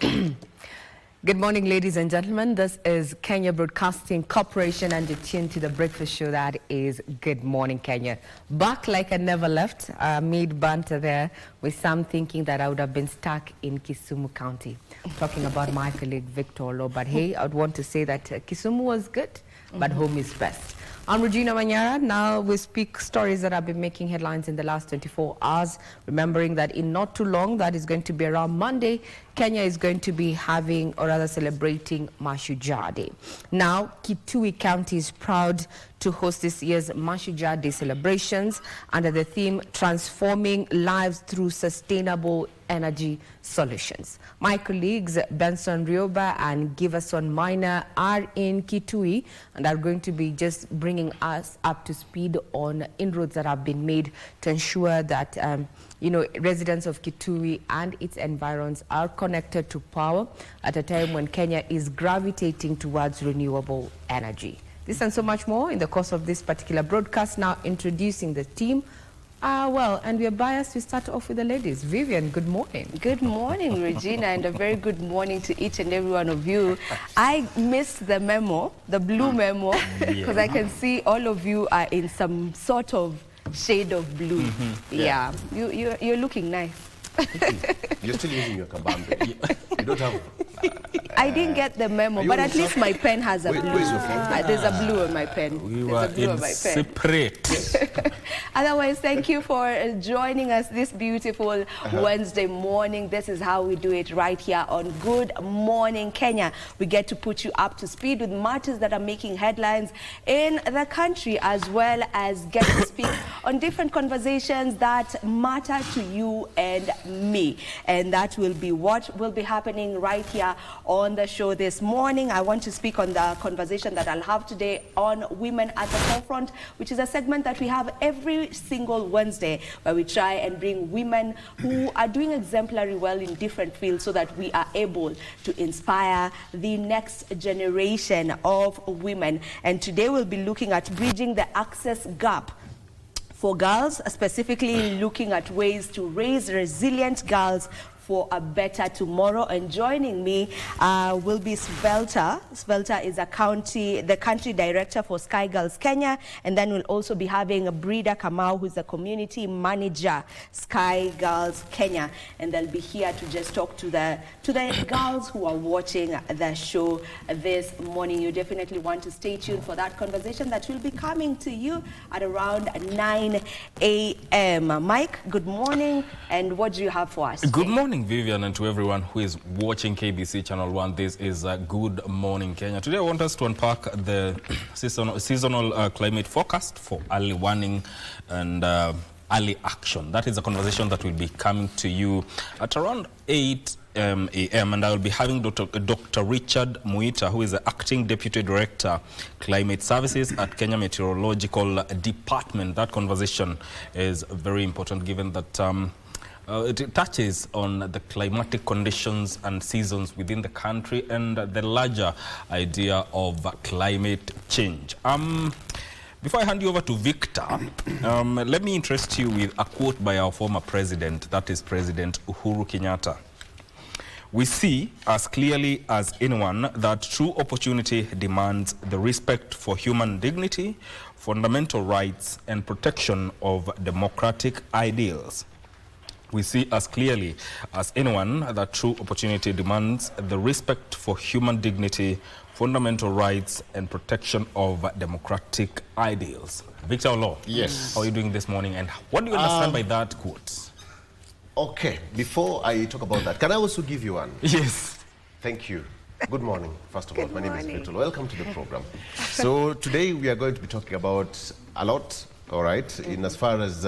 Good morning, ladies and gentlemen. This is Kenya Broadcasting Corporation, and you're tuned to the breakfast show that is Good Morning Kenya. Back like I never left, made banter there with some thinking that I would have been stuck in Kisumu County. Talking about my colleague Victor Lo, but hey, I would want to say that Kisumu was good, but home is best. I'm Regina Manyara. Now we speak stories that have been making headlines in the last 24 hours. Remembering that in not too long, that is going to be around Monday, Kenya is going to be having, or rather celebrating, Mashujaa Day. Now, Kitui County is proud to host this year's Mashujaa Day celebrations under the theme Transforming Lives Through Sustainable Energy Solutions. My colleagues Benson Rioba and Giverson Minor are in Kitui and are going to be just bringing us up to speed on inroads that have been made to ensure that residents of Kitui and its environs are connected to power at a time when Kenya is gravitating towards renewable energy. This and so much more in the course of this particular broadcast. Now introducing the team. And we are biased. We start off with the ladies. Vivian, good morning. Good morning, Regina, and a very good morning to each and every one of you. I missed the memo, the blue memo, because I can see all of you are in some sort of shade of blue. Yeah, you're looking nice. You're still using your Ukambani. You don't have... I didn't get the memo, but at least my pen has a blue. Where's your pen? There's a blue on my pen. We were separate. Otherwise, thank you for joining us this beautiful Wednesday morning. This is how we do it right here on Good Morning Kenya. We get to put you up to speed with matters that are making headlines in the country, as well as get to speak on different conversations that matter to you and me. And that will be what will be happening right here on the show this morning. I want to speak on the conversation that I'll have today on Women at the Forefront, which is a segment that we have every single Wednesday, where we try and bring women who are doing exemplary well in different fields so that we are able to inspire the next generation of women. And today we'll be looking at bridging the access gap for girls, specifically looking at ways to raise resilient girls for a better tomorrow. And joining me will be Svelta. Svelta is the country director for Sky Girls Kenya, and then we'll also be having Brida Kamau, who's the community manager, Sky Girls Kenya, and they'll be here to just talk to the girls who are watching the show this morning. You definitely want to stay tuned for that conversation that will be coming to you at around 9 a.m. Mike, good morning, and what do you have for us today? Good morning, Vivian, and to everyone who is watching KBC Channel 1. This is Good Morning Kenya. Today I want us to unpack the seasonal climate forecast for early warning and early action. That is a conversation that will be coming to you at around 8 a.m. and I will be having Dr. Richard Muita, who is the Acting Deputy Director, Climate Services at Kenya Meteorological Department. That conversation is very important given that it touches on the climatic conditions and seasons within the country and the larger idea of climate change. Before I hand you over to Victor, let me interest you with a quote by our former president, that is President Uhuru Kenyatta. We see as clearly as anyone that true opportunity demands the respect for human dignity, fundamental rights, and protection of democratic ideals. We see as clearly as anyone that true opportunity demands the respect for human dignity, fundamental rights, and protection of democratic ideals. Victor Law, yes. How are you doing this morning, and what do you understand by that quote? Okay, before I talk about that, can I also give you one? Yes. Thank you. Good morning, first of all. My name is Victor. Welcome to the program. So today we are going to be talking about a lot, all right, in as far as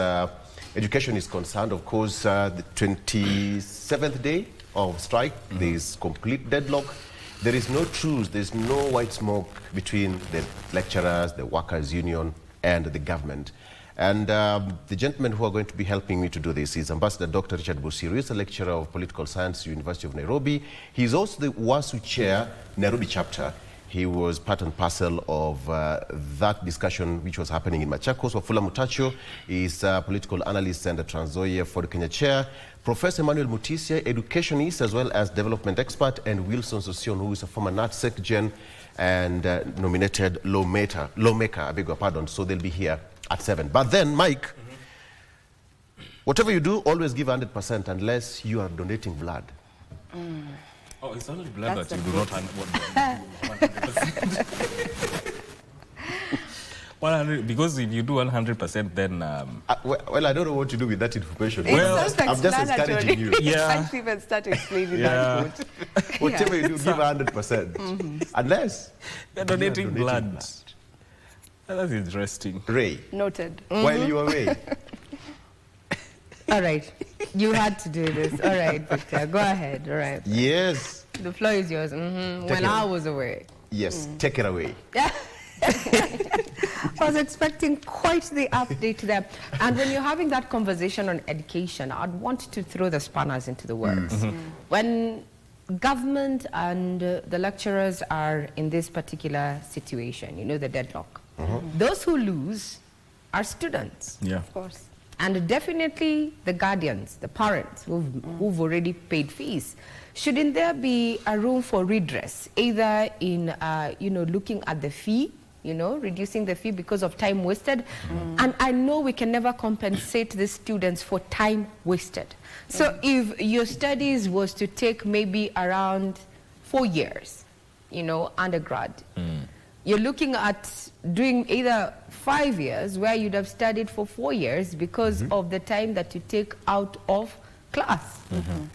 education is concerned. Of course, the 27th day of strike, there is complete deadlock. There is no truce, there is no white smoke between the lecturers, the workers' union, and the government. And the gentleman who are going to be helping me to do this is Ambassador Dr. Richard Busiru. He is a lecturer of political science, University of Nairobi. He is also the WASU chair, Nairobi chapter. He was part and parcel of that discussion which was happening in Machakos. Wafula Mutacho is a political analyst and a Trans Nzoia Ford Kenya chair. Professor Emmanuel Mutisia, educationist as well as development expert, and Wilson Sosion, who is a former NATSEC Gen and nominated lawmaker, I beg your pardon. So they'll be here at 7. But then, Mike, whatever you do, always give 100% unless you are donating blood. Oh, it's only blood that you do not want 100%. 100, because if you do 100%, then... well, I don't know what to do with that information. Well, I'm just encouraging you. Yeah. I can't even start explaining that. Whatever you do, give 100%. Unless you're donating blood. That's interesting. Ray. Noted. While you are away. All right. You had to do this. All right, Victor. Go ahead. All right. Yes. The floor is yours. When I was away. Yes. Take it away. Yeah. I was expecting quite the update there. And when you're having that conversation on education, I'd want to throw the spanners into the works. When government and the lecturers are in this particular situation, you know, the deadlock, those who lose are students. Yeah. Of course. And definitely the guardians, the parents who've already paid fees. Shouldn't there be a room for redress, either in, you know, looking at the fee, you know, reducing the fee because of time wasted? And I know we can never compensate the students for time wasted. So if your studies was to take maybe around 4 years, you know, undergrad, you're looking at doing either 5 years where you'd have studied for 4 years because of the time that you take out of class.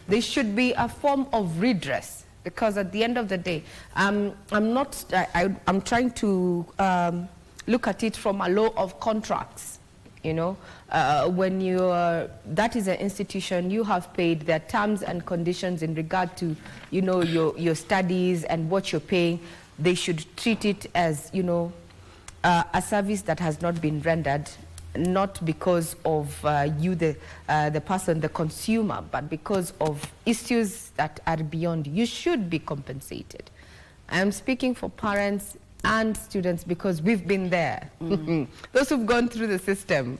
There should be a form of redress, because at the end of the day, I'm trying to look at it from a law of contracts. You know, when that is an institution, you have paid their terms and conditions in regard to, you know, your studies and what you're paying. They should treat it as, you know, a service that has not been rendered, not because of you, the person, the consumer, but because of issues that are beyond. You should be compensated. I'm speaking for parents and students because we've been there. Those who've gone through the system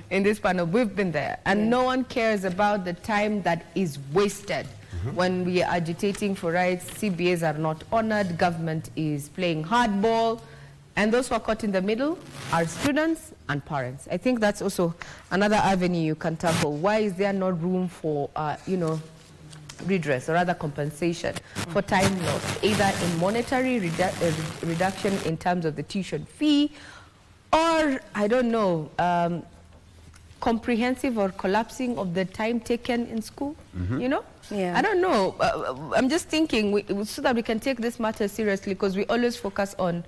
in this panel, we've been there. And no one cares about the time that is wasted. When we are agitating for rights, CBAs are not honored, government is playing hardball, and those who are caught in the middle are students and parents. I think that's also another avenue you can tackle. Why is there no room for, you know, redress or rather compensation for time lost, either in monetary reduction in terms of the tuition fee, or, I don't know, comprehensive or collapsing of the time taken in school, you know? Yeah. I don't know. I'm just thinking so that we can take this matter seriously, because we always focus on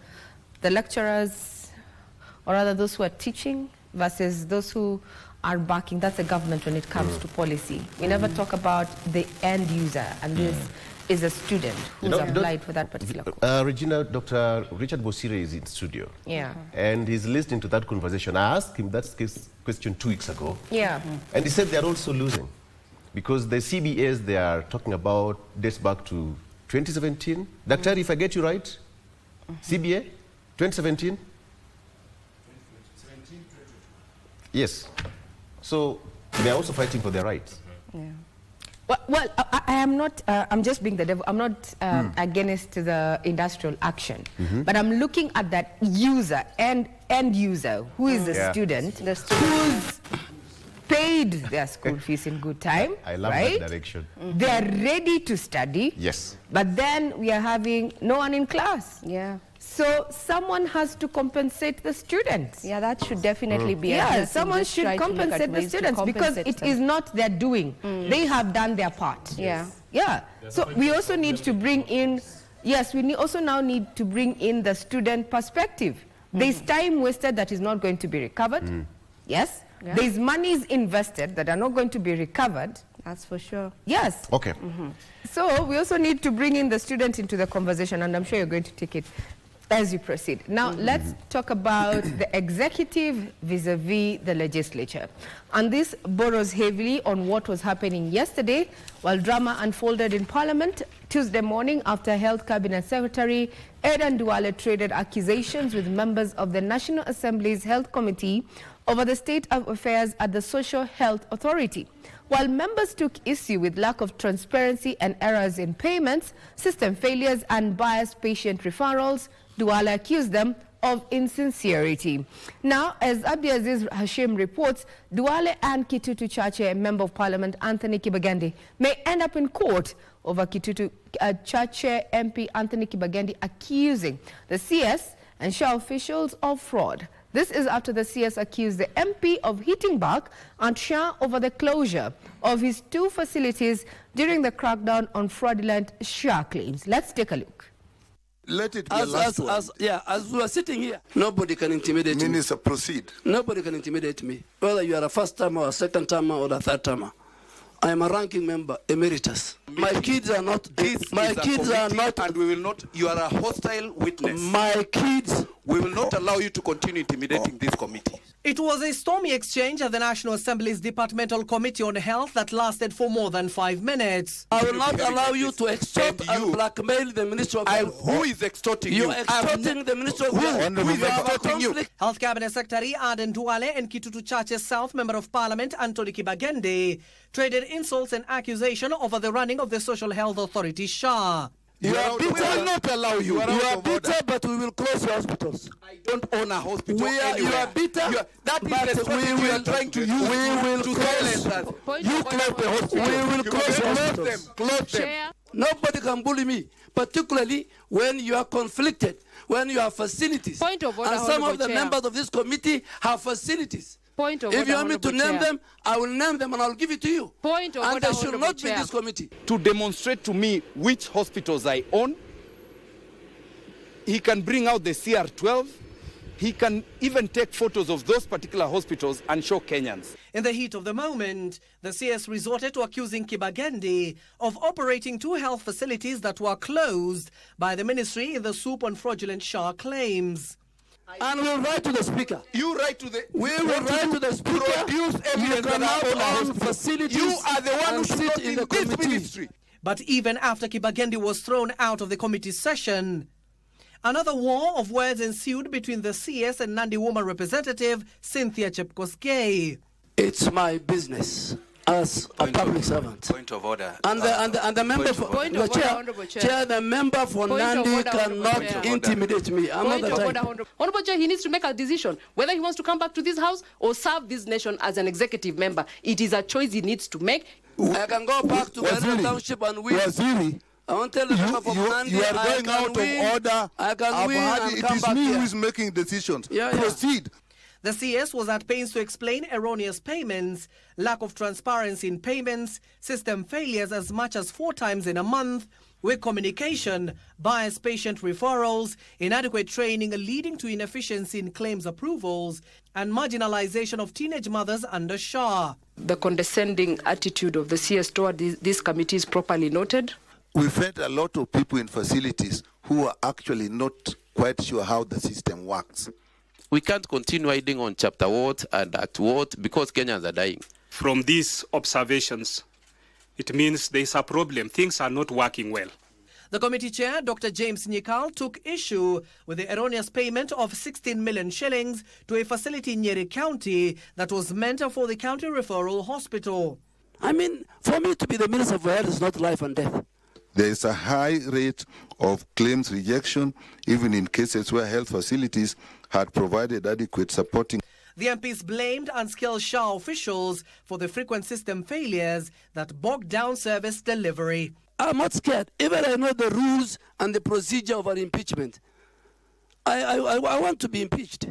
the lecturers, or rather those who are teaching versus those who are backing. That's the government when it comes to policy. We never talk about the end user, and this is a student who's applied for that particular course. Regina, Dr. Richard Bosire is in studio. Yeah. And he's listening to that conversation. I asked him that question 2 weeks ago. Yeah. And he said they're also losing. Because the CBAs they are talking about dates back to 2017. Dr. if I get you right, CBA, 2017? Yes. So they are also fighting for their rights. Yeah. Well, I am not, I'm just being the devil. I'm not against the industrial action. But I'm looking at that user, end user, who is the student, who's paid their school fees in good time. I love that direction. They are ready to study. Yes. But then we are having no one in class. Yeah. So someone has to compensate the students. Yeah, that should definitely be addressed. Someone should compensate the students, because it is not their doing. They have done their part. Yeah. Yeah. So we also need to bring in, we also now need to bring in the student perspective. There's time wasted that is not going to be recovered. Yes. Yeah. There's monies invested that are not going to be recovered. That's for sure. Yes. Okay. So we also need to bring in the student into the conversation, and I'm sure you're going to take it as you proceed. Now, let's talk about the executive vis-a-vis the legislature. And this borrows heavily on what was happening yesterday while drama unfolded in Parliament Tuesday morning after Health Cabinet Secretary Aden Duale traded accusations with members of the National Assembly's Health Committee over the state of affairs at the Social Health Authority. While members took issue with lack of transparency and errors in payments, system failures and biased patient referrals, Duale accused them of insincerity. Now, as Abdiaziz Hashim reports, Duale and Kitutu Chache, Member of Parliament Anthony Kibagandi, may end up in court over Kitutu Chache MP Anthony Kibagandi accusing the CS and SHA officials of fraud. This is after the CS accused the MP of hitting back on SHA over the closure of his 2 facilities during the crackdown on fraudulent SHA claims. Let's take a look. Let it be as we are sitting here, nobody can intimidate me. Minister, proceed. Nobody can intimidate me, whether you are a first-timer or a second-timer or a third-timer. I am a ranking member, emeritus. My kids are not. My kids are not. And we will not. You are a hostile witness. My kids. We will not allow you to continue intimidating this committee. It was a stormy exchange at the National Assembly's Departmental Committee on Health that lasted for more than 5 minutes. I will not allow you to extort and blackmail the Minister of Health. Who is extorting you? You are extorting the Minister of Health. Who is extorting you? Health Cabinet Secretary Aden Duale and Kitutu Chache South Member of Parliament Anthony Kibagende traded insults and accusation over the running of the Social Health Authority SHA. We will not allow you. You are bitter, but we will close your hospitals. I don't own a hospital anywhere. You are bitter, that is but the strategy we you are will trying to use we will to close. silence us. You close the hospital. We will close the hospitals. Close them. Nobody can bully me, particularly when you are conflicted, when you have facilities. Point of order, and some of the Chair. members of this committee have facilities. Point of if order, you want me to name them, I will name them and I'll give it to you. Point of and order, they should not be in Chair. this committee. To demonstrate to me which hospitals I own. He can bring out the CR12. He can even take photos of those particular hospitals and show Kenyans. In the heat of the moment, the CS resorted to accusing Kibagende of operating 2 health facilities that were closed by the ministry in the soup on fraudulent SHA claims. And we'll write to the Speaker. You write to the... We will write to the Speaker. Produce evidence you that I own a hospital. facilities. You are the one who should sit not in in the this committee. ministry. But even after Kibagende was thrown out of the committee session, another war of words ensued between the CS and Nandi woman representative Cynthia Chepkosgei. It's my business as a public servant. Point of order. And the member for Chair, the member for Nandi cannot intimidate me. I'm not the type. Honorable Chair, he needs to make a decision whether he wants to come back to this house or serve this nation as an executive member. It is a choice he needs to make. I can go back to Waziri Township and win. I won't tell the member for Nandi. You are going out of order. I can win and it come is back me here. who is making decisions. Yeah. Proceed. The CS was at pains to explain erroneous payments, lack of transparency in payments, system failures as much as 4 times in a month, weak communication, biased patient referrals, inadequate training leading to inefficiency in claims approvals, and marginalization of teenage mothers under SHA. The condescending attitude of the CS toward this committee is properly noted. We've had a lot of people in facilities who are actually not quite sure how the system works. We can't continue hiding on chapter what and at what because Kenyans are dying. From these observations, it means there is a problem. Things are not working well. The committee chair, Dr. James Nyikal, took issue with the erroneous payment of 16 million shillings to a facility in Nyeri County that was meant for the county referral hospital. I mean, for me to be the Minister of Health is not life and death. There is a high rate of claims rejection, even in cases where health facilities had provided adequate supporting. The MPs blamed unskilled SHA officials for the frequent system failures that bogged down service delivery. I'm not scared. Even I know the rules and the procedure of an impeachment. I want to be impeached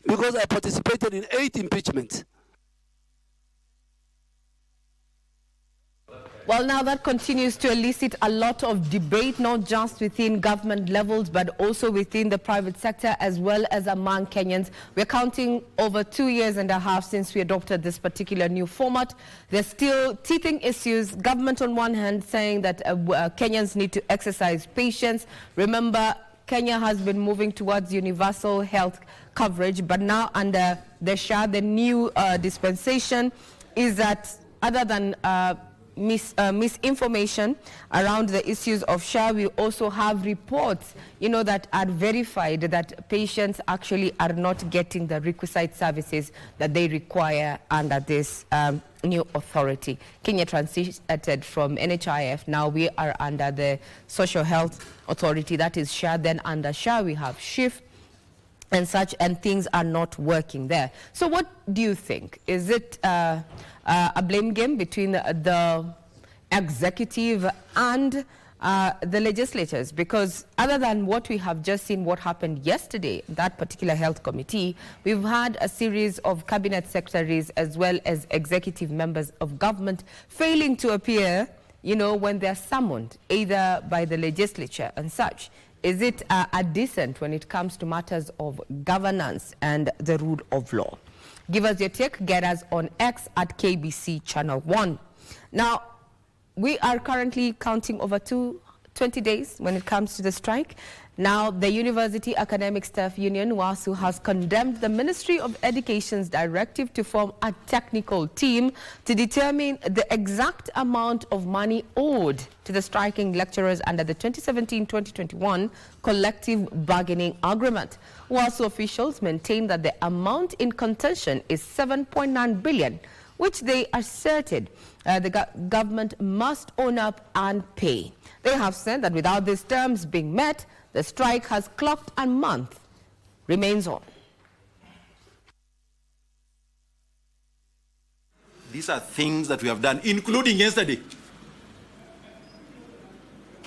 because I participated in 8 impeachments. Well, now that continues to elicit a lot of debate, not just within government levels, but also within the private sector, as well as among Kenyans. We're counting over 2.5 years since we adopted this particular new format. There's still teething issues. Government on one hand saying that Kenyans need to exercise patience. Remember, Kenya has been moving towards universal health coverage, but now under the SHA, the new dispensation is that other than misinformation around the issues of SHA, we also have reports, that are verified that patients actually are not getting the requisite services that they require under this new authority. Kenya transited from NHIF. Now we are under the Social Health Authority, that is SHA. Then under SHA we have SHIFT and such, and things are not working there. So what do you think? Is it a blame game between the executive and the legislators? Because other than what we have just seen, what happened yesterday, that particular health committee, we've had a series of cabinet secretaries as well as executive members of government failing to appear, when they're summoned, either by the legislature and such. Is it a dissent when it comes to matters of governance and the rule of law? Give us your take. Get us on X at KBC Channel 1. Now, we are currently counting over 20 days when it comes to the strike. Now, the University Academic Staff Union, WASU, has condemned the Ministry of Education's directive to form a technical team to determine the exact amount of money owed to the striking lecturers under the 2017-2021 collective bargaining agreement. WASU officials maintain that the amount in contention is 7.9 billion, which they asserted the government must own up and pay. They have said that without these terms being met, the strike has clocked a month remains on. These are things that we have done, including yesterday,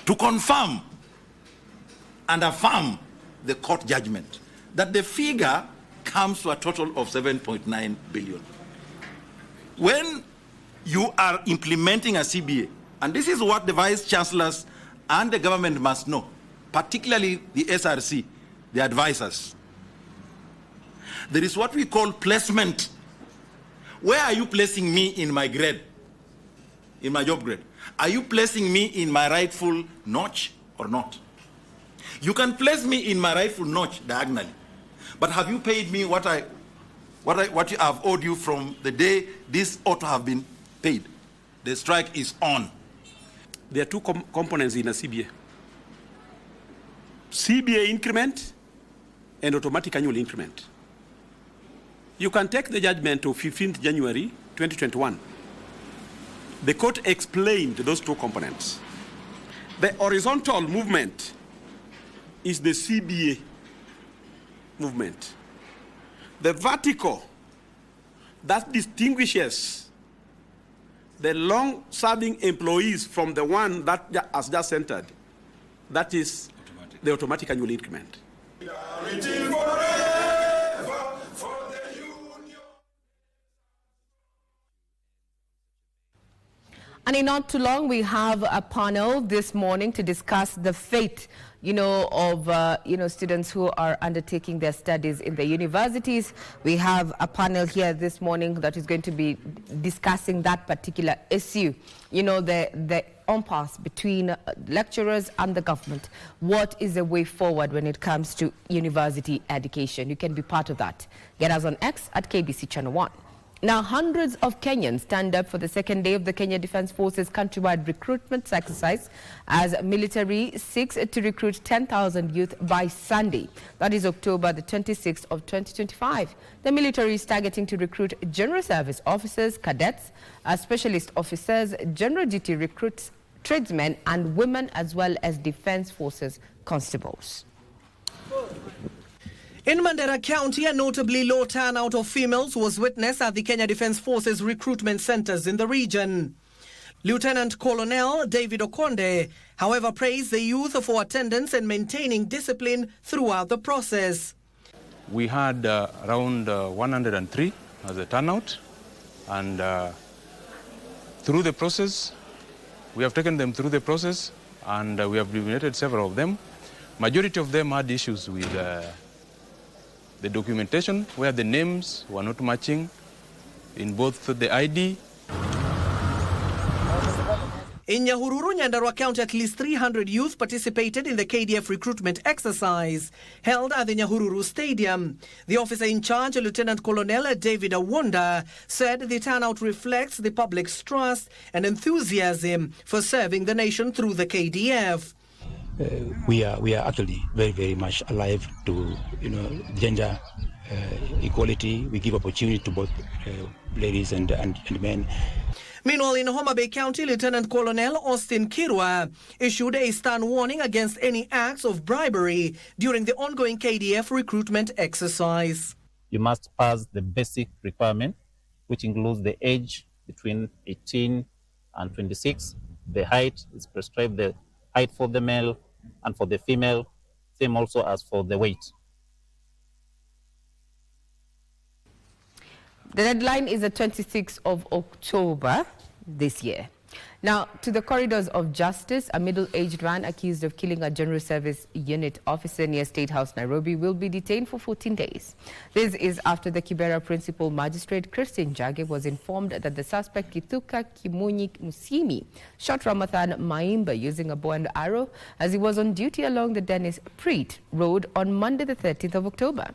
to confirm and affirm the court judgment that the figure comes to a total of 7.9 billion. When you are implementing a CBA, and this is what the vice chancellors and the government must know, particularly the SRC, the advisors. There is what we call placement. Where are you placing me in my grade, in my job grade? Are you placing me in my rightful notch or not? You can place me in my rightful notch diagonally, but have you paid me what I have owed you from the day this ought to have been paid? The strike is on. There are two components in a CBA. CBA increment and automatic annual increment. You can take the judgment of 15th January 2021. The court explained those two components. The horizontal movement is the CBA movement. The vertical, that distinguishes the long-serving employees from the one that has just entered, that is the automatic annual increment. And in not too long, we have a panel this morning to discuss the fate, of students who are undertaking their studies in the universities. We have a panel here this morning that is going to be discussing that particular issue. The impasse between lecturers and the government. What is the way forward when it comes to university education? You can be part of that. Get us on X at KBC Channel 1. Now, hundreds of Kenyans stand up for the second day of the Kenya Defence Forces countrywide recruitment exercise as military seeks to recruit 10,000 youth by Sunday. That is October the 26th of 2025. The military is targeting to recruit general service officers, cadets, specialist officers, general duty recruits, tradesmen and women, as well as Defence Forces constables. In Mandera County, a notably low turnout of females was witnessed at the Kenya Defence Forces recruitment centres in the region. Lieutenant Colonel David Okonde, however, praised the youth for attendance and maintaining discipline throughout the process. We had around 103 as a turnout, and through the process, we have taken them through the process, and we have eliminated several of them. Majority of them had issues with the documentation, where the names were not matching in both the ID. In Nyahururu, Nyandarua County, at least 300 youth participated in the KDF recruitment exercise held at the Nyahururu Stadium. The officer in charge, Lieutenant Colonel David Awonda, said the turnout reflects the public's trust and enthusiasm for serving the nation through the KDF. We are actually very, very much alive to gender equality. We give opportunity to both ladies and men. Meanwhile, in Homa Bay County, Lieutenant Colonel Austin Kirwa issued a stern warning against any acts of bribery during the ongoing KDF recruitment exercise. You must pass the basic requirement, which includes the age between 18 and 26. The height is prescribed, the height for the male and for the female, same also as for the weight. The deadline is the 26th of October this year. Now, to the corridors of justice, a middle-aged man accused of killing a General Service Unit officer near State House, Nairobi, will be detained for 14 days. This is after the Kibera Principal Magistrate, Christine Njage, was informed that the suspect, Kithuka Kimunyi Musimi, shot Ramathan Maimba using a bow and arrow as he was on duty along the Dennis Preet Road on Monday, the 13th of October.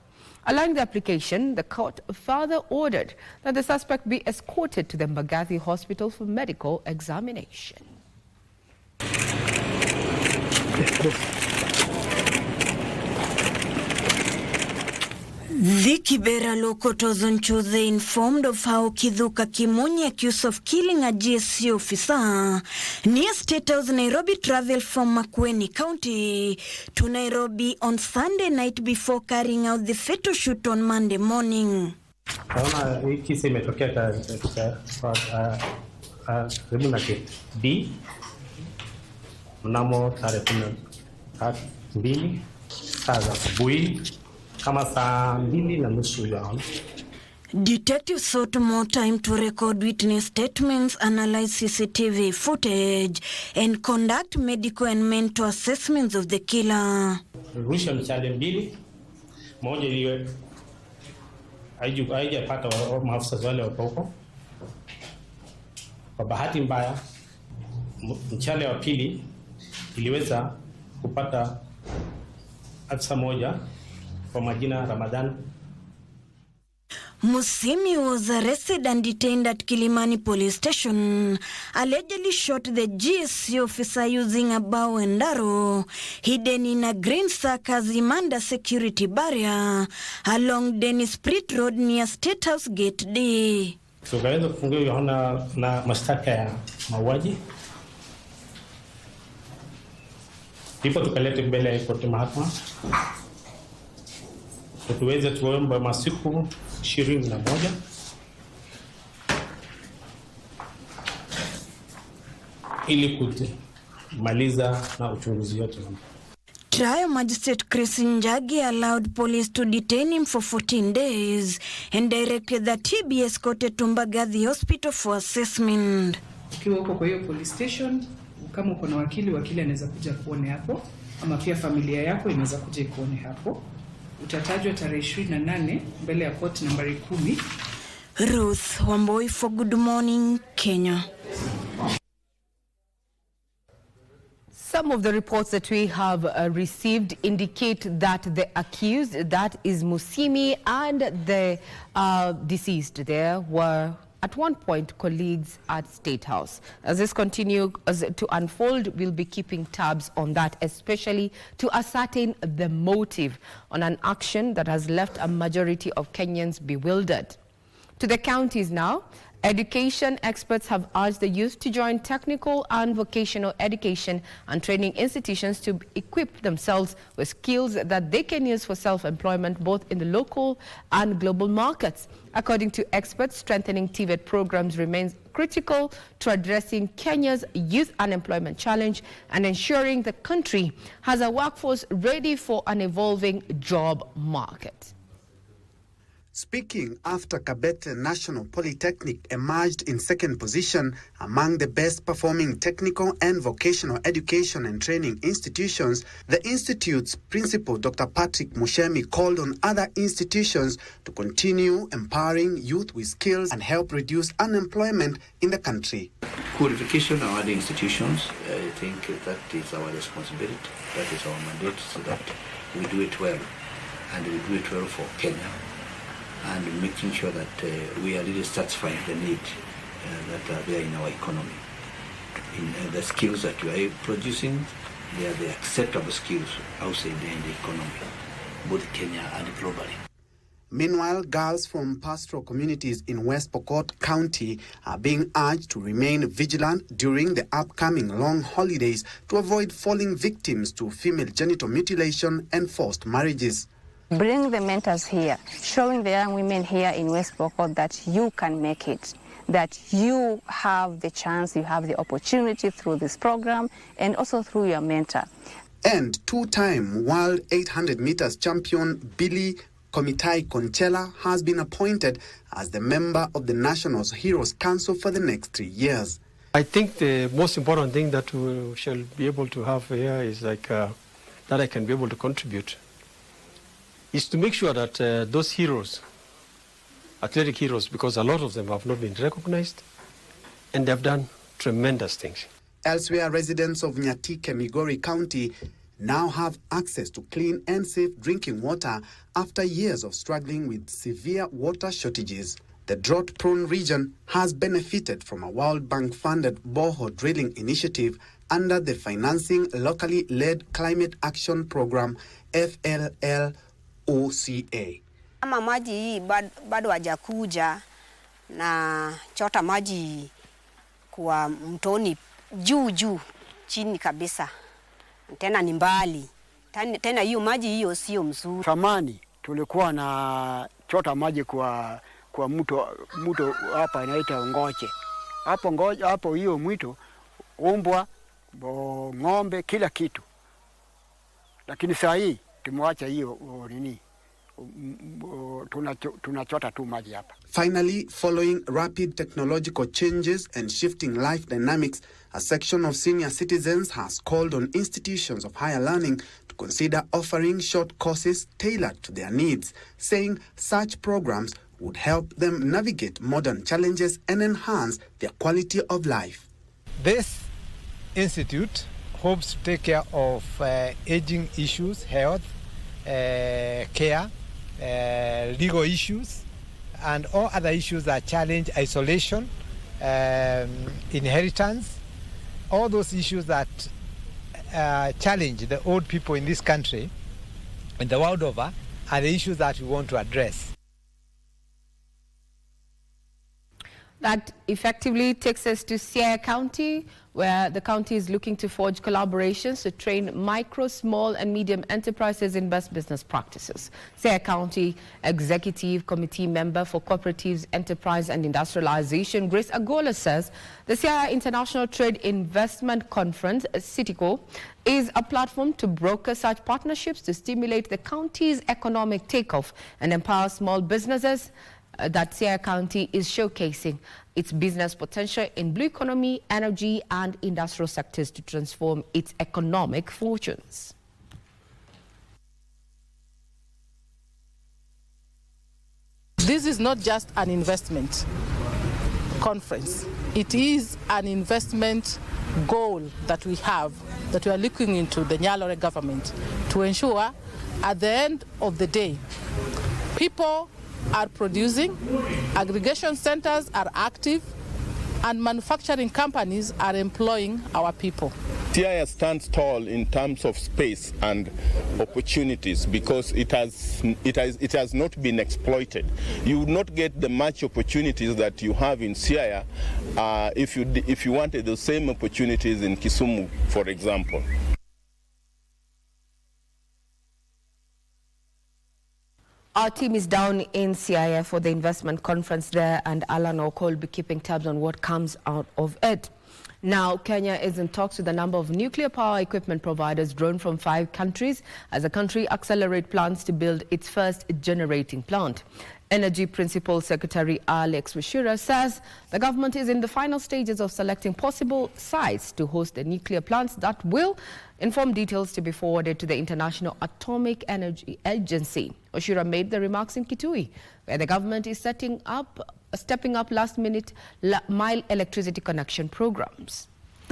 Allowing the application, the court further ordered that the suspect be escorted to the Mbagathi Hospital for medical examination. The Kibera local Tozoncho informed of how Kithuka Kimunyi, accused of killing a GSC officer near State House, Nairobi, traveled from Makueni County to Nairobi on Sunday night before carrying out the fatal shoot on Monday morning. Naona hii kisa imetokea karibu na B mnamo tarehe 12 saa za asubuhi kama saa 2:30. Detectives sought more time to record witness statements, analyze CCTV footage, and conduct medical and mental assessments of the killer. Rusha mchale mbili, moja iliwe haijapata maafisa wale wako huko. Kwa bahati mbaya, mchale wa pili iliweza kupata afisa moja kwa majina Ramadan. Musimi was arrested and detained at Kilimani police station, allegedly shot the GSC officer using a bow and arrow hidden in a green sack as he manned a security barrier along Dennis Preet Road near State House Gate D. So kaweza kufunguliwa na mashtaka ya mauaji. Ndipo tukalete mbele ya koti mahakama. Tuweze tuomba masiku 21 ili kumaliza na uchunguzi yote. Trial Magistrate Christine Njage allowed police to detain him for 14 days and directed that he be escorted to Mbagathi Hospital for assessment. Ukiwa uko kwa hiyo police station, kama uko na wakili anaweza kuja kuone hapo, ama pia familia yako inaweza kuja kuone hapo. Utatajwa tarehe 28 mbele ya court nambari 10. Ruth Wamboi for Good Morning Kenya. Some of the reports that we have received indicate that the accused, that is Musimi, and the deceased there were at one point colleagues at State House. As this continues to unfold, we'll be keeping tabs on that, especially to ascertain the motive on an action that has left a majority of Kenyans bewildered. To the counties now. Education experts have urged the youth to join technical and vocational education and training institutions to equip themselves with skills that they can use for self-employment both in the local and global markets. According to experts, strengthening TVET programs remains critical to addressing Kenya's youth unemployment challenge and ensuring the country has a workforce ready for an evolving job market. Speaking after Kabete National Polytechnic emerged in second position among the best performing technical and vocational education and training institutions, the institute's principal, Dr. Patrick Mushemi, called on other institutions to continue empowering youth with skills and help reduce unemployment in the country. Qualification of other institutions, I think that is our responsibility, that is our mandate, so that we do it well, and we do it well for Kenya, and making sure that we are really satisfying the need that are there in our economy. In the skills that we are producing, they are the acceptable skills outside there in the economy, both Kenya and globally. Meanwhile, girls from pastoral communities in West Pokot County are being urged to remain vigilant during the upcoming long holidays to avoid falling victims to female genital mutilation and forced marriages. Bring the mentors here, showing the young women here in West Pokot that you can make it, that you have the chance, you have the opportunity through this program and also through your mentor. And two-time World 800 meters champion Billy Komitai Conchela has been appointed as the member of the National Heroes Council for the next 3 years. I think the most important thing that we shall be able to have here is that I can be able to contribute is to make sure that those heroes, athletic heroes, because a lot of them have not been recognized and they have done tremendous things. Elsewhere, residents of Nyatike, Migori County now have access to clean and safe drinking water after years of struggling with severe water shortages. The drought-prone region has benefited from a World Bank-funded borehole drilling initiative under the Financing Locally Led Climate Action Program, FLLOCA. Kama maji hii bado hajakuja na chota maji kwa mtoni juu chini kabisa. Tena ni mbali. Tena hiyo maji hiyo sio mzuri. Zamani tulikuwa na chota maji kwa mto hapa inaitwa Ngoche. Hapo hiyo mto umbwa, ng'ombe, kila kitu. Lakini saa hii tumeacha hiyo nini? Tunachota tu maji hapa. Finally, following rapid technological changes and shifting life dynamics, a section of senior citizens has called on institutions of higher learning to consider offering short courses tailored to their needs, saying such programs would help them navigate modern challenges and enhance their quality of life. This institute hopes to take care of aging issues, health, care, legal issues, and all other issues that challenge isolation, inheritance, all those issues that challenge the old people in this country and the world over are the issues that we want to address. That effectively takes us to Siaya County, where the county is looking to forge collaborations to train micro, small and medium enterprises in best business practices. Siaya County Executive Committee member for Cooperatives, Enterprise and Industrialization, Grace Agola, says the Siaya International Trade Investment Conference, CITICO, is a platform to broker such partnerships to stimulate the county's economic takeoff and empower small businesses. That Siaya County is showcasing its business potential in blue economy, energy and industrial sectors to transform its economic fortunes. This is not just an investment conference. It is an investment goal that we have, that we are looking into the Nyalore government to ensure at the end of the day, people are producing, aggregation centers are active, and manufacturing companies are employing our people. Siaya stands tall in terms of space and opportunities because it has not been exploited. You would not get the much opportunities that you have in Siaya if you wanted the same opportunities in Kisumu, for example. Our team is down in Siaya for the investment conference there, and Alan Oko will be keeping tabs on what comes out of it. Now, Kenya is in talks with a number of nuclear power equipment providers drawn from 5 countries as the country accelerates plans to build its first generating plant. Energy Principal Secretary Alex Mashujaa says the government is in the final stages of selecting possible sites to host the nuclear plants that will inform details to be forwarded to the International Atomic Energy Agency. Mashujaa made the remarks in Kitui, where the government is stepping up last-minute mile electricity connection programs.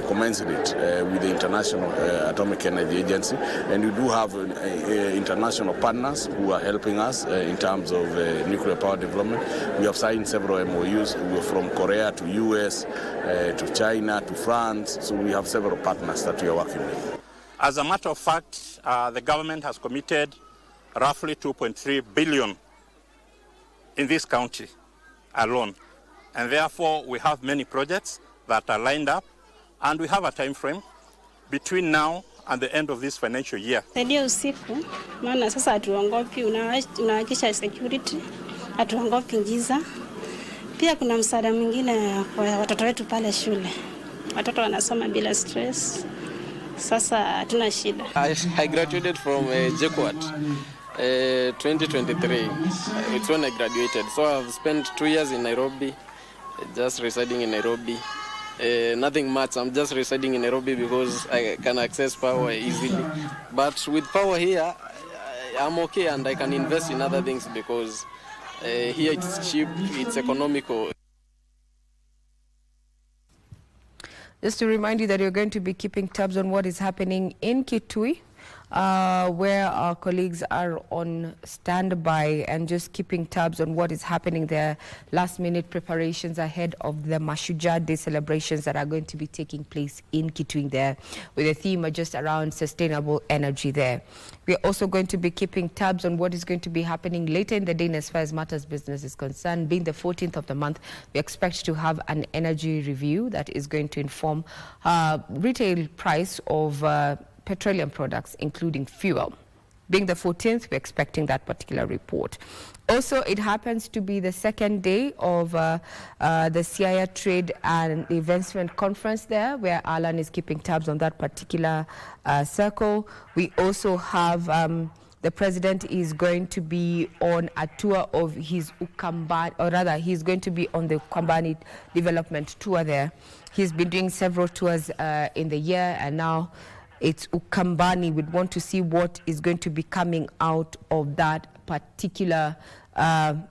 Commenced it with the International Atomic Energy Agency, and we do have international partners who are helping us in terms of nuclear power development. We have signed several MOUs from Korea to US to China to France, so we have several partners that we are working with. As a matter of fact, the government has committed roughly 2.3 billion in this county alone, and therefore we have many projects that are lined up. And we have a time frame between now and the end of this financial year. Saidia usiku, maana sasa hatuongopi, unahakisha security, hatuongopi giza. Pia kuna msaada mwingine kwa watoto wetu pale shule. Watoto wanasoma bila stress. Sasa hatuna shida. I graduated from JKUAT 2023. It's when I graduated. So I've spent 2 years in Nairobi, just residing in Nairobi. Nothing much. I'm just residing in Nairobi because I can access power easily. But with power here, I'm okay and I can invest in other things because here it's cheap, it's economical. Just to remind you that you're going to be keeping tabs on what is happening in Kitui, where our colleagues are on standby and just keeping tabs on what is happening there. Last-minute preparations ahead of the Mashujaa Day celebrations that are going to be taking place in Kitui there, with a theme just around sustainable energy there. We are also going to be keeping tabs on what is going to be happening later in the day as far as matters business is concerned. Being the 14th of the month, we expect to have an energy review that is going to inform retail price of petroleum products, including fuel. Being the 14th, we're expecting that particular report. Also, it happens to be the second day of the Siaya Trade and Investment Conference there, where Alan is keeping tabs on that particular circle. We also have the president is going to be on a tour of his Ukambani, or rather, he's going to be on the Ukambani development tour there. He's been doing several tours in the year, and now it's Ukambani. We'd want to see what is going to be coming out of that particular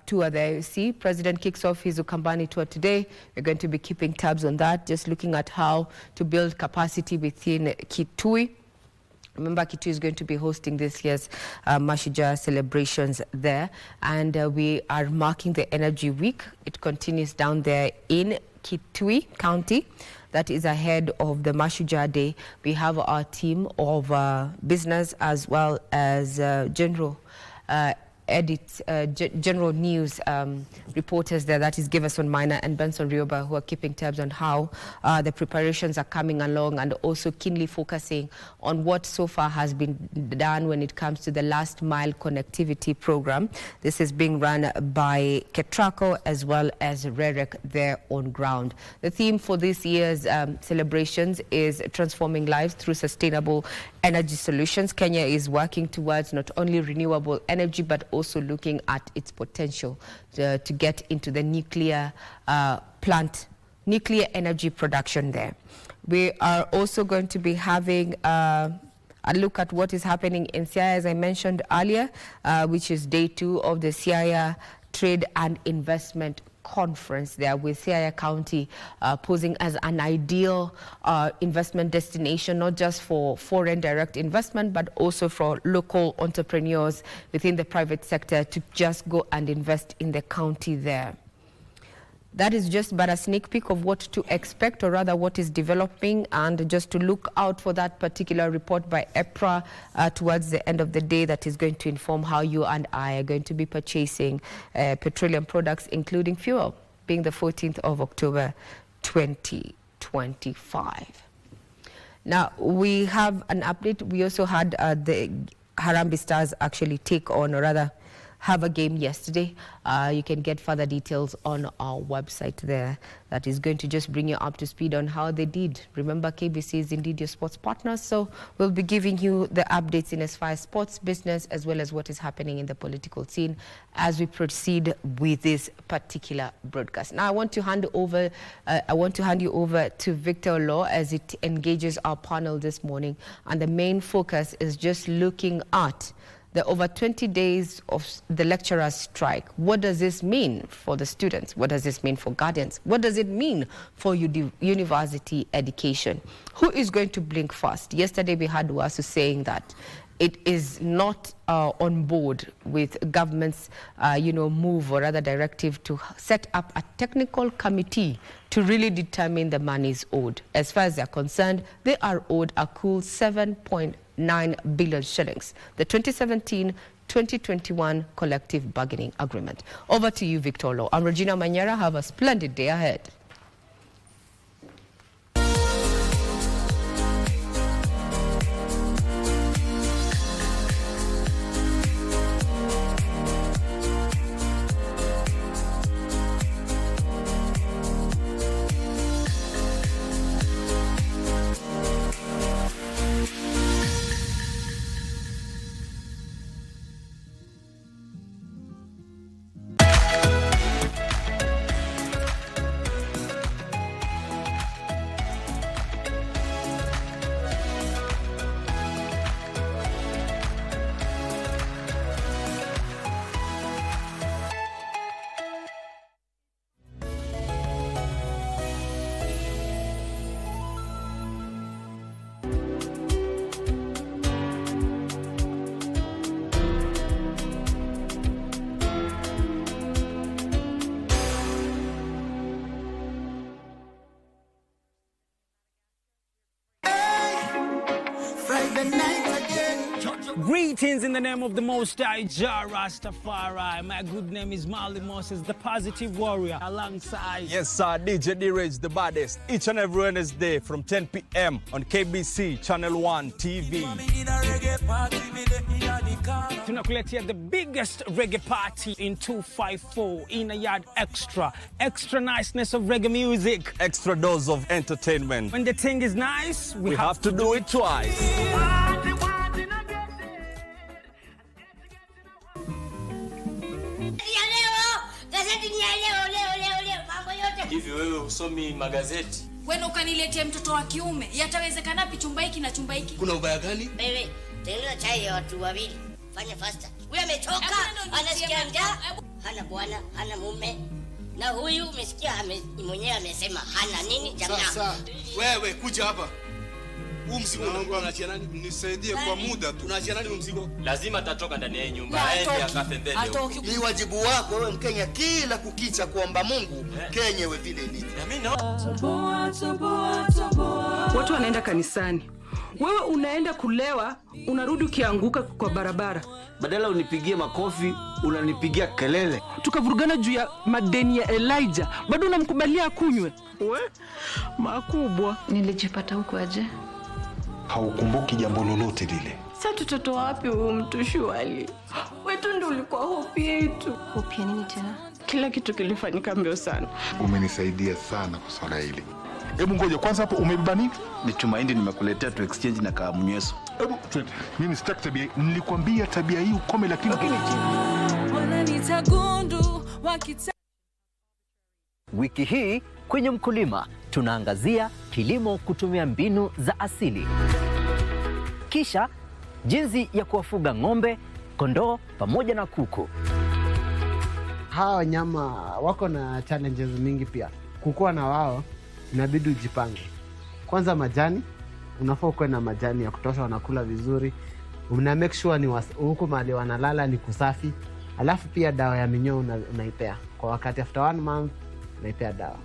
tour there. You see, President kicks off his Ukambani tour today. We're going to be keeping tabs on that, just looking at how to build capacity within Kitui. Remember, Kitui is going to be hosting this year's Mashujaa celebrations there. And we are marking the Energy Week. It continues down there in Kitui County. That is ahead of the Mashujaa Day. We have our team of business as well as general news reporters there, that is Giverson Minor and Benson Rioba, who are keeping tabs on how the preparations are coming along, and also keenly focusing on what so far has been done when it comes to the last mile connectivity program. This is being run by Ketraco as well as REREC there on ground. The theme for this year's celebrations is transforming lives through sustainable energy solutions. Kenya is working towards not only renewable energy, but also looking at its potential to get into the nuclear nuclear energy production there. We are also going to be having a look at what is happening in Siaya, as I mentioned earlier, which is day 2 of the Siaya Trade and Investment Conference there, with Siaya County posing as an ideal investment destination, not just for foreign direct investment, but also for local entrepreneurs within the private sector to just go and invest in the county there. That is just but a sneak peek of what to expect, or rather what is developing, and just to look out for that particular report by EPRA towards the end of the day, that is going to inform how you and I are going to be purchasing petroleum products, including fuel, being the 14th of October 2025. Now, we have an update. We also had the Harambee Stars actually take on, or rather have a game yesterday. You can get further details on our website there. That is going to just bring you up to speed on how they did. Remember, KBC is indeed your sports partner, so we'll be giving you the updates in as far as sports, business, as well as what is happening in the political scene as we proceed with this particular broadcast. Now, I want to hand you over to Victor Law as it engages our panel this morning, and the main focus is just looking at the over 20 days of the lecturers' strike. What does this mean for the students? What does this mean for guardians? What does it mean for university education? Who is going to blink first? Yesterday we had Wasu saying that it is not on board with government's, move or rather directive to set up a technical committee to really determine the monies owed. As far as they're concerned, they are owed a cool 7.9 billion shillings. The 2017-2021 collective bargaining agreement. Over to you, Victor Law. I'm Regina Manyera. Have a splendid day ahead. Greetings in the name of the Most High, Jah Rastafari. My good name is Marley Moses, the positive warrior, alongside... Yes, sir, DJ D-Rage, the baddest. Each and every Wednesday from 10 p.m. on KBC Channel 1 TV. Tunakuletea the biggest reggae party in 254 in a yard extra. Extra niceness of reggae music. Extra dose of entertainment. When the thing is nice, we have to do it twice. Hivi wewe usomi magazeti? Wewe ukaniletea mtoto wa kiume. Yatawezekana wapi chumba hiki na chumba hiki? Kuna ubaya gani? Wewe, tengeneza chai ya watu wawili. Fanya faster. Huyu amechoka, anasikia njaa, hana bwana, hana mume. Na huyu umesikia mwenyewe amesema hana nini jamaa. Sasa, wewe kuja hapa. Huu mzigo unaachia nani? Nisaidie kwa muda tu. Unaachia nani mzigo? Lazima atatoka ndani ya nyumba. Aende akafe mbele. Ni wajibu wako wewe Mkenya kila kukicha kuomba Mungu Kenya wewe vile ilivyo. Watu wanaenda kanisani. Wewe unaenda kulewa, unarudi ukianguka kwa barabara. Badala unipigie makofi, unanipigia kelele. Tukavurugana juu ya madeni ya Elijah. Bado unamkubalia akunywe. We, makubwa. Nilijipata huko aje? Haukumbuki jambo lolote lile. Sasa tutoto wapi huyu mtu shwali? Wetu ndio ulikuwa hope yetu. Hope nini tena? Kila kitu kilifanyika mbio sana. Umenisaidia sana kwa swala hili. Hebu ngoja kwanza hapo umebeba nini? Ni Tumaini nimekuletea tu exchange na kaamnyeso. Hebu mimi sitaki tabia. Nilikwambia tabia hii ukome lakini Wiki hii kwenye Mkulima tunaangazia kilimo kutumia mbinu za asili. Kisha jinsi ya kuwafuga ng'ombe, kondoo pamoja na kuku. Hawa wanyama wako na challenges mingi pia. Kukua na wao inabidi ujipange. Kwanza majani, unafaa kuwa na majani ya kutosha, wanakula vizuri. Una make sure ni huko mahali wanalala ni kusafi. Alafu pia dawa ya minyoo unaipea. Kwa wakati after 1 month unaipea dawa.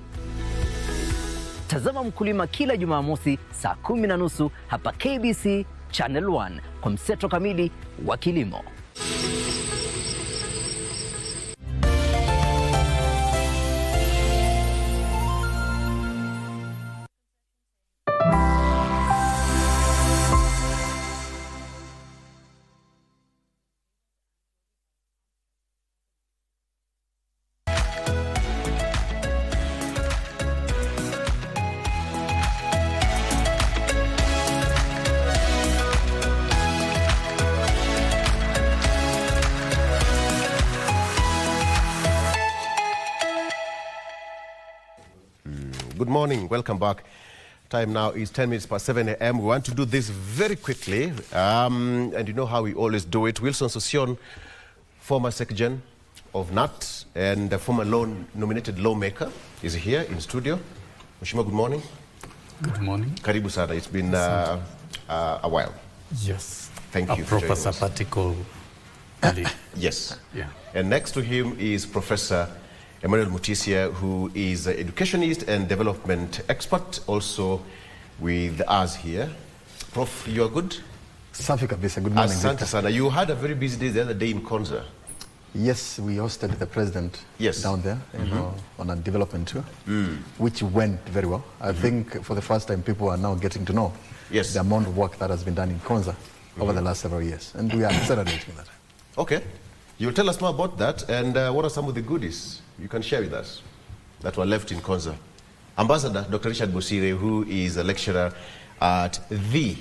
Tazama Mkulima kila Jumamosi saa 10:30 hapa KBC Channel 1 kwa mseto kamili wa kilimo. Good morning. Welcome back. Time now is 10 minutes past 7 a.m. We want to do this very quickly. And you know how we always do it. Wilson Sosion, former Secretary of NAT and a former nominated lawmaker, is here in studio. Mheshimiwa, good morning. Good morning. Karibu sana. It's been a while. Yes. Thank you. A proper sabbatical. Yes. Yeah. And next to him is Professor Emmanuel Mutisia, who is an educationist and development expert, also with us here. Prof, you are good? Safi kabisa. Good morning. Asante sana. You had a very busy day the other day in Konza. Yes, we hosted the president down there on a development tour, which went very well. I think for the first time people are now getting to know the amount of work that has been done in Konza over the last several years, and we are celebrating that. Okay. You'll tell us more about that, and what are some of the goodies you can share with us that were left in Konza? Ambassador Dr. Richard Bosire, who is a lecturer at the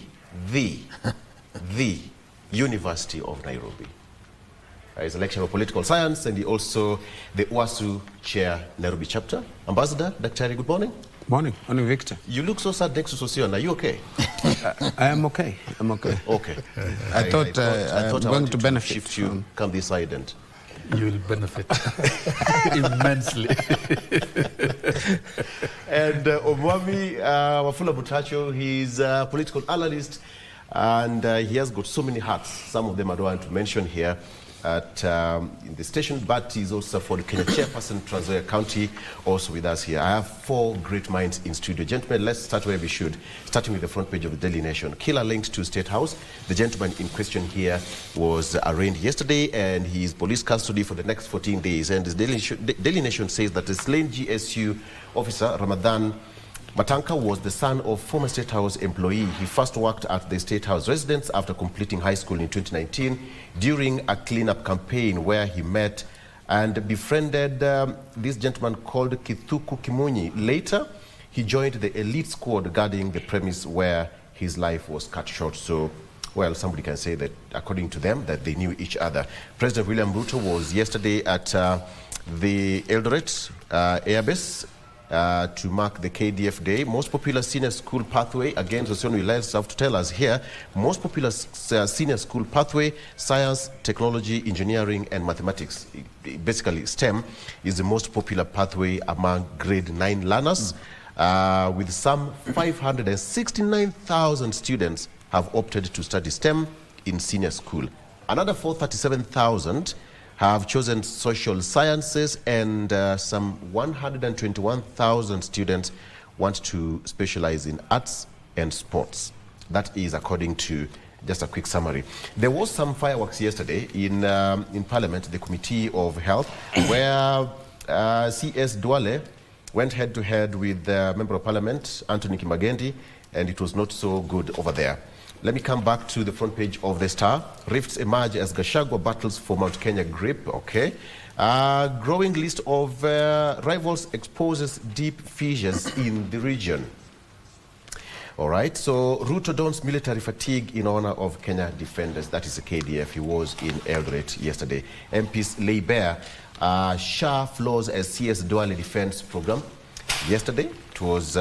University of Nairobi. He's a lecturer of political science, and he also the UASU chair, Nairobi chapter. Ambassador, Dr. good morning. Morning, morning, Victor. You look so sad next to Sosion. Are you okay? I am okay. I'm okay. Okay. I thought I'm going to benefit. Shift you, come this side, and you will benefit immensely. And Omwami Wafula Butacho, he's a political analyst, and he has got so many hats. Some of them I don't want to mention here in the station, but he's also for the Kenya chairperson, Trans Nzoia County, also with us here. I have four great minds in studio. Gentlemen, let's start where we should, starting with the front page of the Daily Nation. Killer linked to State House. The gentleman in question here was arraigned yesterday, and he is police custody for the next 14 days. And the Daily Nation says that the slain GSU officer, Ramadan Matanka, was the son of former State House employee. He first worked at the State House residence after completing high school in 2019 during a cleanup campaign where he met and befriended this gentleman called Kithuku Kimunyi. Later, he joined the elite squad guarding the premise where his life was cut short. So, well, somebody can say that, according to them, that they knew each other. President William Ruto was yesterday at the Eldoret Airbase to mark the KDF Day. Most popular senior school pathway, again, Sosion will have to tell us here, most popular senior school pathway, science, technology, engineering, and mathematics. Basically, STEM is the most popular pathway among grade 9 learners, with some 569,000 students have opted to study STEM in senior school. Another 437,000 have chosen social sciences, and some 121,000 students want to specialize in arts and sports. That is according to just a quick summary. There was some fireworks yesterday in Parliament, the Committee of Health, where CS Duale went head-to-head with the Member of Parliament, Anthony Kimagendi, and it was not so good over there. Let me come back to the front page of the Star. Rifts emerge as Gachagua battles for Mount Kenya grip. Okay. Growing list of rivals exposes deep fissures in the region. All right. So Ruto dons military fatigue in honor of Kenya defenders. That is the KDF. He was in Eldoret yesterday. MPs lay bare Shah flaws as CS Duale defense program. Yesterday it was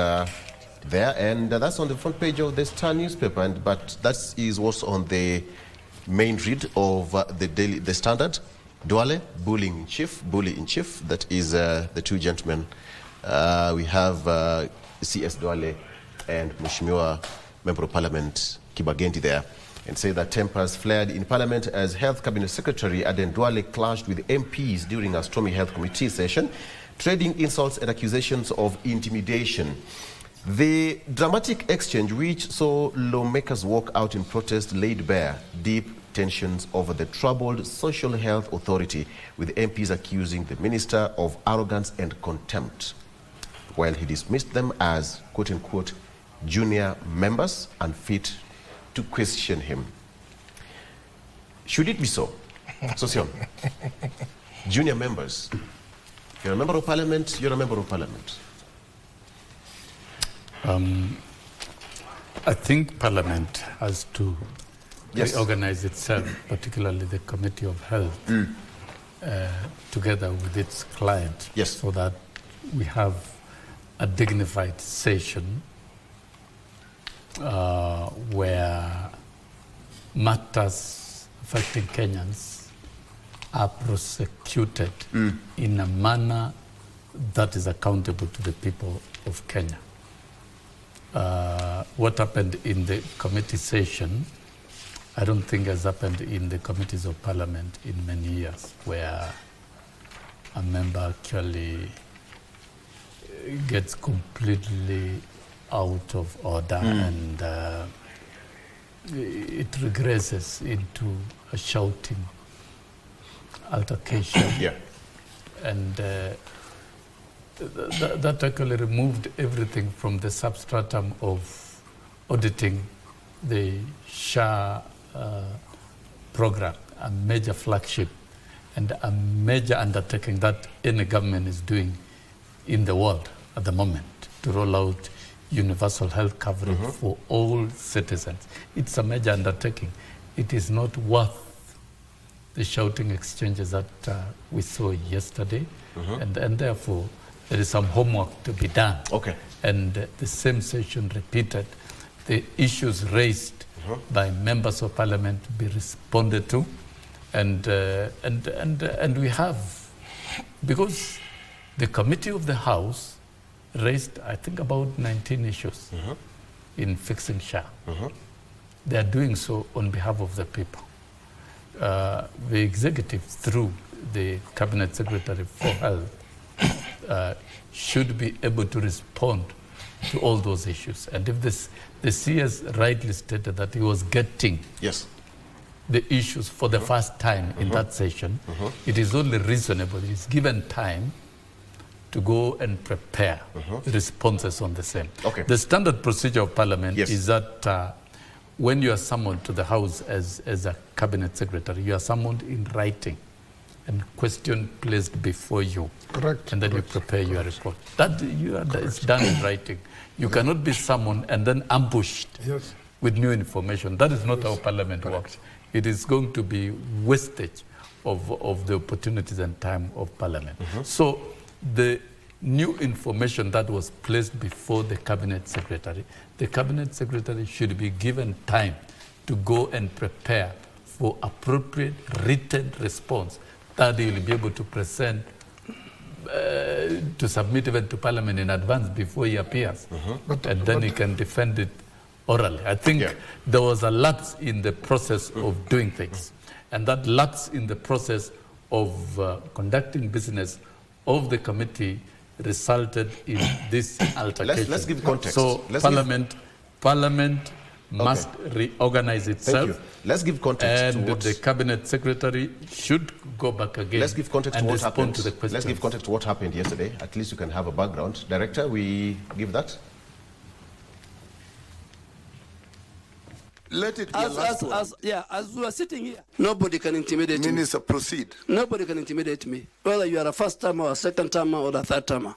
there, and that's on the front page of the Star newspaper, but that is also on the main read of the Standard. Duale, bully in chief. That is the two gentlemen. We have CS Duale and Mheshimiwa Member of Parliament Kibagendi there, and say that tempers flared in Parliament as Health Cabinet Secretary Aden Duale clashed with MPs during a stormy Health Committee session, trading insults and accusations of intimidation. The dramatic exchange, which saw lawmakers walk out in protest, laid bare deep tensions over the troubled Social Health Authority, with MPs accusing the minister of arrogance and contempt, while he dismissed them as, quote-unquote, junior members unfit to question him. Should it be so? Sosion, junior members. You're a member of Parliament, you're a member of Parliament. I think Parliament has to reorganize itself, particularly the Committee of Health, together with its client, so that we have a dignified session where matters affecting Kenyans are prosecuted in a manner that is accountable to the people of Kenya. What happened in the committee session, I don't think has happened in the committees of parliament in many years, where a member actually gets completely out of order and it regresses into a shouting altercation. Yeah. And that actually removed everything from the substratum of auditing the SHA program, a major flagship and a major undertaking that any government is doing in the world at the moment to roll out universal health coverage for all citizens. It's a major undertaking. It is not worth the shouting exchanges that we saw yesterday, and therefore there is some homework to be done. Okay. And the same session repeated. The issues raised by members of parliament to be responded to, and we have, because the committee of the House raised, I think, about 19 issues in fixing SHA. They are doing so on behalf of the people. The executive, through the Cabinet Secretary for Health, should be able to respond to all those issues. And if the CS rightly stated that he was getting the issues for the first time in that session, it is only reasonable, he is given time to go and prepare responses on the same. Okay. The standard procedure of Parliament is that when you are summoned to the House as a Cabinet Secretary, you are summoned in writing and question placed before you. Correct. And then you prepare your report. That is done in writing. You cannot be summoned and then ambushed with new information. That is not how Parliament works. It is going to be wastage of the opportunities and time of Parliament. So the new information that was placed before the Cabinet Secretary, the Cabinet Secretary should be given time to go and prepare for appropriate written response that he will be able to present, to submit even to Parliament in advance before he appears. And then he can defend it orally. I think there was a lapse in the process of doing things. And that lapse in the process of conducting business of the committee resulted in this altercation. Let's give context. So Parliament must reorganize itself. Thank you. Let's give context and to what the Cabinet Secretary should go back again. Let's give context and to what respond happened. to the questions. Let's give context to what happened yesterday. At least you can have a background. Director, we give that. Let it be as we are sitting here, nobody can intimidate me. Minister, proceed. Nobody can intimidate me. Whether you are a first timer or a second timer or a third timer.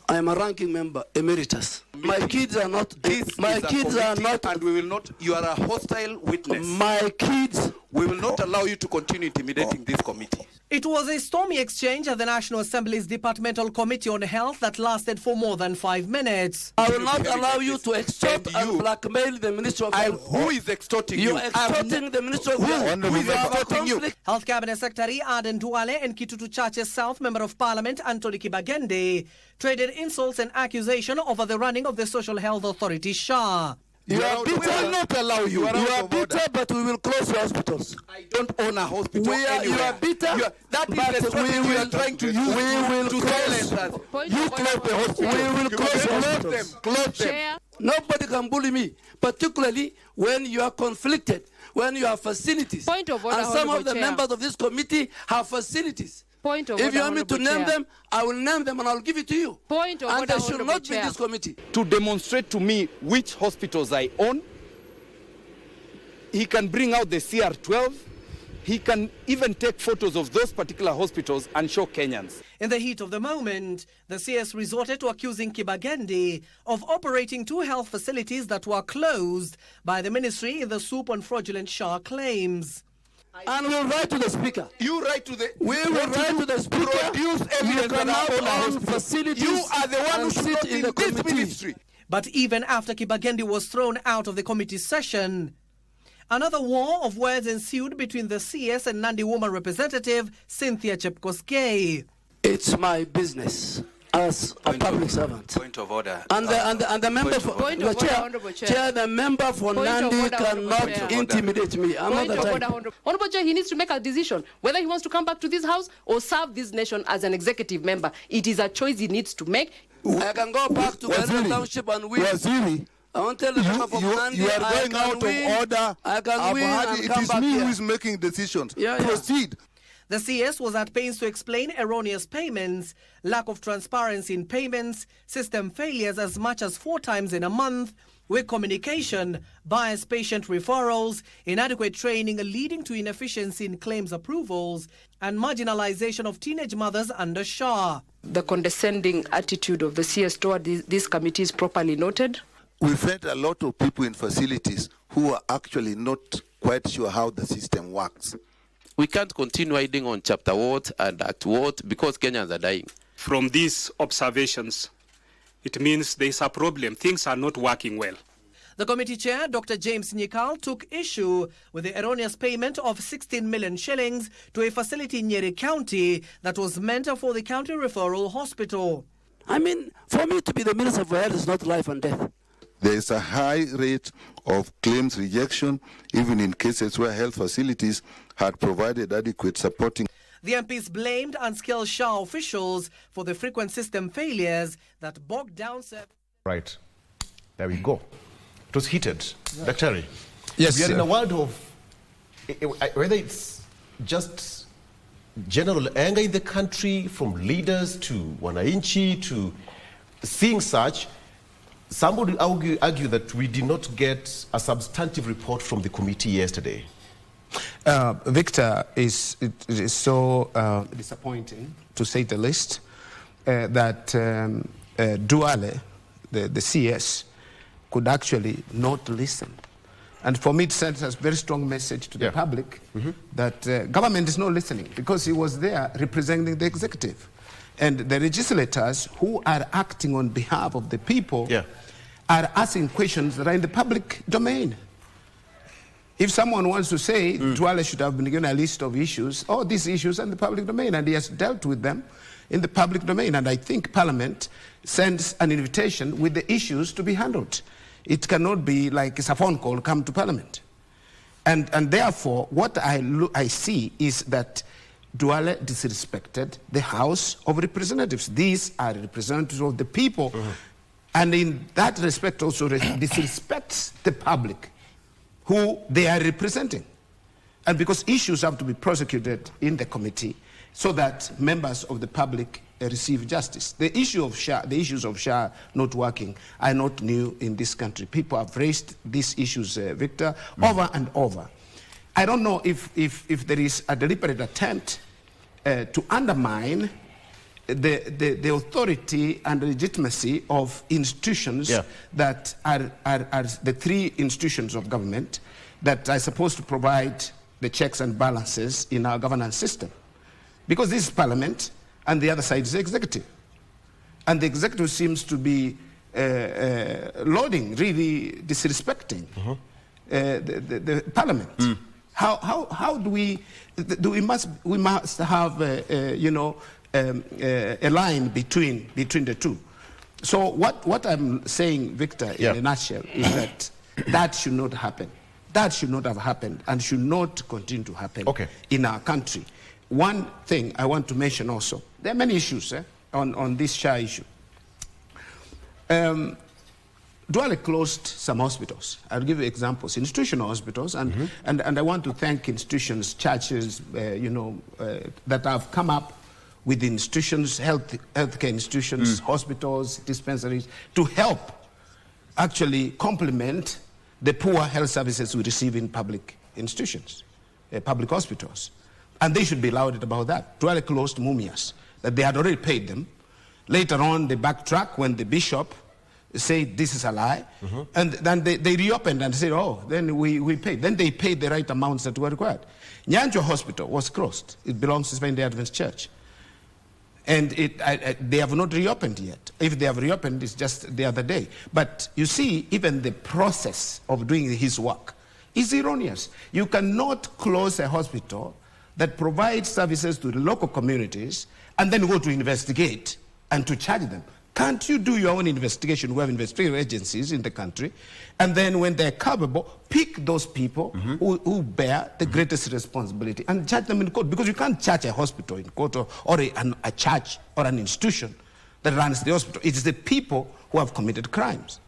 I am a ranking member, emeritus. My kids are not. My kids are not. And we will not. You are a hostile witness. My kids. We will not allow you to continue intimidating this committee. It was a stormy exchange at the National Assembly's Departmental Committee on Health that lasted for more than 5 minutes. I will not allow you to extort and blackmail the Minister of Health. Who is extorting you? You are extorting the Minister of Health. Who is extorting you? Health Cabinet Secretary Aden Duale and Kitutu Churches South Member of Parliament Anthony Kibagende traded insults and accusation over the running of the Social Health Authority SHA. We will not allow you. You are bitter, but we will close your hospitals. I don't own a hospital anywhere. You are bitter, that is the strategy we are trying to use to silence us. You close the hospitals. We will close the hospitals. Close them. Nobody can bully me, particularly when you are conflicted, when you have facilities. Point of order, and some of the Chair. members of this committee have facilities. Point of if order, you want me to name them, I will name them and I will give it to you. Point of and order, they should not be Chair. in this committee. To demonstrate to me which hospitals I own, he can bring out the CR12. He can even take photos of those particular hospitals and show Kenyans. In the heat of the moment, the CS resorted to accusing Kibagende of operating 2 health facilities that were closed by the ministry in the soup on fraudulent SHA claims. And we'll write to the speaker. You write to the... We will write to the speaker. Produce evidence that our on facilities. You are the one who should not in this ministry. But even after Kibagendi was thrown out of the committee session, another war of words ensued between the CS and Nandi woman representative Cynthia Chepkoskei. It's my business as a public servant. Point of order. And the member for Chair, the member for Nandi cannot intimidate me. Another time. Honorable Chair, he needs to make a decision whether he wants to come back to this house or serve this nation as an executive member. It is a choice he needs to make. I can go back to Garissa Township and win. I want to tell the member from Nandi, you are going out of order. I can win and come back It is me here. who is making decisions. Proceed. The CS was at pains to explain erroneous payments, lack of transparency in payments, system failures as much as 4 times in a month, weak communication, biased patient referrals, inadequate training leading to inefficiency in claims approvals, and marginalization of teenage mothers under Shah. The condescending attitude of the CS toward this committee is properly noted. We've had a lot of people in facilities who are actually not quite sure how the system works. We can't continue hiding on chapter what and act what because Kenyans are dying. From these observations, it means there is a problem. Things are not working well. The committee chair, Dr. James Nyikal, took issue with the erroneous payment of 16 million shillings to a facility in Nyeri County that was meant for the county referral hospital. I mean, for me to be the Minister for Health is not life and death. There is a high rate of claims rejection, even in cases where health facilities had provided adequate supporting. The MPs blamed unskilled Shah officials for the frequent system failures that bogged down service. Right. There we go. It was heated. Yeah. Dr. Yes, we are sir. in a world of, whether it's just general anger in the country from leaders to wananchi to seeing such, some would argue that we did not get a substantive report from the committee yesterday. Victor, it is so disappointing, to say the least, that Duale, the CS, could actually not listen. And for me, it sends a very strong message to the public that government is not listening, because he was there representing the executive. And the legislators who are acting on behalf of the people are asking questions that are in the public domain. If someone wants to say Duale should have been given a list of issues, all these issues are in the public domain, and he has dealt with them in the public domain. And I think Parliament sends an invitation with the issues to be handled. It cannot be like it's a phone call, come to Parliament. And therefore, what I see is that Duale disrespected the House of Representatives. These are representatives of the people. And in that respect also disrespects the public who they are representing. And because issues have to be prosecuted in the committee so that members of the public receive justice. The issues of Shah not working are not new in this country. People have raised these issues, Victor, over and over. I don't know if there is a deliberate attempt to undermine the authority and legitimacy of institutions that are the 3 institutions of government that are supposed to provide the checks and balances in our governance system. Because this is Parliament, and the other side is the executive. And the executive seems to be loading, really disrespecting the Parliament. How do we must have a line between the two. So what I'm saying, Victor, in a nutshell, is that should not happen. That should not have happened and should not continue to happen in our country. One thing I want to mention also, there are many issues on this Shah issue. Duale closed some hospitals. I'll give you examples, institutional hospitals, and I want to thank institutions, churches, that have come up with institutions, healthcare institutions, hospitals, dispensaries, to help actually complement the poor health services we receive in public institutions, public hospitals. And they should be lauded about that. Duale closed Mumias, that they had already paid them. Later on, they backtracked when the bishop said this is a lie, and then they reopened and said, oh, then we paid. Then they paid the right amounts that were required. Nyanjwa Hospital was closed. It belongs to Seventh-day Adventist Church. And they have not reopened yet. If they have reopened, it's just the other day. But you see, even the process of doing his work is erroneous. You cannot close a hospital that provides services to the local communities and then go to investigate and to charge them. Can't you do your own investigation? We have investigative agencies in the country, and then when they're culpable, pick those people who bear the greatest responsibility and charge them in court, because you can't charge a hospital in court or a church or an institution that runs the hospital. It is the people who have committed crimes.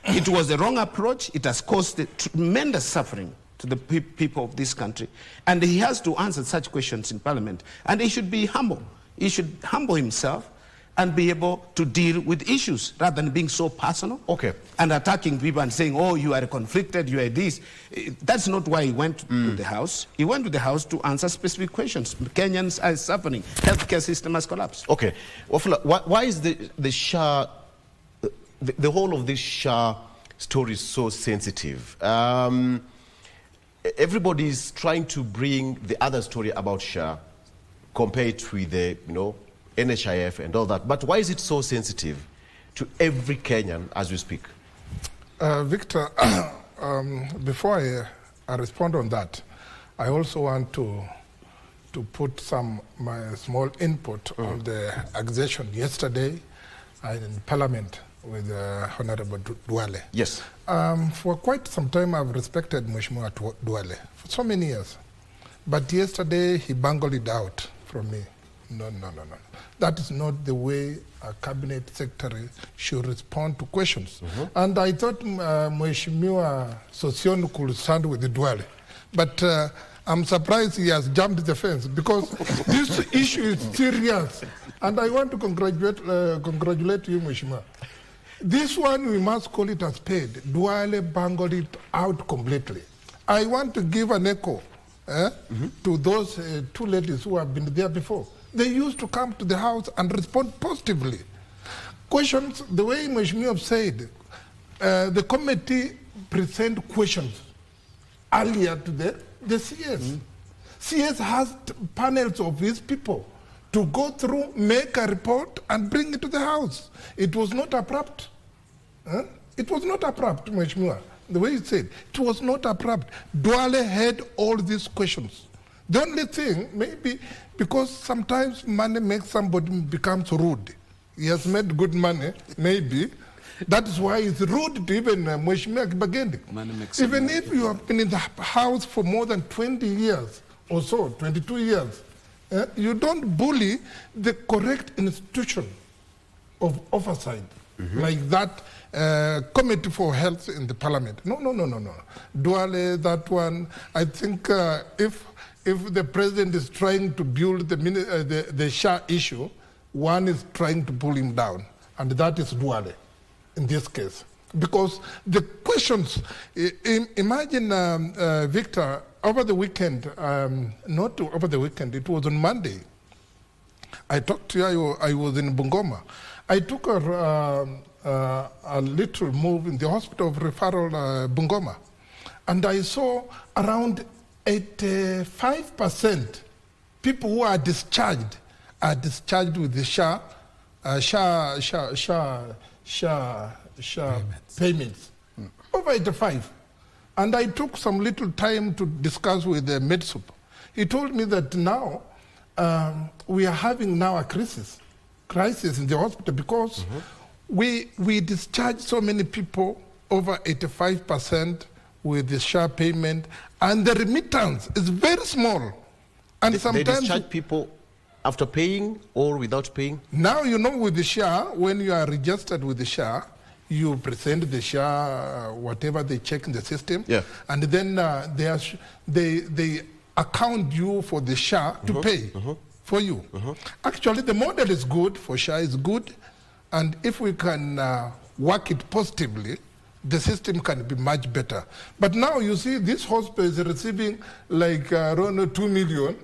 It was the wrong approach. It has caused tremendous suffering to the people of this country, and he has to answer such questions in Parliament, and he should be humble. He should humble himself and be able to deal with issues rather than being so personal and attacking people and saying, oh, you are conflicted, you are this. That's not why he went to the House. He went to the House to answer specific questions. Kenyans are suffering. Healthcare system has collapsed. Okay. Wafula, why is the SHA, the whole of this SHA story so sensitive? Everybody is trying to bring the other story about SHA, compare it with the, NHIF and all that. But why is it so sensitive to every Kenyan as we speak? Victor, before I respond on that, I also want to put my small input on the accusation yesterday in Parliament with Honorable Duale. Yes. For quite some time, I've respected Mashujaa Duale for so many years. But yesterday, he bungled it out from me. No. That is not the way a cabinet secretary should respond to questions. And I thought Mheshimiwa Sosion could stand with the Duale. But I'm surprised he has jumped the fence, because this issue is serious. And I want to congratulate you, Mheshimiwa. This one, we must call it a spade. Duale bungled it out completely. I want to give an echo to those two ladies who have been there before. They used to come to the House and respond positively. Questions, the way Mheshimiwa said, the committee present questions earlier to the CS. CS has panels of his people to go through, make a report, and bring it to the House. It was not abrupt. It was not abrupt, Mheshimiwa. The way he said, it was not abrupt. Duale had all these questions. The only thing, maybe, because sometimes money makes somebody becomes rude. He has made good money, maybe. That is why he's rude to even Mheshimiwa Kibagendi. Even if you have been in the House for more than 20 years or so, 22 years, you don't bully the correct institution of oversight, like that Committee for Health in the Parliament. No. Duale, that one, I think if the president is trying to build the SHA issue, one is trying to pull him down, and that is Duale in this case. Because the questions, imagine, Victor, over the weekend, not over the weekend, it was on Monday. I talked to you, I was in Bungoma. I took a little move in the hospital of referral, Bungoma, and I saw around 85% people who are discharged with the SHA payments. Over 85. And I took some little time to discuss with the MedSup. He told me that now we are having now a crisis in the hospital, because we discharge so many people, over 85%, with the SHA payment, and the remittance is very small. And sometimes they discharge people after paying or without paying? Now, with the SHA, when you are registered with the SHA, you present the SHA, whatever they check in the system, and then they account you for the SHA to pay for you. Actually, the model is good for SHA, is good, and if we can work it positively, the system can be much better. But now you see this hospital is receiving like around 2 million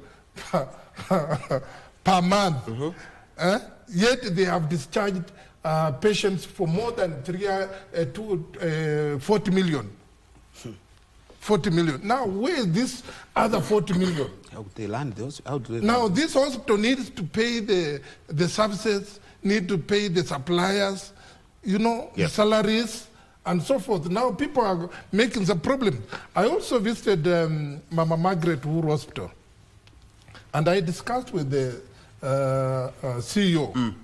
per month. Yet they have discharged patients for more than 40 million. 40 million. Now, where is this other 40 million? How do they land those? How do they Now, land? this hospital needs to pay the services, need to pay the suppliers, you know, the salaries, and so forth. Now, people are making the problem. I also visited Mama Margaret Wood Hospital, and I discussed with the CEO.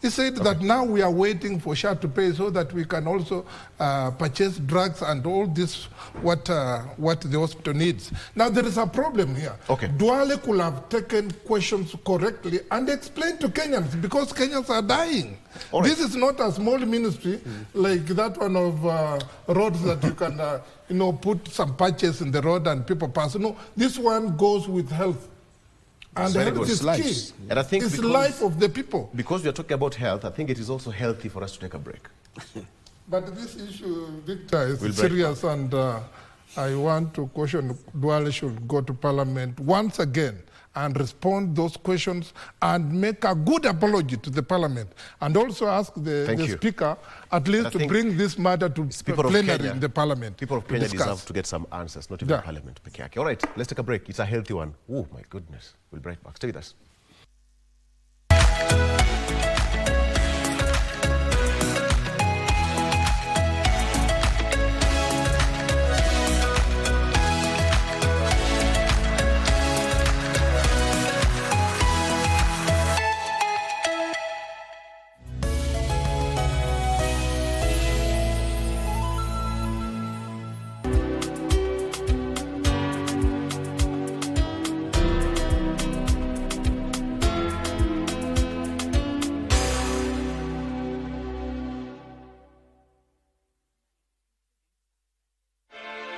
He said that now we are waiting for SHA to pay so that we can also purchase drugs and all this what the hospital needs. Now there is a problem here. Duale could have taken questions correctly and explained to Kenyans because Kenyans are dying. This is not a small ministry like that one of roads that you can you know, put some patches in the road and people pass. No, this one goes with health. And health is key. And I think it's the life of the people. Because we are talking about health, I think it is also healthy for us to take a break. But this issue, Victor, is serious, and I want to caution Duale should go to Parliament once again and respond those questions and make a good apology to the Parliament, and also ask the Speaker at least to bring this matter to plenary in the Parliament. People of Kenya deserve to get some answers, not even Parliament. All right, let's take a break. It's a healthy one. Oh my goodness. We'll be right back. Stay with us.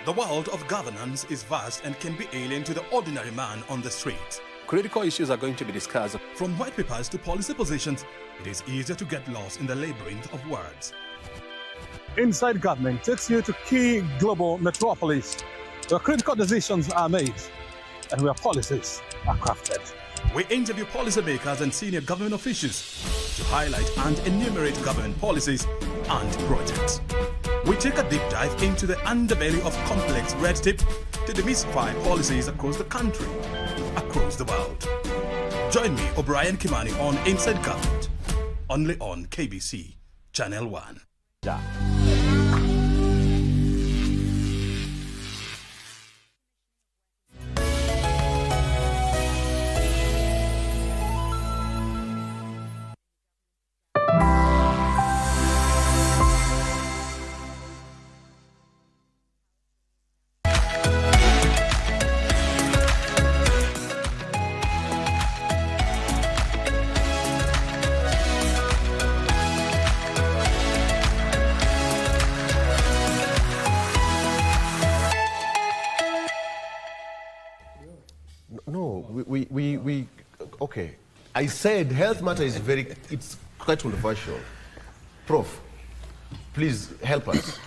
The world of governance is vast and can be alien to the ordinary man on the street. Critical issues are going to be discussed. From white papers to policy positions, it is easier to get lost in the labyrinth of words. Inside Government takes you to key global metropolis where critical decisions are made and where policies are crafted. We interview policymakers and senior government officials to highlight and enumerate government policies and projects. We take a deep dive into the underbelly of complex red tape to demystify policies across the country, across the world. Join me, O'Brien Kimani, on Inside Government, only on KBC Channel 1. Okay. I said health matter is it's quite controversial. Prof, please help us.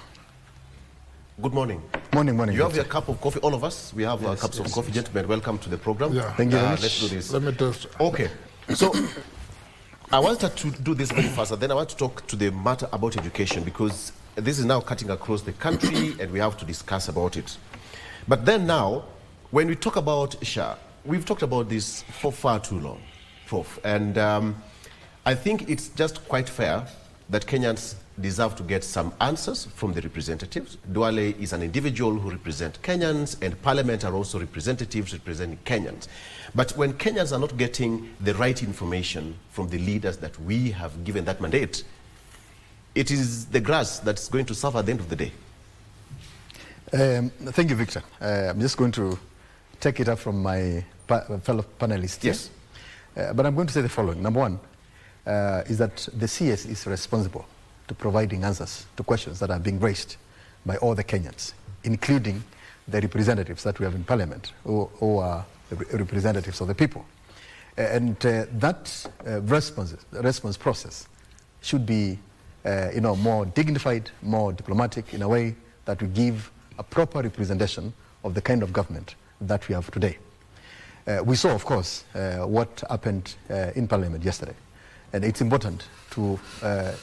Good morning. Morning. You have your cup of coffee, all of us. We have our cups of coffee. Gentlemen, welcome to the program. Thank you very much. Let's do this. Let me test. Okay. So, I wanted to do this very fast, and then I want to talk to the matter about education, because this is now cutting across the country, and we have to discuss about it. But then now, when we talk about SHA, we've talked about this for far too long, Prof. And I think it's just quite fair that Kenyans deserve to get some answers from the representatives. Duale is an individual who represents Kenyans, and Parliament are also representatives representing Kenyans. But when Kenyans are not getting the right information from the leaders that we have given that mandate, it is the grass that's going to suffer at the end of the day. Thank you, Victor. I'm just going to take it up from my fellow panelists. Yes. But I'm going to say the following. Number one is that the CS is responsible to providing answers to questions that are being raised by all the Kenyans, including the representatives that we have in Parliament, who are the representatives of the people. And that response process should be more dignified, more diplomatic, in a way that we give a proper representation of the kind of government that we have today. We saw, of course, what happened in Parliament yesterday. And it's important to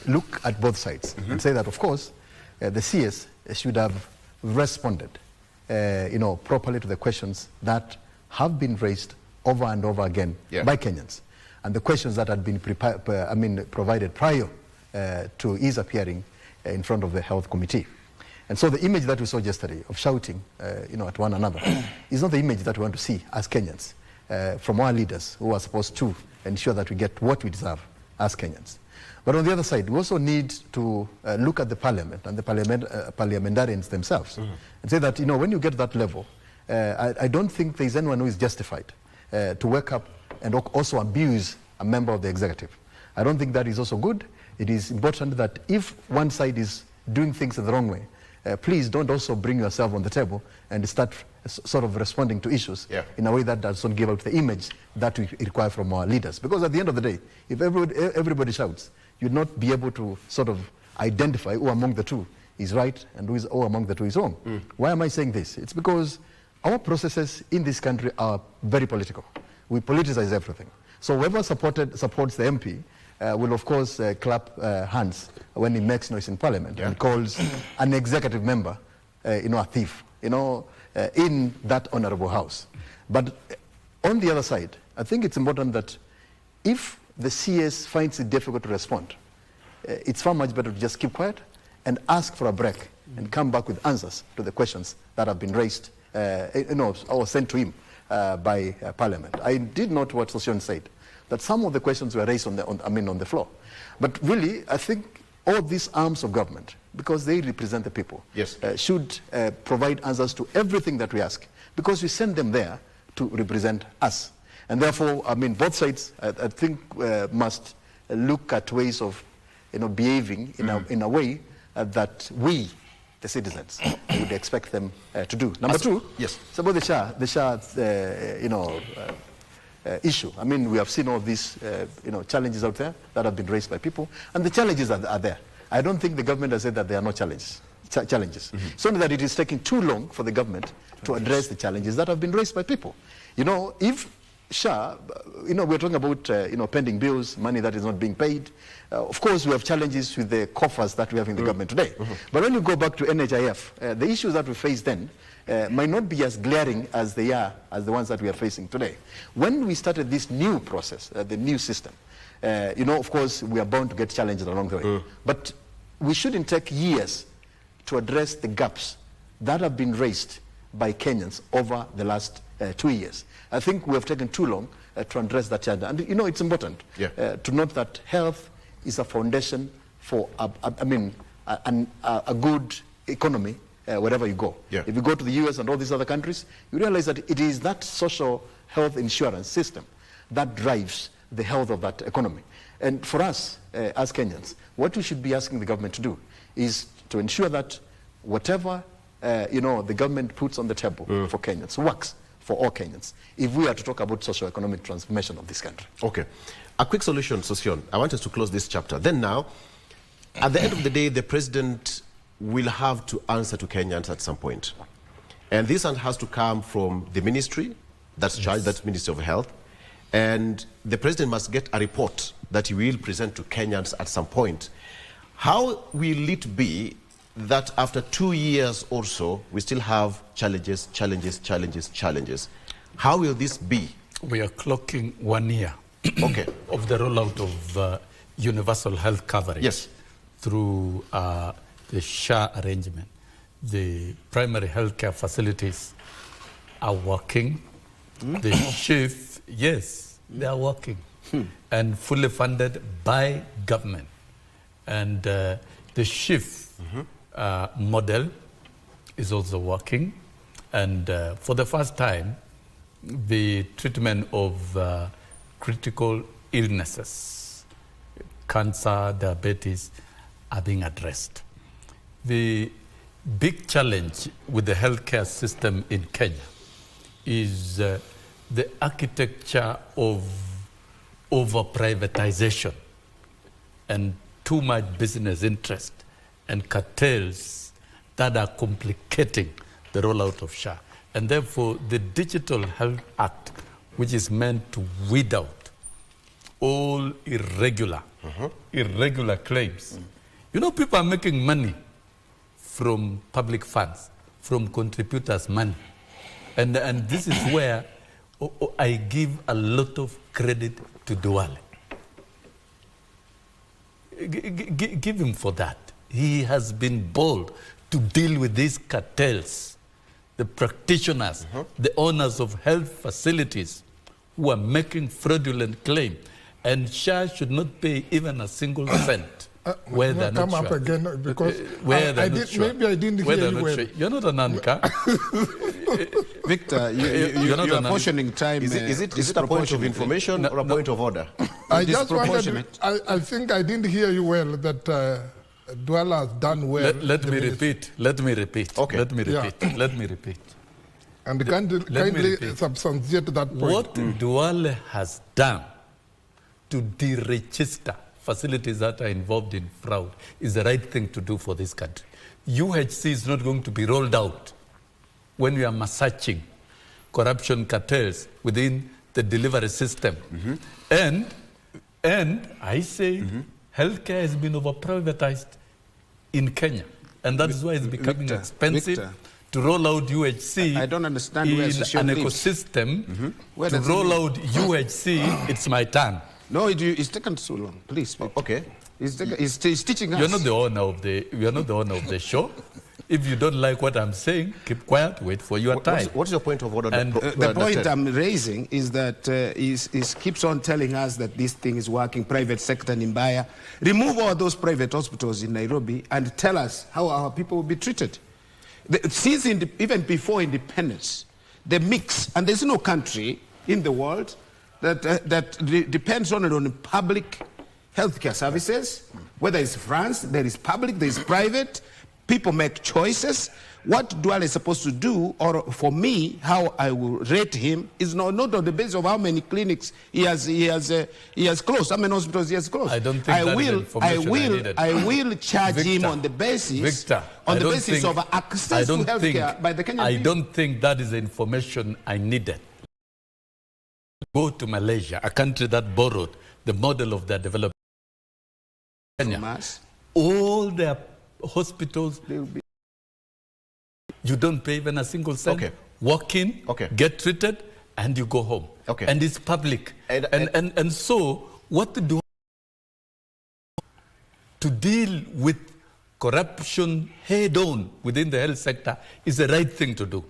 look at both sides and say that, of course, the CS should have responded, properly to the questions that have been raised over and over again by Kenyans, and the questions that had been provided prior to his appearing in front of the Health Committee. And so the image that we saw yesterday of shouting, at one another, is not the image that we want to see as Kenyans from our leaders who are supposed to ensure that we get what we deserve as Kenyans. But on the other side, we also need to look at the parliament and the parliamentarians themselves and say that, when you get that level, I don't think there is anyone who is justified to wake up and also abuse a member of the executive. I don't think that is also good. It is important that if one side is doing things in the wrong way, please don't also bring yourself on the table and start sort of responding to issues in a way that does not give out the image that we require from our leaders. Because at the end of the day, if everybody shouts, you'd not be able to sort of identify who among the two is right and who among the two is wrong. Why am I saying this? It's because our processes in this country are very political. We politicize everything. So whoever supports the MP will of course clap hands when he makes noise in Parliament and calls an executive member, a thief, in that honourable house. But on the other side, I think it's important that if the CS finds it difficult to respond, it's far much better to just keep quiet and ask for a break and come back with answers to the questions that have been raised, or sent to him by Parliament. I did note what Sosyon said, that some of the questions were raised on the floor. But really, I think all these arms of government, because they represent the people, should provide answers to everything that we ask, because we send them there to represent us. And therefore, both sides, I think, must look at ways of, behaving in a way that we, the citizens, would expect them to do. Number two, it's about the SHA issue. We have seen all these, challenges out there that have been raised by people, and the challenges are there. I don't think the government has said that there are no challenges. It's only that it is taking too long for the government to address the challenges that have been raised by people. If SHA, we're talking about, pending bills, money that is not being paid. Of course, we have challenges with the coffers that we have in the government today. But when you go back to NHIF, the issues that we face then might not be as glaring as they are as the ones that we are facing today. When we started this new process, the new system, of course, we are bound to get challenges along the way. But we shouldn't take years to address the gaps that have been raised by Kenyans over the last 2 years. I think we have taken too long to address that challenge. And it's important to note that health is a foundation for a good economy wherever you go. If you go to the US and all these other countries, you realize that it is that social health insurance system that drives the health of that economy. And for us, as Kenyans, what we should be asking the government to do is to ensure that whatever the government puts on the table for Kenyans works for all Kenyans, if we are to talk about socio-economic transformation of this country. Okay. A quick solution, Sosyon. I want us to close this chapter. Then now, at the end of the day, the president will have to answer to Kenyans at some point. And this has to come from the ministry that's charged, that's Ministry of Health. And the president must get a report that he will present to Kenyans at some point. How will it be that after 2 years or so, we still have challenges? How will this be? We are clocking 1 year of the rollout of universal health coverage through the SHA arrangement. The primary healthcare facilities are working. The SHIF, they are working and fully funded by government. And the SHIF model is also working, and for the first time, the treatment of critical illnesses, cancer, diabetes, are being addressed. The big challenge with the healthcare system in Kenya is the architecture of over-privatization and too much business interest and cartels that are complicating the rollout of SHA. And therefore, the Digital Health Act, which is meant to weed out all irregular claims. You know, people are making money from public funds, from contributors' money. And this is where I give a lot of credit to Duale. Give him for that. He has been bold to deal with these cartels, the practitioners, the owners of health facilities who are making fraudulent claims. And SHA should not pay even a single cent where they're not sure. Come up again because maybe I didn't hear you well. Sure. You're not an anchor. Victor, you are portioning time. Is it a point of information or a point of order? I just wanted. I think I didn't hear you well. That Duale has done well. Let me repeat. Okay. Let me repeat. And kindly substantiate that point. What Duale has done to deregister facilities that are involved in fraud is the right thing to do for this country. UHC is not going to be rolled out when we are massaging corruption cartels within the delivery system. And I say healthcare has been over-privatized in Kenya. And that is why it's becoming expensive to roll out UHC. I don't understand in where an ecosystem. To roll out UHC, it's my turn. No, it's taken so long. Please speak. Okay. He's teaching us. You're not the owner of the show. If you don't like what I'm saying, keep quiet, wait for your time. What's your point of order? And the point I'm raising is that he keeps on telling us that this thing is working, private sector in Mbaya. Remove all those private hospitals in Nairobi and tell us how our people will be treated. Since even before independence, the mix, and there's no country in the world that depends on public healthcare services. Whether it's France, there is public, there is private. People make choices. What Duale is supposed to do, or for me, how I will rate him, is not on the basis of how many clinics he has closed, how many hospitals he has closed. I don't think I will charge him on the basis of access to healthcare by the Kenyan people. I don't think that is the information I needed. Go to Malaysia, a country that borrowed the model of their development. Kenya, all their hospitals, you don't pay even a single cent. Walk in, get treated, and you go home. And it's public. And so, what to do to deal with corruption head-on within the health sector is the right thing to do.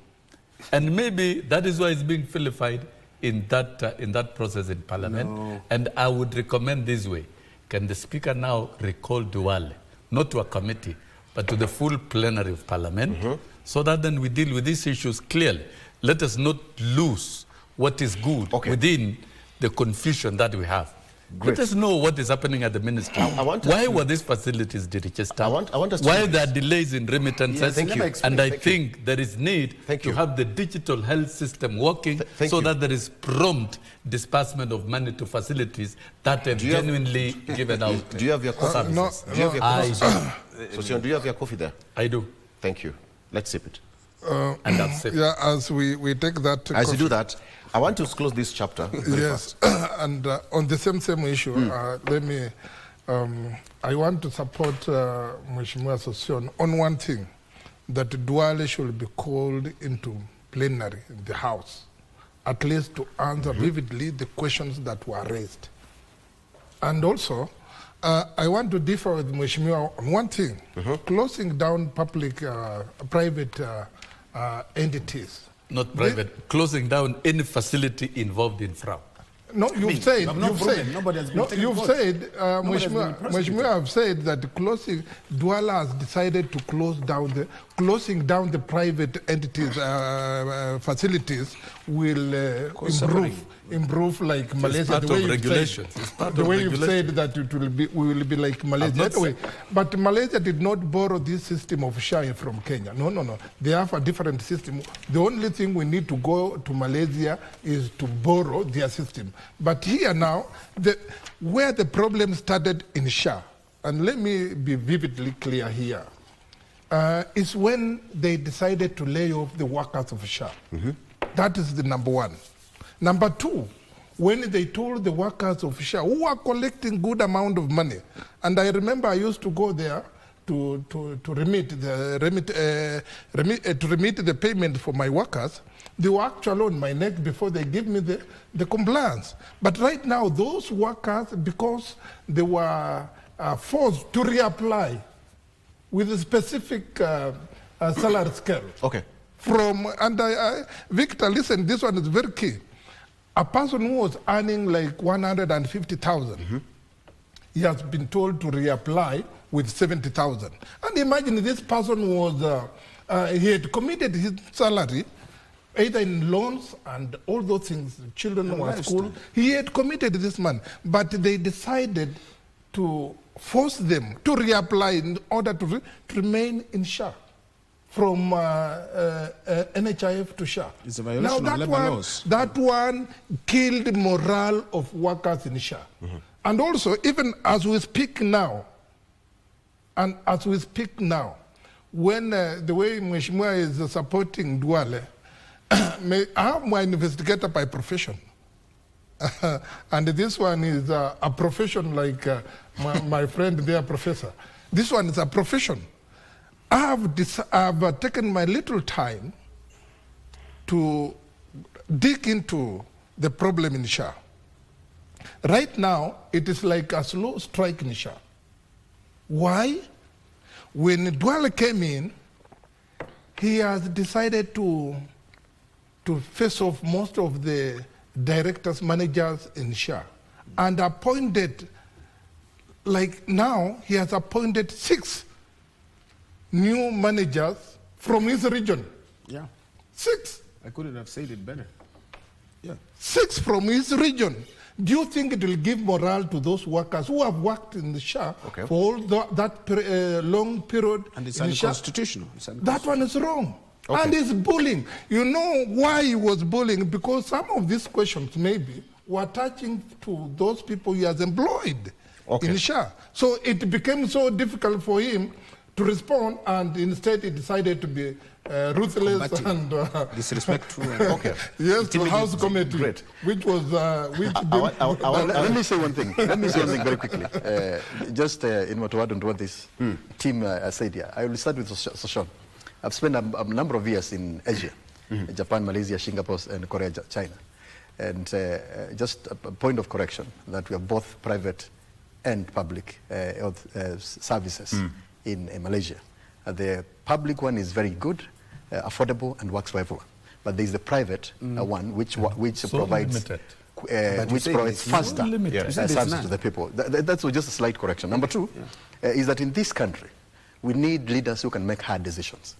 And maybe that is why it's being vilified in that process in Parliament. No. And I would recommend this way. Can the Speaker now recall Duale, not to a committee, but to the full plenary of Parliament, so that then we deal with these issues clearly. Let us not lose what is good within the confusion that we have. Let us know what is happening at the ministry. Why were these facilities deregistered? Why there are delays in remittances? And I think there is need to have the digital health system working so that there is prompt disbursement of money to facilities that have genuinely given out. Do you have your coffee? No. Do you have your coffee? So, do you have your coffee there? I do. Thank you. Let's sip it. And that's it. Yeah, as we take that. As you do that, I want to close this chapter. Yes, and on the same issue, let me. I want to support Mheshimiwa Sosion on one thing, that Duale should be called into plenary in the House, at least to answer vividly the questions that were raised. And also, I want to differ with Mheshimiwa on one thing: closing down private entities. Not private, closing down any Facility involved in fraud. No, you've said, Mheshimiwa have said that Duale has decided to closing down the private entities, facilities will improve like Malaysia. The way you've said that we will be like Malaysia. Anyway, but Malaysia did not borrow this system of SHA from Kenya. No. They have a different system. The only thing we need to go to Malaysia is to borrow their system. But here now, where the problem started in SHA, and let me be vividly clear here, is when they decided to lay off the workers of SHA. That is the number one. Number two, when they told the workers of SHA who are collecting good amount of money, and I remember I used to go there to remit the payment for my workers. They were actually on my neck before they give me the compliance. But right now, those workers, because they were forced to reapply with a specific salary scale. Okay. Victor, listen, this one is very key. A person who was earning like 150,000, he has been told to reapply with 70,000. And imagine this person was, he had committed his salary either in loans and all those things, children were at school. He had committed this man, but they decided to force them to reapply in order to remain in SHA from NHIF to SHA. It's a violation of labor laws. That one killed morale of workers in SHA. And also, even as we speak now, when the way Mashujaa is supporting Duale, I'm an investigator by profession. And this one is a profession like my friend there, professor. This one is a profession. I've taken my little time to dig into the problem in SHA. Right now, it is like a slow strike in SHA. Why? When Duale came in, he has decided to face off most of the directors, managers in SHA, and appointed, like now, he has appointed 6 new managers from his region. Yeah. 6. I couldn't have said it better. Yeah. 6 from his region. Do you think it will give morale to those workers who have worked in the SHA for all that long period? And it's in unconstitutional. That one is wrong. And it's bullying. You know why he was bullying? Because some of these questions maybe were touching to those people he has employed in SHA. So it became so difficult for him to respond, and instead he decided to be ruthless and disrespectful. Yes, to House Committee, which was let me say one thing. Let me say one thing very quickly. Just in what to add on to what this team said here. I will start with Soshan. I've spent a number of years in Asia, Japan, Malaysia, Singapore, and Korea, China. And just a point of correction that we are both private and public health services in Malaysia. The public one is very good, affordable, and works for everyone. But there is the private one which provides faster services to the people. That's just a slight correction. Number 2 is that in this country, we need leaders who can make hard decisions.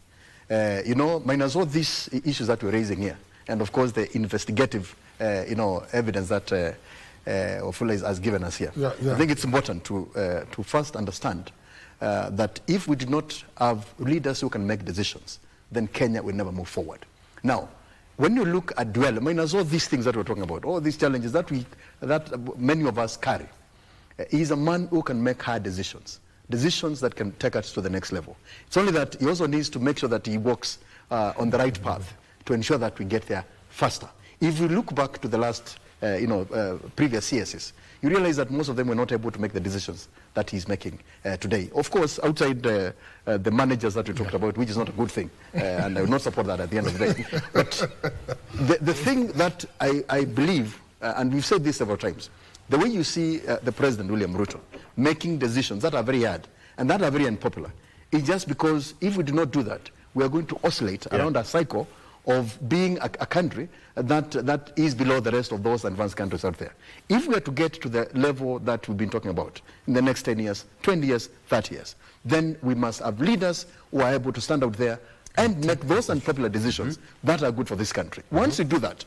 Minus all these issues that we're raising here, and of course the investigative, evidence that Ofula has given us here. I think it's important to first understand that if we do not have leaders who can make decisions, then Kenya will never move forward. Now, when you look at Duale, minus all these things that we're talking about, all these challenges that many of us carry, he's a man who can make hard decisions that can take us to the next level. It's only that he also needs to make sure that he walks on the right path to ensure that we get there faster. If we look back to the last previous CSs, you realize that most of them were not able to make the decisions that he's making today. Of course, outside the managers that we talked about, which is not a good thing, and I will not support that at the end of the day. But the thing that I believe, and we've said this several times, the way you see the President, William Ruto, making decisions that are very hard and that are very unpopular, is just because if we do not do that, we are going to oscillate around a cycle of being a country that is below the rest of those advanced countries out there. If we are to get to the level that we've been talking about in the next 10 years, 20 years, 30 years, then we must have leaders who are able to stand out there and make those unpopular decisions that are good for this country. Once you do that,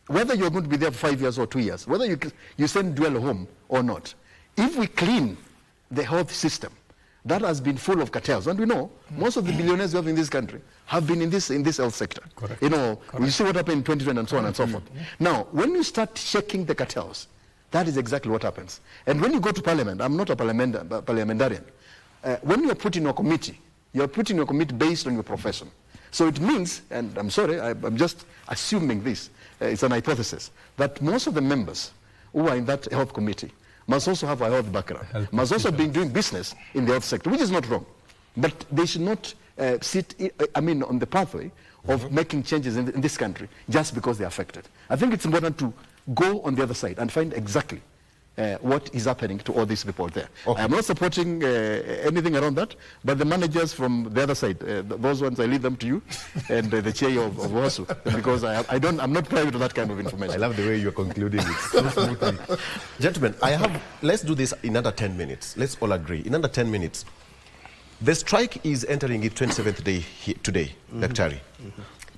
whether you're going to be there for 5 years or 2 years, whether you send Duale home or not, if we clean the health system that has been full of cartels, and we know most of the billionaires we have in this country have been in this health sector. Correct. We see what happened in 2020 and so on and so forth. Now, when you start checking the cartels, that is exactly what happens. And when you go to parliament, I'm not a parliamentarian, when you're put in a committee, you're put in a committee based on your profession. So it means, and I'm sorry, I'm just assuming this, it's an hypothesis, that most of the members who are in that health committee must also have a health background, must also be doing business in the health sector, which is not wrong. But they should not sit, on the pathway of making changes in this country just because they're affected. I think it's important to go on the other side and find exactly what is happening to all these people there. Okay. I'm not supporting anything around that, but the managers from the other side, those ones, I leave them to you and the chair of WASU, because I'm not privy to that kind of information. I love the way you're concluding it so smoothly. Gentlemen, let's do this in under 10 minutes. Let's all agree. In under 10 minutes, the strike is entering its 27th day today, Daktari.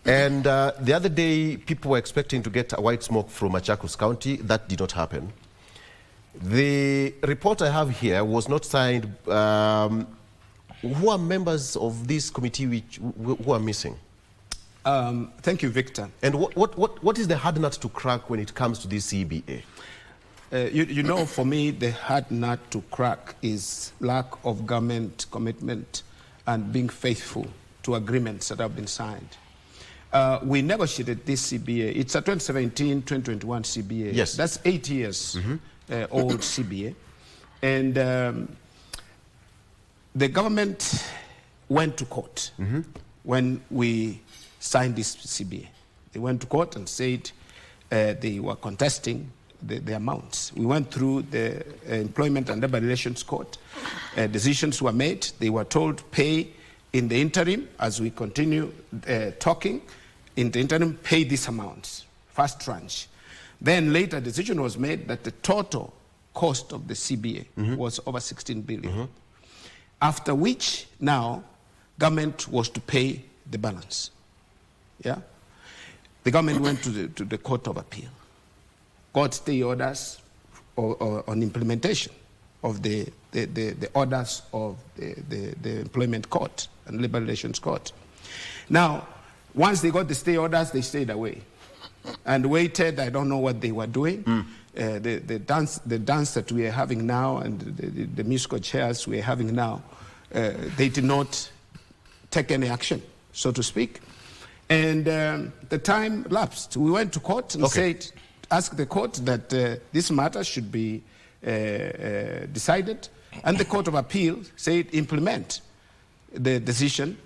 And the other day, people were expecting to get a white smoke from Machakos County. That did not happen. The report I have here was not signed. Who are members of this committee who are missing? Thank you, Victor. And what is the hard nut to crack when it comes to this CBA? You know, for me, the hard nut to crack is lack of government commitment and being faithful to agreements that have been signed. We negotiated this CBA. It's a 2017-2021 CBA. Yes. That's 8 years old CBA. And the government went to court when we signed this CBA. They went to court and said they were contesting the amounts. We went through the Employment and Labor Relations Court. Decisions were made. They were told pay in the interim as we continue talking. In the interim, pay these amounts, first tranche. Then later, decision was made that the total cost of the CBA was over 16 billion. After which, now, government was to pay the balance. Yeah? The government went to the Court of Appeal, got stay orders on implementation of the orders of the Employment Court and Labor Relations Court. Now, once they got the stay orders, they stayed away and waited. I don't know what they were doing. The dance that we are having now and the musical chairs we are having now, they did not take any action, so to speak. And the time lapsed. We went to court and asked the court that this matter should be decided. And the Court of Appeal said implement the decision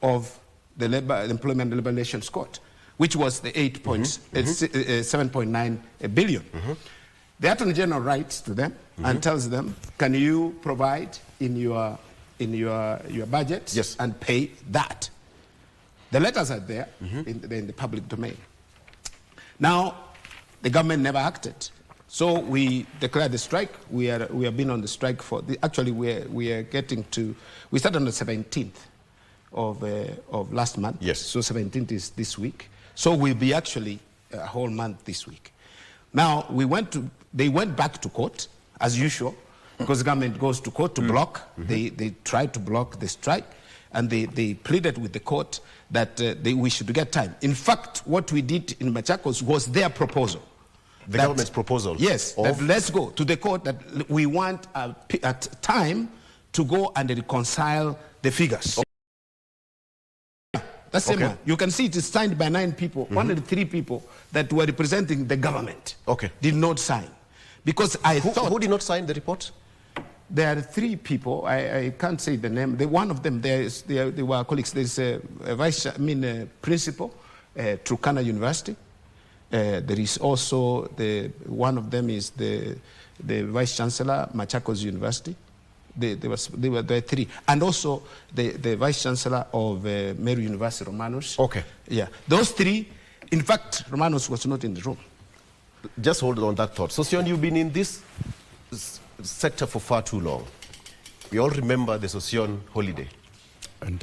of the Employment and Labor Relations Court, which was the 7.9 billion. The Attorney General writes to them and tells them, can you provide in your budget and pay that? The letters are there in the public domain. Now, the government never acted. So we declared the strike. We have been on the strike for, actually we are getting to, we started on the 17th of last month. Yes. So 17th is this week. So we'll be actually a whole month this week. Now, they went back to court, as usual, because the government goes to court to block. They tried to block the strike, and they pleaded with the court that we should get time. In fact, what we did in Machakos was their proposal. The government's proposal? Yes, that let's go to the court that we want a time to go and reconcile the figures. That's the one. You can see it is signed by 9 people. 103 people that were representing the government did not sign. Because I thought... Who did not sign the report? There are 3 people. I can't say the name. One of them, they were colleagues. There's a principal, Turkana University. There is also one of them is the Vice Chancellor, Machakos University. There were 3. And also the Vice Chancellor of Meru University, Romanos. Yeah. Those 3, in fact, Romanos was not in the room. Just hold on that thought. So, Sion, you've been in this sector for far too long. We all remember the Sosion holiday. And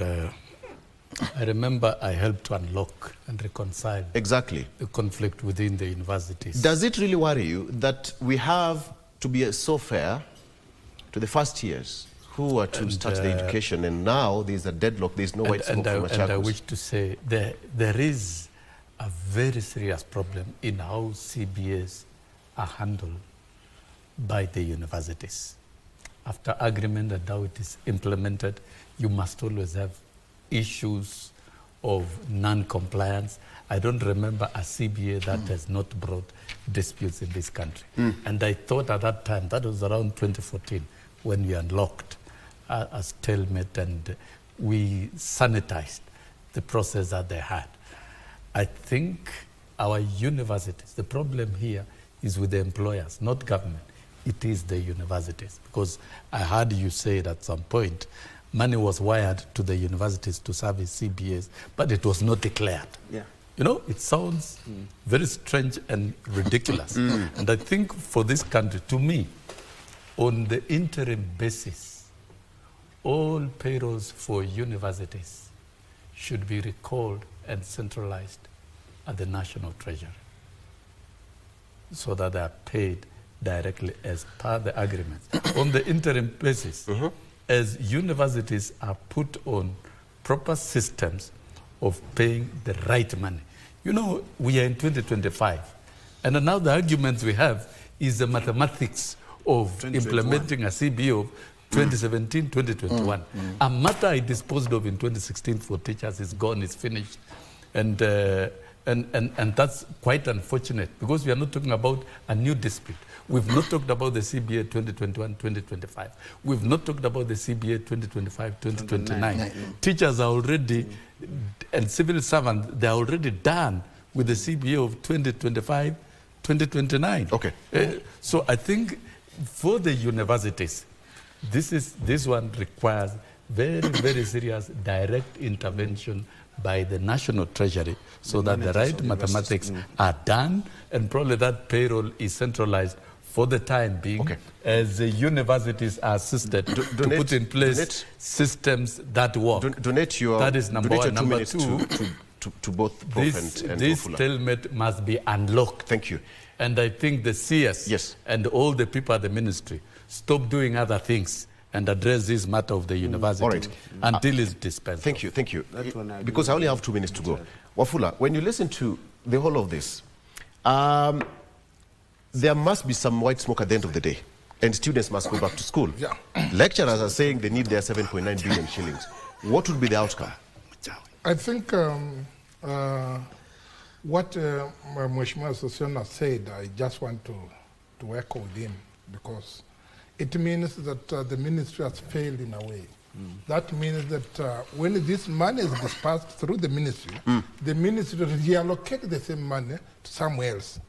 I remember I helped to unlock and reconcile the conflict within the universities. Does it really worry you that we have to be so fair to the first years who are to start the education, and now there's a deadlock, there's no white smoke from Machakos? And I wish to say there is a very serious problem in how CBAs are handled by the universities. After agreement and how it is implemented, you must always have issues of non-compliance. I don't remember a CBA that has not brought disputes in this country. And I thought at that time, that was around 2014, when we unlocked a stalemate and we sanitized the process that they had. I think our universities, the problem here is with the employers, not government. It is the universities. Because I heard you say it at some point, money was wired to the universities to service CBAs, but it was not declared. Yeah. You know, it sounds very strange and ridiculous. And I think for this country, to me, on the interim basis, all payrolls for universities should be recalled and centralized at the National Treasury so that they are paid directly as per the agreement. On the interim basis, as universities are put on proper systems of paying the right money. You know, we are in 2025, and now the arguments we have is the mathematics of implementing a CBO of 2017, 2021. A matter I disposed of in 2016 for teachers is gone, it's finished. And that's quite unfortunate because we are not talking about a new dispute. We've not talked about the CBA 2021-2025. We've not talked about the CBA 2025-2029. Teachers are already, and civil servants, they're already done with the CBA of 2025-2029. Okay. So I think for the universities, this one requires very, very serious direct intervention by the National Treasury so that the right mathematics are done and probably that payroll is centralized for the time being as the universities are assisted to put in place systems that work. That is number one. Number two, to both Prof and this Wafula. stalemate must be unlocked. Thank you. And I think the CS and all the people at the ministry stop doing other things and address this matter of the university until it's dispensed. Thank you. Because I only have 2 minutes to go. Wafula, when you listen to the whole of this, there must be some white smoke at the end of the day, and students must go back to school. Lecturers are saying they need their 7.9 billion shillings. What would be the outcome? I think what Mheshimiwa Sosiona said, I just want to echo with him because it means that the ministry has failed in a way. That means that when this money is dispersed through the ministry reallocates the same money to somewhere else.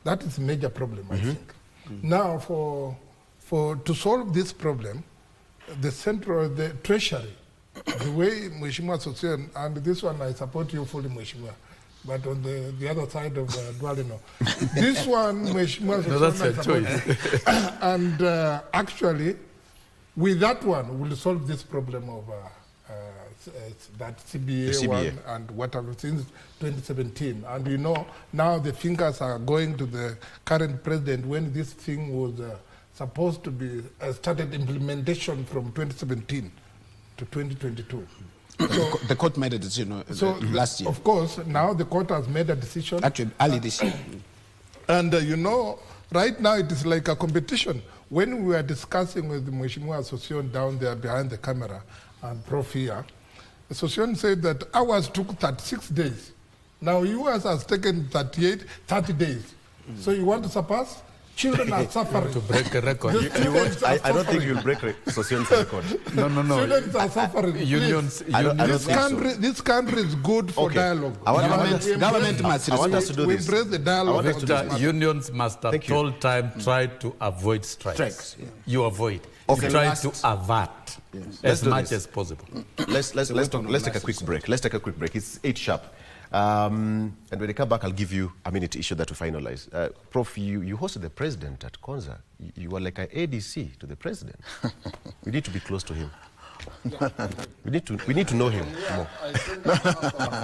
That is a major problem, I think. Now, to solve this problem, the treasury, the way Mheshimiwa Sosiona, and this one I support you fully, Mheshimiwa, but on the other side of Dwalino. This one, Mheshimiwa Sosiona, and actually, with that one, we'll solve this problem of that CBA one and whatever since 2017. And you know, now the fingers are going to the current president when this thing was supposed to be started implementation from 2017 to 2022. So, the court made a decision last year. Of course, now the court has made a decision. Actually, early this year. And you know, right now it is like a competition. When we were discussing with Mheshimiwa Sosiona down there behind the camera and Prof here, Sosiona said that ours took 36 days. Now yours has taken 30 days. So you want to surpass? Children are suffering. To break a record. I don't think you'll break Sosiona's record. No. Students are suffering. This country is good for dialogue. Government must embrace the dialogue. Unions must at all times try to avoid strikes. You avoid. You try to avert as much as possible. Let's take a quick break. It's 8 sharp. And when they come back, I'll give you a minute to issue that to finalize. Prof, you hosted the president at Konza. You were like an ADC to the president. We need to be close to him. We need to know him more.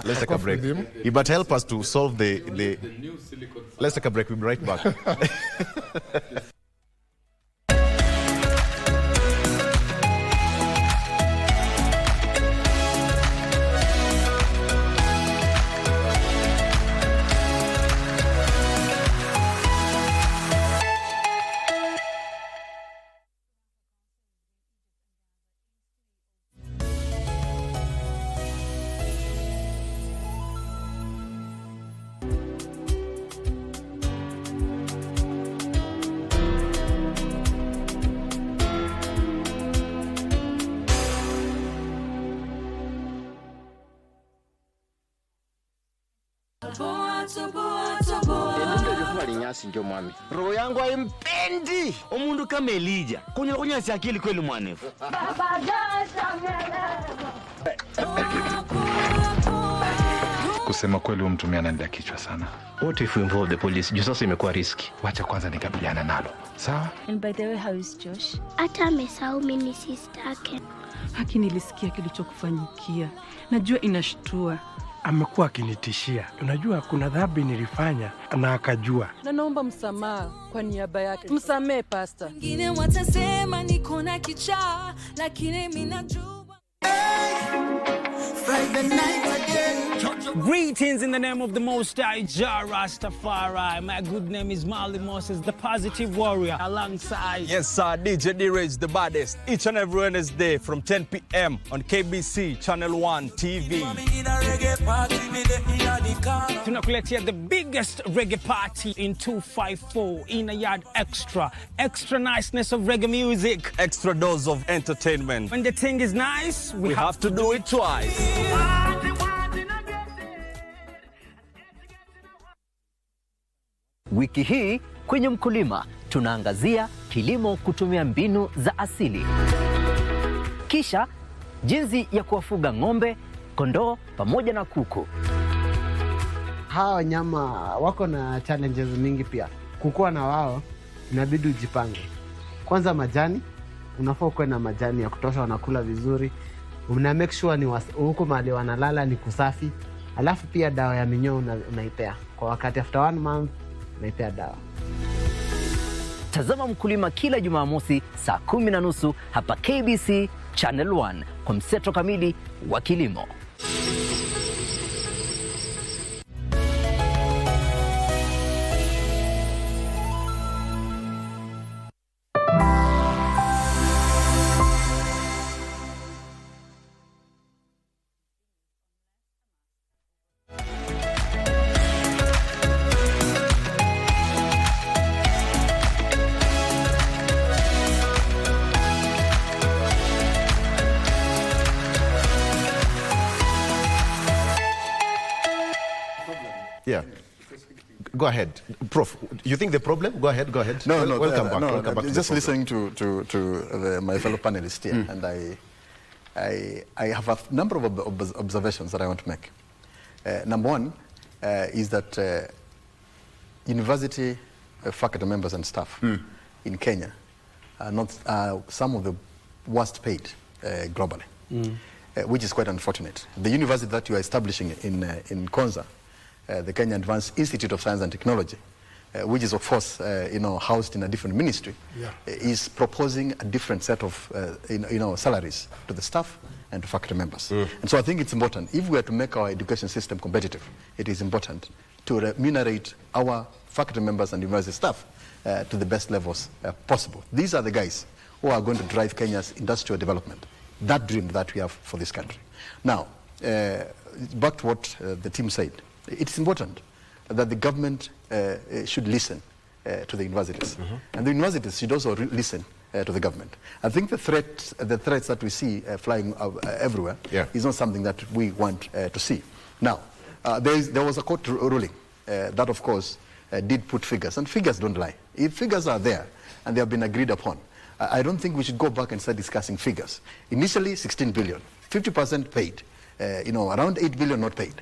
Let's take a break. He but help us to solve the Let's take a break. We'll be right back. basi ndio mwami. Roho yangu haimpendi umundu kama Elijah. Kunyanya akili kweli mwanefu. Kusema kweli umtumia anaenda kichwa sana. What if we involve the police? Juu sasa imekuwa riski. Wacha kwanza nikabiliana nalo. Sawa? And by the way, how is Josh? Hata amesahau mimi ni sister yake. Haki nilisikia kilichokufanyikia. Najua inashtua. Amekuwa akinitishia. Unajua kuna dhambi nilifanya na akajua. Na naomba msamaha kwa niaba yake. Msamee pastor. Wengine watasema niko na kichaa, lakini mimi najua. Friday night again. Greetings in the name of the Most High Jah Rastafari. My good name is Marley Moses, the positive warrior, alongside. Yes, sir, DJ D-Rage, the baddest. Each and every Wednesday from 10 p.m. on KBC Channel 1 TV. Tunakuletea the biggest reggae party in 254 in a yard extra. Extra niceness of reggae music. Extra dose of entertainment. When the thing is nice, we have to do it twice. Wiki hii kwenye Mkulima tunaangazia kilimo kutumia mbinu za asili. Kisha jinsi ya kuwafuga ng'ombe, kondoo pamoja na kuku. Hawa wanyama wako na challenges mingi pia. Kukua na wao inabidi ujipange. Kwanza majani, unafaa kuwa na majani ya kutosha, wanakula vizuri. Una make sure ni huko mahali wanalala ni kusafi. Alafu pia dawa ya minyoo unaipea. Kwa wakati after 1 month unaipea dawa. Tazama Mkulima kila Jumamosi saa 10:30 hapa KBC Channel 1 kwa mseto kamili wa kilimo. Yeah. Go ahead. Prof, you think the problem? Go ahead, go ahead. No, welcome back. Welcome back just listening to my fellow panelists here, and I have a number of observations that I want to make. Number one is that university faculty members and staff in Kenya are not some of the worst paid globally, which is quite unfortunate. The university that you are establishing in Konza, the Kenya Advanced Institute of Science and Technology, which is of course housed in a different ministry, is proposing a different set of salaries to the staff and to faculty members. And so I think it's important, if we are to make our education system competitive, it is important to remunerate our faculty members and university staff to the best levels possible. These are the guys who are going to drive Kenya's industrial development, that dream that we have for this country. Now, back to what the team said. It's important that the government should listen to the universities. And the universities should also listen to the government. I think the threats that we see flying everywhere is not something that we want to see. Now, there was a court ruling that, of course, did put figures, and figures don't lie. If figures are there and they have been agreed upon, I don't think we should go back and start discussing figures. Initially, 16 billion, 50% paid, around 8 billion not paid.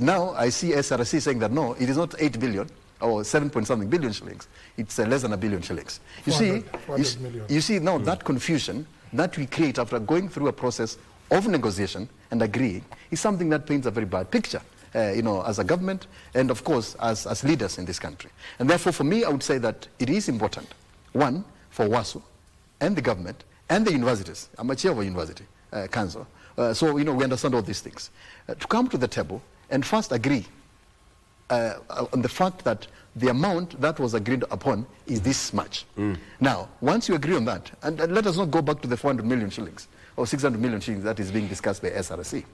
Now I see SRC saying that no, it is not 8 billion or 7-point-something billion shillings. It's less than 1 billion shillings. You see now that confusion that we create after going through a process of negotiation and agreeing is something that paints a very bad picture, as a government and of course as leaders in this country. And therefore for me, I would say that it is important, one, for WASU and the government and the universities. I'm a chair of a university council. So we understand all these things. To come to the table and first agree on the fact that the amount that was agreed upon is this much. Now, once you agree on that, and let us not go back to the 400 million shillings or 600 million shillings that is being discussed by SRC.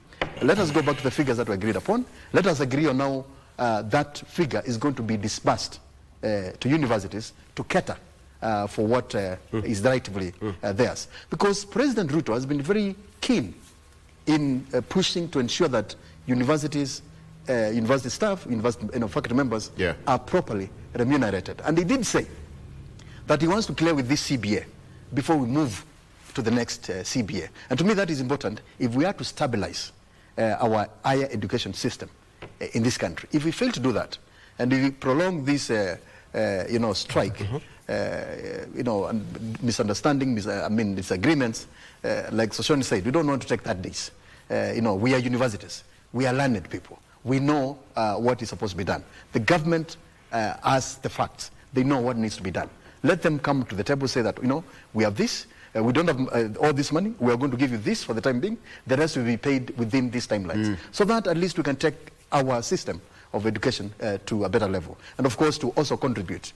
Let us go back to the figures that were agreed upon. Let us agree on now that figure is going to be disbursed to universities to cater for what is rightfully theirs. Because President Ruto has been very keen in pushing to ensure that universities university staff, faculty members are properly remunerated. And he did say that he wants to clear with this CBA before we move to the next CBA. And to me that is important if we are to stabilize our higher education system in this country. If we fail to do that, and if we prolong this strike, and misunderstanding, disagreements, like Soshoni said, we don't want to take that days. We are universities. We are learned people. We know what is supposed to be done. The government has the facts. They know what needs to be done. Let them come to the table, say that, we have this, we don't have all this money, we are going to give you this for the time being, the rest will be paid within these timelines. So that at least we can take our system of education to a better level. And of course to also contribute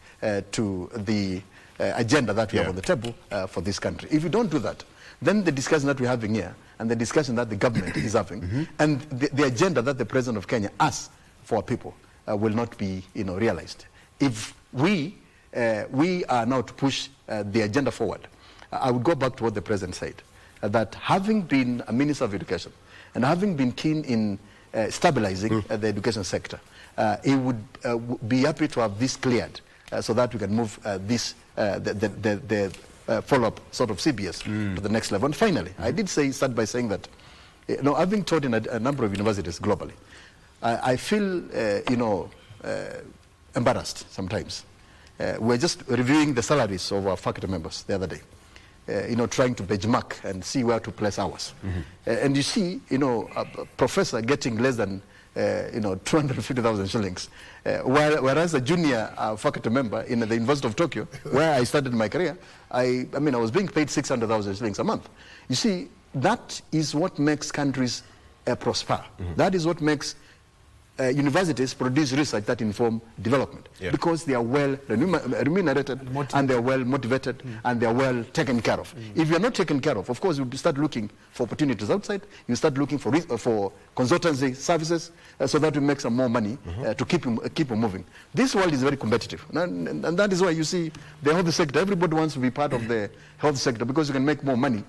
to the agenda that we have on the table for this country. If we don't do that, then the discussion that we're having here and the discussion that the government is having and the agenda that the President of Kenya has for our people will not be realized. If we are now to push the agenda forward, I would go back to what the President said, that having been a Minister of Education and having been keen in stabilizing the education sector, he would be happy to have this cleared so that we can move the follow-up sort of CBS to the next level. And finally, I did start by saying that, having taught in a number of universities globally, I feel, embarrassed sometimes. We're just reviewing the salaries of our faculty members the other day, trying to benchmark and see where to place ours. And you see, a professor getting less than 250,000 shillings, whereas a junior faculty member in the University of Tokyo, where I started my career, I was being paid 600,000 shillings a month. You see, that is what makes countries prosper. That is what makes universities produce research that inform development, because they are well remunerated and they are well motivated and they are well taken care of. If you are not taken care of course you start looking for opportunities outside, you start looking for consultancy services so that we make some more money to keep on moving. This world is very competitive, and that is why you see the health sector, everybody wants to be part of the health sector because you can make more money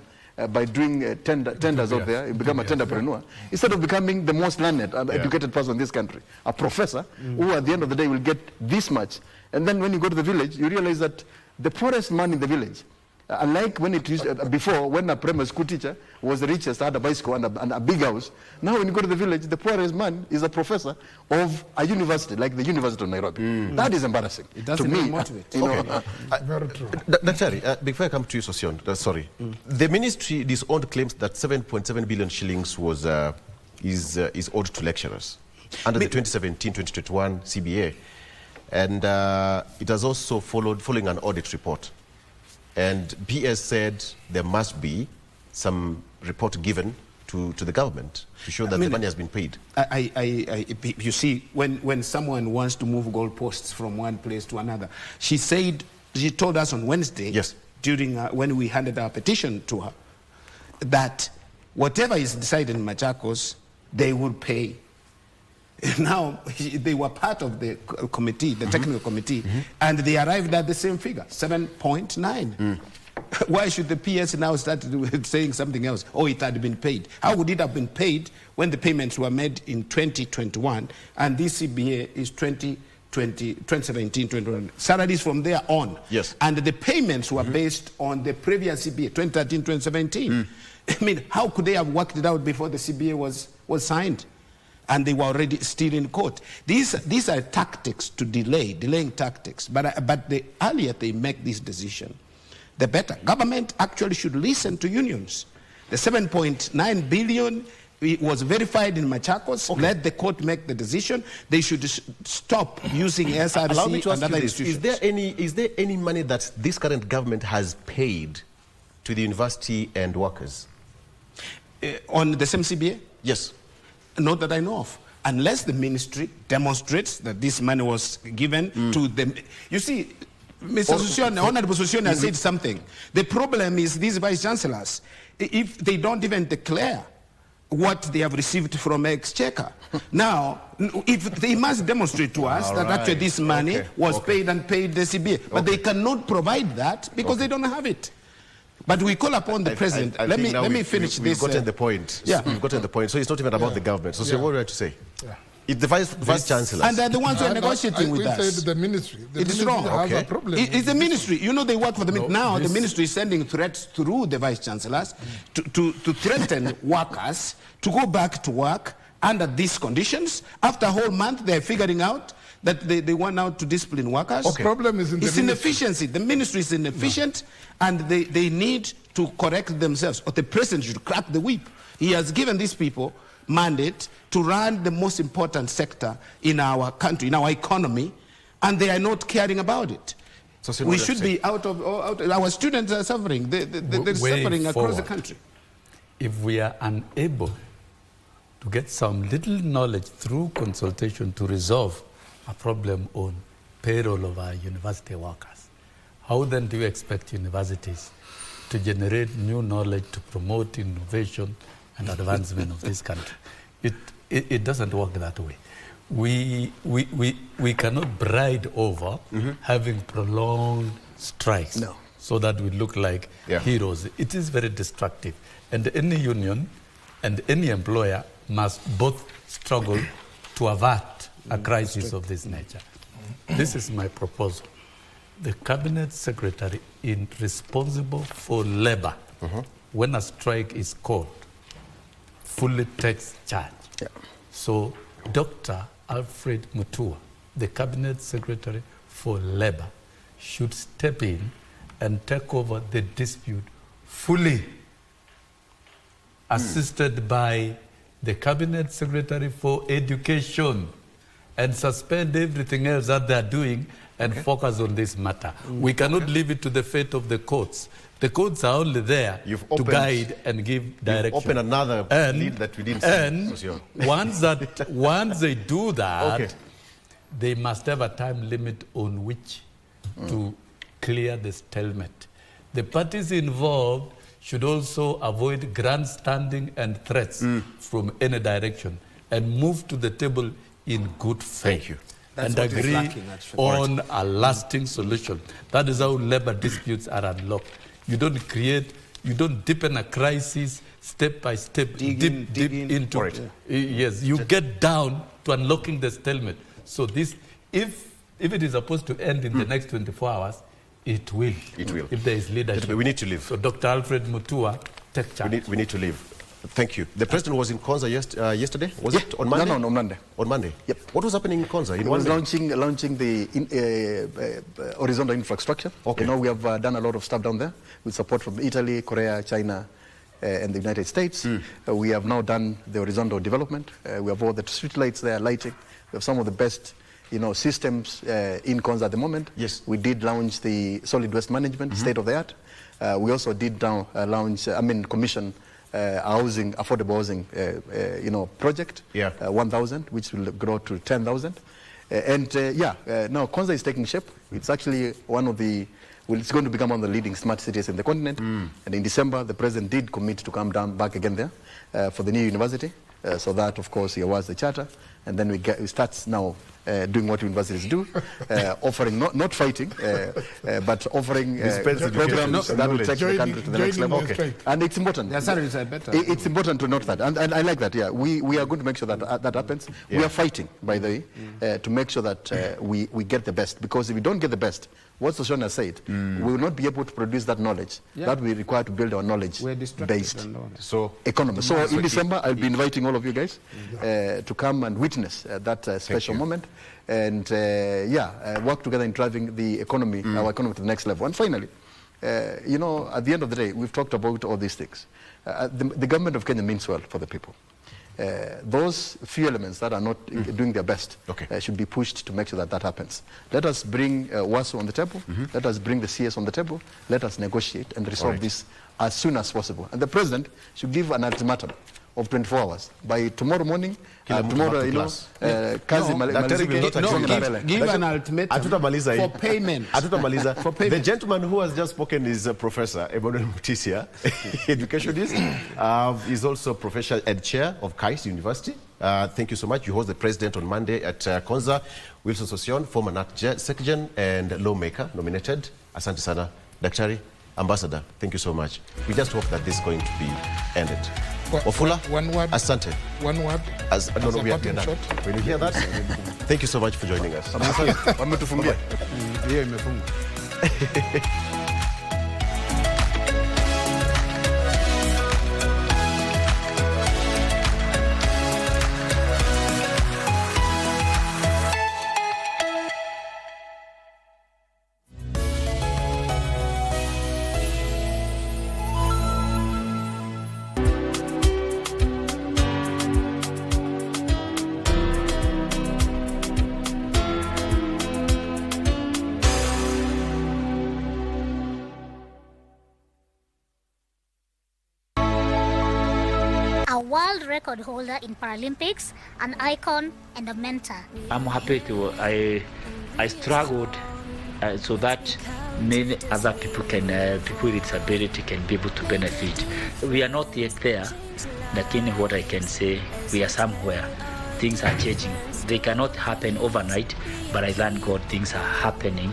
by doing tenders out there, you become a tenderpreneur, instead of becoming the most learned, educated person in this country, a professor, who at the end of the day will get this much. And then when you go to the village, you realize that the poorest man in the village, unlike when it used before, when a primary school teacher was the richest, had a bicycle and a big house. Now when you go to the village, the poorest man is a professor of a university, like the University of Nairobi. That is embarrassing. It doesn't to me. Motivate. Very true. Daktari, before I come to you, Sosion, sorry. The ministry disowned claims that 7.7 billion shillings was is owed to lecturers under the 2017-2021 CBA, and it has also following an audit report. And PS said there must be some report given to the government to show that the money has been paid. You see, when someone wants to move goalposts from one place to another, she told us on Wednesday, during when we handed our petition to her, that whatever is decided in Machakos, they would pay. Now, they were part of the committee, the technical committee, and they arrived at the same figure, 7.9. Why should the PS now start saying something else? Oh, it had been paid. How would it have been paid when the payments were made in 2021 and this CBA is 2017-2021? Salaries from there on. Yes. And the payments were based on the previous CBA, 2013-2017. I mean, how could they have worked it out before the CBA was signed? And they were already still in court. These are tactics to delaying tactics. But the earlier they make this decision, the better. Government actually should listen to unions. The 7.9 billion was verified in Machakos. Let the court make the decision. They should stop using SRC Allow me to ask and other you this. institutions. Is there any money that this current government has paid to the university and workers? On the same CBA? Yes. Not that I know of. Unless the ministry demonstrates that this money was given to them. You see, Mr. Honorable Susione has said something. The problem is these vice chancellors, if they don't even declare what they have received from Exchequer. Now, if they must demonstrate to us that actually this money was paid and paid the CBA. But they cannot provide that because they don't have it. But we call upon the president. Let me finish this. We've gotten the point. Yeah. We've gotten the point. So it's not even about the government. So what would you like to say? It's the vice chancellor. And they're the ones who are negotiating with us. We said the ministry. The it's ministry wrong. has a problem. It's the ministry. You know, they work for the ministry. Now the ministry is sending threats through the vice chancellors to threaten workers to go back to work under these conditions. After a whole month, they're figuring out that they want now to discipline workers. The problem is it's inefficiency. The ministry is inefficient, and they need to correct themselves. Or the president should crack the whip. He has given these people mandate to run the most important sector in our country, in our economy, and they are not caring about it. So we should be out of our students are suffering. They're suffering across the country. If we are unable to get some little knowledge through consultation to resolve a problem on payroll of our university workers, how then do you expect universities to generate new knowledge to promote innovation and advancement of this country? It doesn't work that way. We cannot bride over having prolonged strikes so that we look like heroes. It is very destructive. And any union and any employer must both struggle to avert a crisis of this nature. This is my proposal. The cabinet secretary responsible for labor, when a strike is called, fully takes charge. So Dr. Alfred Mutua, the cabinet secretary for labor, should step in and take over the dispute fully, assisted by the cabinet secretary for education, and suspend everything else that they are doing and focus on this matter. We cannot leave it to the fate of the courts. The courts are only there to guide and give direction. Open another lead that we didn't see. And once they do that, they must have a time limit on which to clear the stalemate. The parties involved should also avoid grandstanding and threats from any direction and move to the table in good faith. Thank you. And agree on a lasting solution. That is how labor disputes are unlocked. You don't deepen a crisis step by step, deep into it. Yes, you get down to unlocking the stalemate. So this, if it is supposed to end in the next 24 hours, it will. It will. If there is leadership. We need to leave. So Dr. Alfred Mutua, take charge. We need to leave. Thank you. The president was in Konza yesterday. Was it on Monday? No, on Monday. On Monday. Yep. What was happening in Konza? He was launching the horizontal infrastructure. Okay. You know, we have done a lot of stuff down there with support from Italy, Korea, China, and the United States. We have now done the horizontal development. We have all the street lights there, lighting. We have some of the best, systems in Konza at the moment. Yes. We did launch the solid waste management, state of the art. We also did now commission affordable housing, project, 1,000, which will grow to 10,000. Now Konza is taking shape. It's actually it's going to become one of the leading smart cities in the continent. And in December, the president did commit to come back again there for the new university. So that, of course, he awards the charter. And then we start now doing what universities do, offering, not fighting, but offering programs that will take the country to the next level. And it's important. Their salaries are better. It's important to note that. And I like that, We are going to make sure that happens. We are fighting, by the way, to make sure that we get the best. Because if we don't get the best, what Soshona has said, we will not be able to produce that knowledge that we require to build our knowledge-based economy. So in December, I'll be inviting all of you guys to come and witness that special moment and work together in driving the economy, our economy to the next level. And finally, at the end of the day, we've talked about all these things. The government of Kenya means well for the people. Those few elements that are not doing their best should be pushed to make sure that happens. Let us bring WASO on the table. Let us bring the CS on the table. Let us negotiate and resolve this as soon as possible. And the president should give an ultimatum of 24 hours. By tomorrow morning, give an ultimatum for payment. The gentleman who has just spoken is Professor Emmanuel Mutisia, educationist. He's also professor and chair of KBC University. Thank you so much. You host the president on Monday at Konza. Wilson Sosion, former NAC secretary and lawmaker, nominated. Asante sana, Daktari, Ambassador. Thank you so much. We just hope that this is going to be ended. Wafula, one word. asante. One word. No, we are done. When you hear that, thank you so much for joining us. Wametufungia. Hiyo imefungwa. World record holder in Paralympics, an icon and a mentor. I'm happy to, I struggled so that many other people people with disability can be able to benefit. We are not yet there, but in what I can say, we are somewhere. Things are changing. They cannot happen overnight, but I thank God things are happening.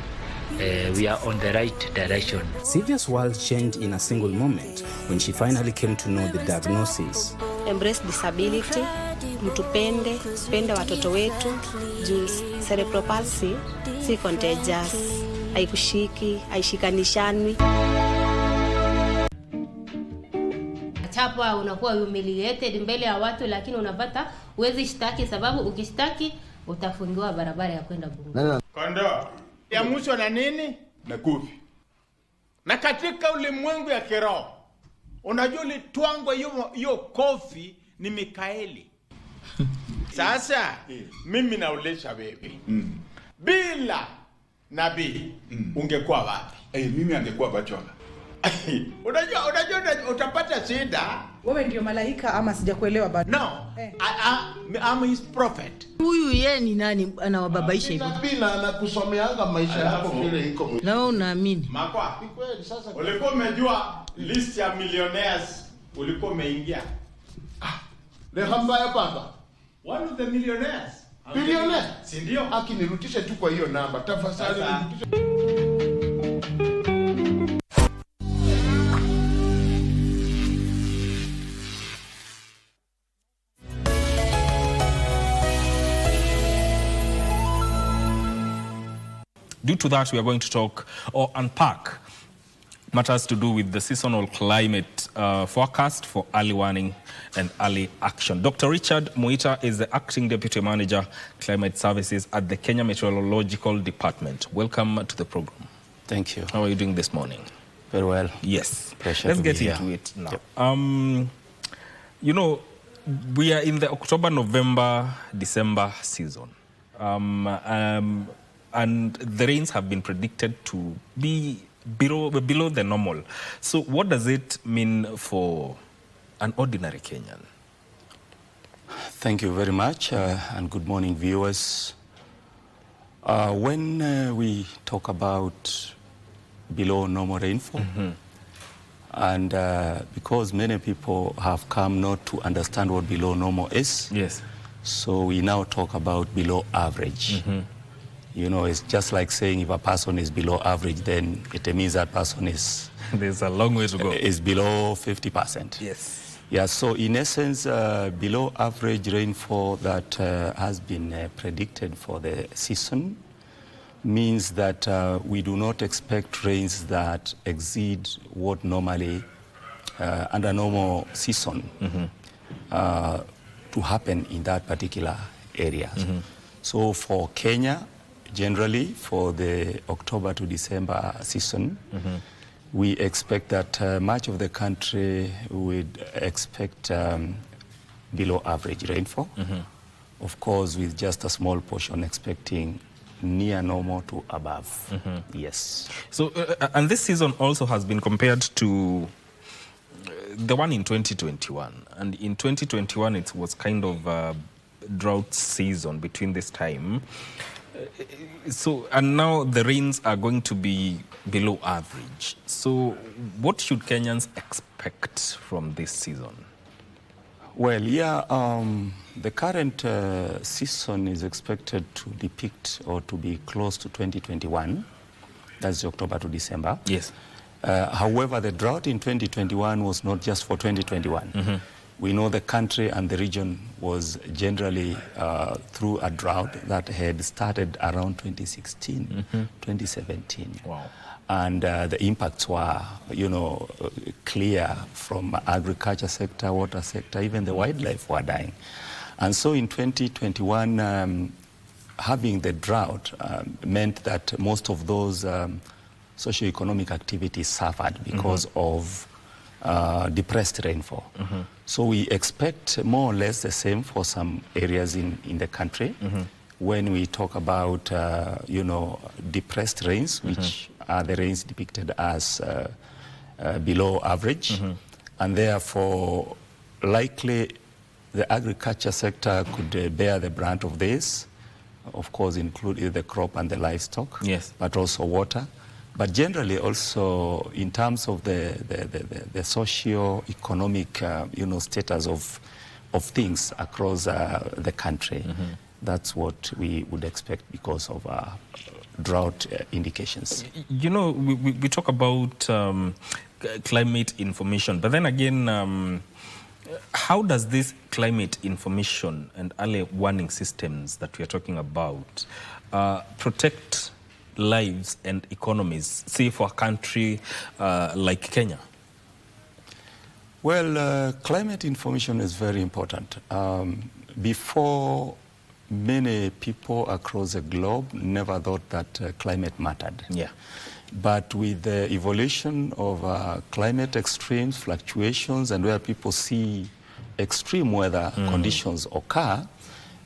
We are on the right direction. Sylvia's world changed in a single moment when she finally came to know the diagnosis. Embrace disability, mtupende, pende watoto wetu, juu cerebral palsy si contagious, haikushiki, haishikanishani. Chapa unakuwa humiliated mbele ya watu, lakini unapata uwezi shtaki, sababu ukishtaki utafungiwa barabara ya kwenda bunge. Kondo ya mwisho na nini? Na kufi. Na katika ulimwengu ya kiroho, unajua litwangwa hiyo kofi ni Mikaeli. Sasa mimi naulisha wewe. Bila nabii ungekuwa wapi? Mimi angekuwa Bachola. Unajua utapata shida. Wewe ndio malaika ama sijakuelewa bado? No. I'm his prophet. Huyu yeye ni nani anawababaisha hivyo? Bila anakusomeanga maisha yako vile iko. Na wewe unaamini? Makwa. Ni kweli sasa. Ulikuwa umejua list ya millionaires ulikuwa umeingia. Leo mbaya papa. One of the millionaires. Billionaire? Si ndio? Akinirutisha tu kwa hiyo namba. Tafadhali nirutishe. Due to that, we are going to talk or unpack matters to do with the seasonal climate forecast for early warning and early action. Dr. Richard Muita is the Acting Deputy Manager, Climate Services at the Kenya Meteorological Department. Welcome to the program. Thank you. How are you doing this morning? Very well. Yes. Pleasure Let's to get be into here. it now. Yep. You know, we are in the October, November, December season. And the rains have been predicted to be below the normal. So what does it mean for an ordinary Kenyan? Thank you very much, and good morning, viewers. When we talk about below normal rainfall, and because many people have come not to understand what below normal is, yes. So we now talk about below average. You know, it's just like saying if a person is below average, then it means that person is... There's a long way to go. ...is below 50%. Yes. Yeah, so in essence, below average rainfall that has been predicted for the season means that we do not expect rains that exceed what normally, under normal season, to happen in that particular area. So for Kenya, generally, for the October to December season, we expect that much of the country would expect below average rainfall. Of course, with just a small portion expecting near normal to above. Yes. So, and this season also has been compared to the one in 2021. And in 2021, it was kind of a drought season between this time. So, and now the rains are going to be below average. So what should Kenyans expect from this season? Well, yeah, the current season is expected to depict or to be close to 2021. That's October to December. Yes. However, the drought in 2021 was not just for 2021. We know the country and the region was generally through a drought that had started around 2016, 2017. Wow. And the impacts were, clear from agriculture sector, water sector, even the wildlife were dying. And so in 2021, having the drought meant that most of those socioeconomic activities suffered because of depressed rainfall. So we expect more or less the same for some areas in the country. When we talk about, depressed rains, which are the rains depicted as below average, and therefore likely the agriculture sector could bear the brunt of this, of course including the crop and the livestock, yes, but also water. But generally also in terms of the socio-economic status of things across the country, that's what we would expect because of drought indications. We talk about climate information, but then again, how does this climate information and early warning systems that we are talking about protect lives and economies, say for a country like Kenya? Well, climate information is very important. Before, many people across the globe never thought that climate mattered. Yeah. But with the evolution of climate extremes, fluctuations, and where people see extreme weather conditions occur,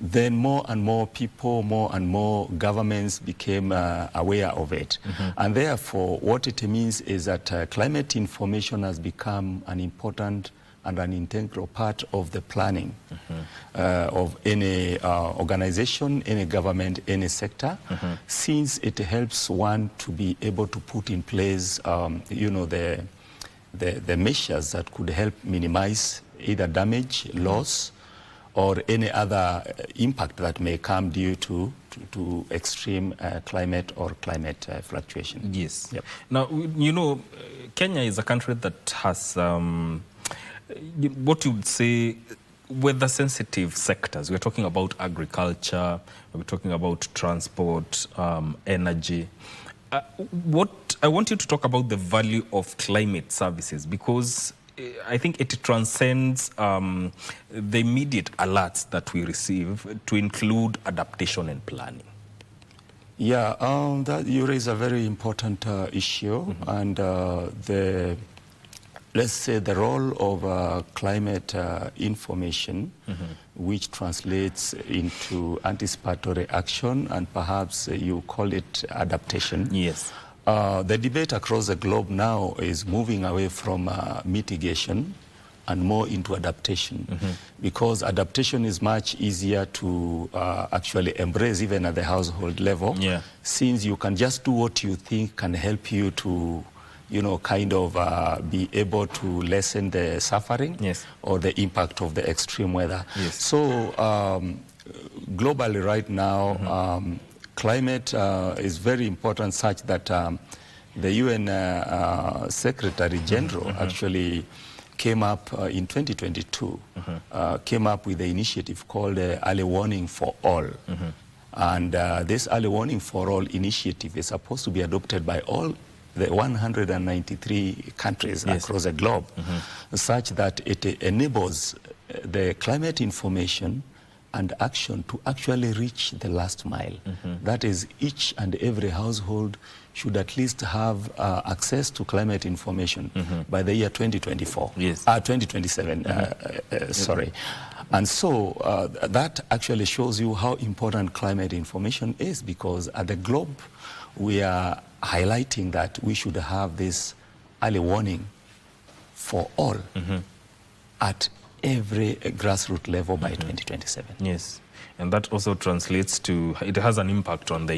then more and more people, more and more governments became aware of it. And therefore, what it means is that climate information has become an important and an integral part of the planning of any organization, any government, any sector, since it helps one to be able to put in place, the measures that could help minimize either damage, loss, or any other impact that may come due to extreme climate or climate fluctuation. Yes. Yep. Now, Kenya is a country that has what you would say weather-sensitive sectors. We're talking about agriculture, we're talking about transport, energy. What I want you to talk about the value of climate services, because I think it transcends the immediate alerts that we receive to include adaptation and planning. Yeah, that you raise a very important issue, and let's say the role of climate information, which translates into anticipatory action, and perhaps you call it adaptation. Yes. The debate across the globe now is moving away from mitigation and more into adaptation, because adaptation is much easier to actually embrace even at the household level, since you can just do what you think can help you to be able to lessen the suffering or the impact of the extreme weather. So globally right now, climate is very important, such that the UN Secretary General actually came up in 2022, came up with the initiative called Early Warning for All. And this Early Warning for All initiative is supposed to be adopted by all the 193 countries across the globe, such that it enables the climate information and action to actually reach the last mile. That is, each and every household should at least have access to climate information by the year 2024. 2027, sorry. And so that actually shows you how important climate information is, because at the globe, we are highlighting that we should have this early warning for all at every grassroots level by 2027. Yes, and that also translates to, it has an impact on the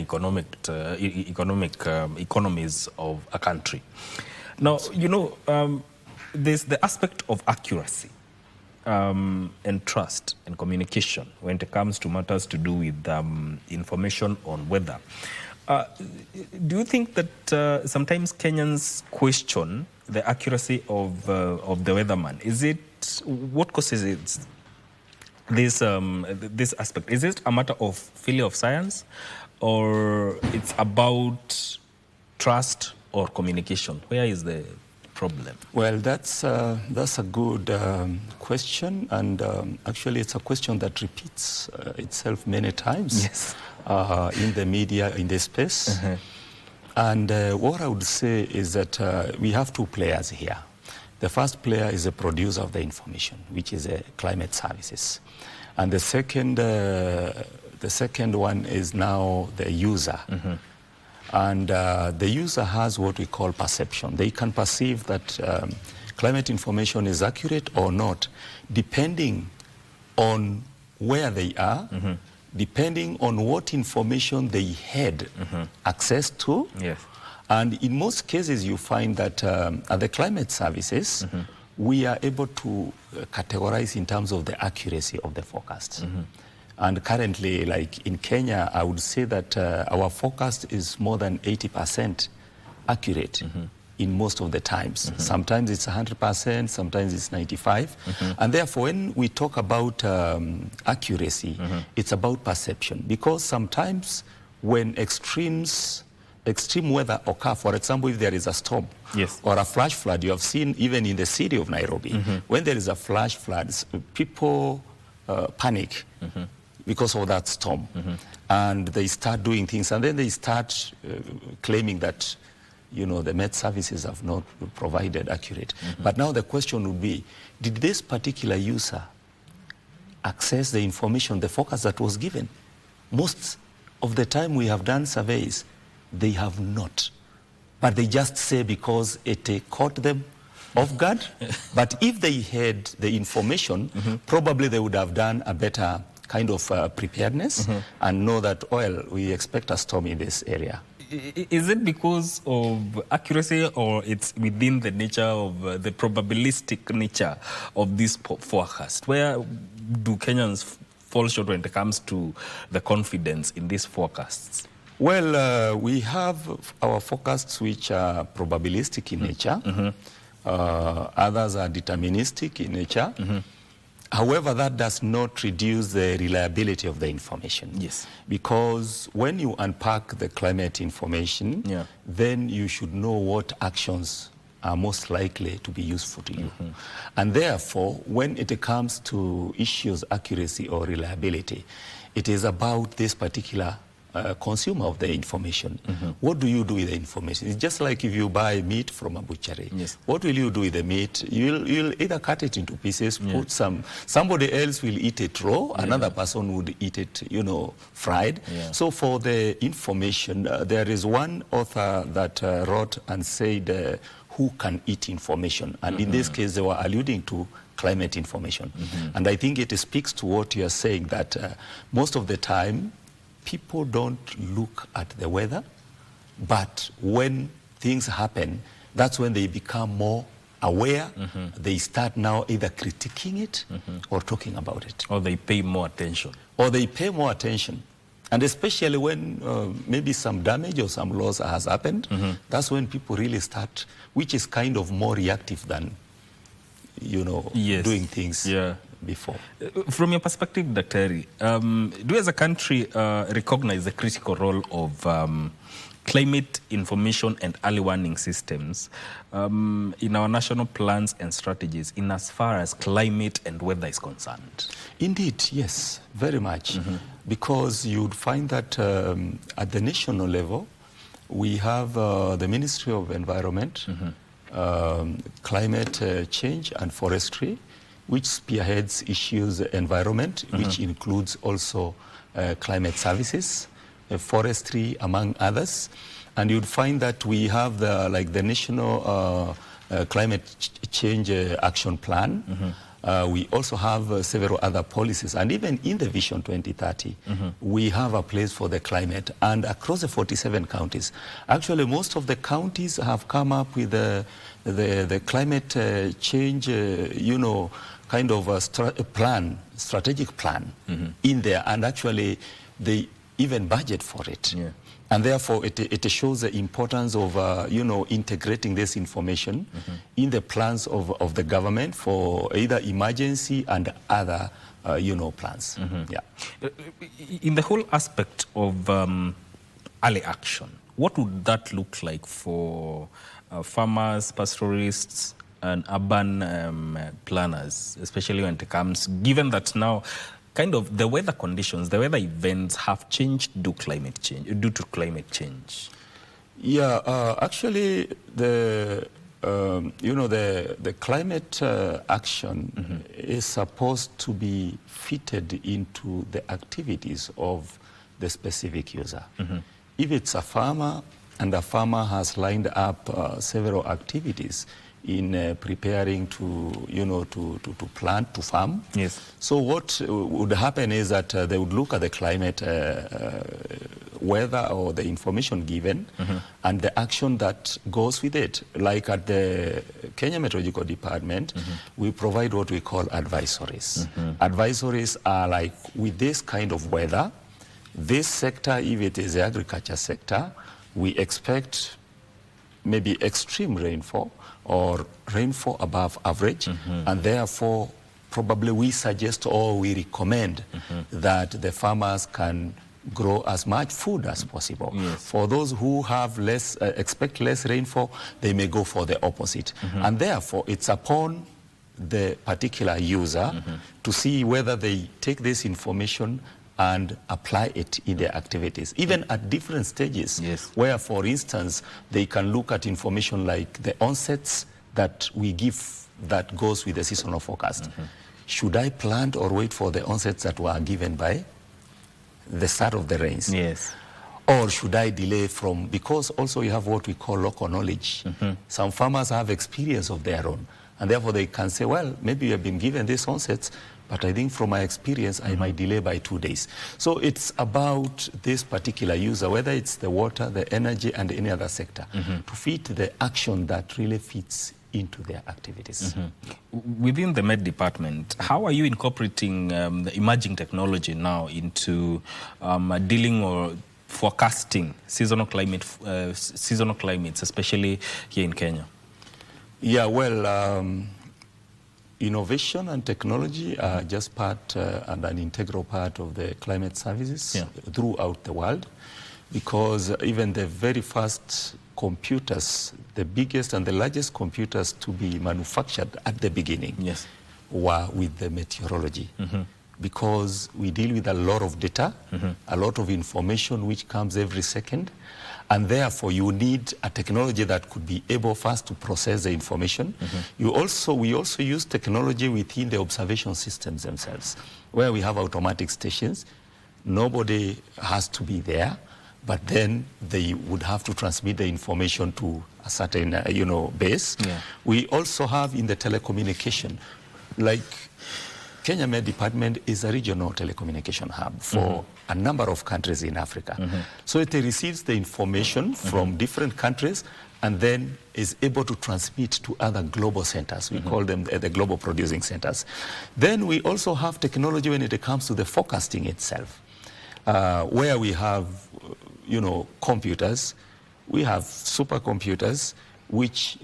economies of a country. Now, there's the aspect of accuracy and trust and communication when it comes to matters to do with information on weather. Do you think that sometimes Kenyans question the accuracy of the weatherman? Is it what causes it? This aspect, is it a matter of failure of science, or it's about trust or communication? Where is the problem? Well, that's a good question, and actually it's a question that repeats itself many times. Yes. In the media, in the space. And what I would say is that we have two players here. The first player is the producer of the information, which is climate services. And the second one is now the user. And the user has what we call perception. They can perceive that climate information is accurate or not, depending on where they are, depending on what information they had access to. Yes. And in most cases, you find that at the climate services, we are able to categorize in terms of the accuracy of the forecast. And currently, like in Kenya, I would say that our forecast is more than 80% accurate in most of the times. Sometimes it's 100%, sometimes it's 95%. And therefore, when we talk about accuracy, it's about perception. Because sometimes when extreme weather occur, for example, if there is a storm or a flash flood, you have seen even in the city of Nairobi, when there is a flash flood, people panic because of that storm. And they start doing things, and then they start claiming that, you know, the Met services have not provided accurate. But now the question would be, did this particular user access the information, the forecast that was given? Most of the time we have done surveys, they have not. But they just say because it caught them off guard. But if they had the information, probably they would have done a better kind of preparedness and know that, well, we expect a storm in this area. Is it because of accuracy, or it's within the nature of the probabilistic nature of this forecast? Where do Kenyans fall short when it comes to the confidence in these forecasts? Well, we have our forecasts which are probabilistic in nature. Others are deterministic in nature. However, that does not reduce the reliability of the information. Yes. Because when you unpack the climate information, then you should know what actions are most likely to be useful to you. And therefore, when it comes to issues accuracy or reliability, it is about this particular consumer of the information. What do you do with the information? It's just like if you buy meat from a butchery. What will you do with the meat? You'll either cut it into pieces, put somebody else will eat it raw, another person would eat it, you know, fried. So for the information, there is one author that wrote and said, who can eat information? And in this case, they were alluding to climate information. And I think it speaks to what you are saying, that most of the time, people don't look at the weather, but when things happen, that's when they become more aware. They start now either critiquing it or talking about it. Or they pay more attention. Or they pay more attention. And especially when maybe some damage or some loss has happened, that's when people really start, which is kind of more reactive than, you know, doing things before. From your perspective, Daktari, do as a country recognize the critical role of climate information and early warning systems in our national plans and strategies in as far as climate and weather is concerned? Indeed, yes, very much. Because you'd find that at the national level, we have the Ministry of Environment, Climate Change and Forestry, which spearheads issues environment, which includes also climate services, forestry, among others. And you'd find that we have the National Climate Change Action Plan. We also have several other policies, and even in the Vision 2030, we have a place for the climate. And across the 47 counties, actually most of the counties have come up with the climate change, you know, kind of a strategic plan in there, and actually they even budget for it. And therefore, it shows the importance of, integrating this information in the plans of the government for either emergency and other, plans. Yeah. In the whole aspect of early action, what would that look like for farmers, pastoralists, and urban planners, especially when it comes, given that now kind of the weather conditions, the weather events have changed due to climate change? Yeah, actually, the climate action is supposed to be fitted into the activities of the specific user. If it's a farmer and the farmer has lined up several activities in preparing to plant, to farm. Yes. So what would happen is that they would look at the climate weather or the information given and the action that goes with it. Like at the Kenya Meteorological Department, we provide what we call advisories. Advisories are like, with this kind of weather, this sector, if it is the agriculture sector, we expect maybe extreme rainfall or rainfall above average, and therefore probably we suggest or we recommend that the farmers can grow as much food as possible. Yes. For those who have expect less rainfall, they may go for the opposite. And therefore it's upon the particular user to see whether they take this information and apply it in their activities, even at different stages, where, for instance, they can look at information like the onsets that we give that goes with the seasonal forecast. Should I plant or wait for the onsets that were given by the start of the rains? Yes. Or should I delay from, because also you have what we call local knowledge. Some farmers have experience of their own, and therefore they can say, well, maybe you have been given these onsets, but I think from my experience, I might delay by 2 days. So it's about this particular user, whether it's the water, the energy, and any other sector, to fit the action that really fits into their activities. Within the Med department, how are you incorporating the emerging technology now into dealing or forecasting seasonal climates, especially here in Kenya? Yeah, well, innovation and technology are just part and an integral part of the climate services throughout the world, because even the very first computers, the biggest and the largest computers to be manufactured at the beginning were with the meteorology. Because we deal with a lot of data, a lot of information which comes every second, and therefore you need a technology that could be able first to process the information. We also use technology within the observation systems themselves, where we have automatic stations. Nobody has to be there, but then they would have to transmit the information to a certain base. We also have in the telecommunication, like Kenya Med Department is a regional telecommunication hub for a number of countries in Africa. So it receives the information from different countries and then is able to transmit to other global centers. We call them the global producing centers. Then we also have technology when it comes to the forecasting itself, where we have, computers. We have supercomputers which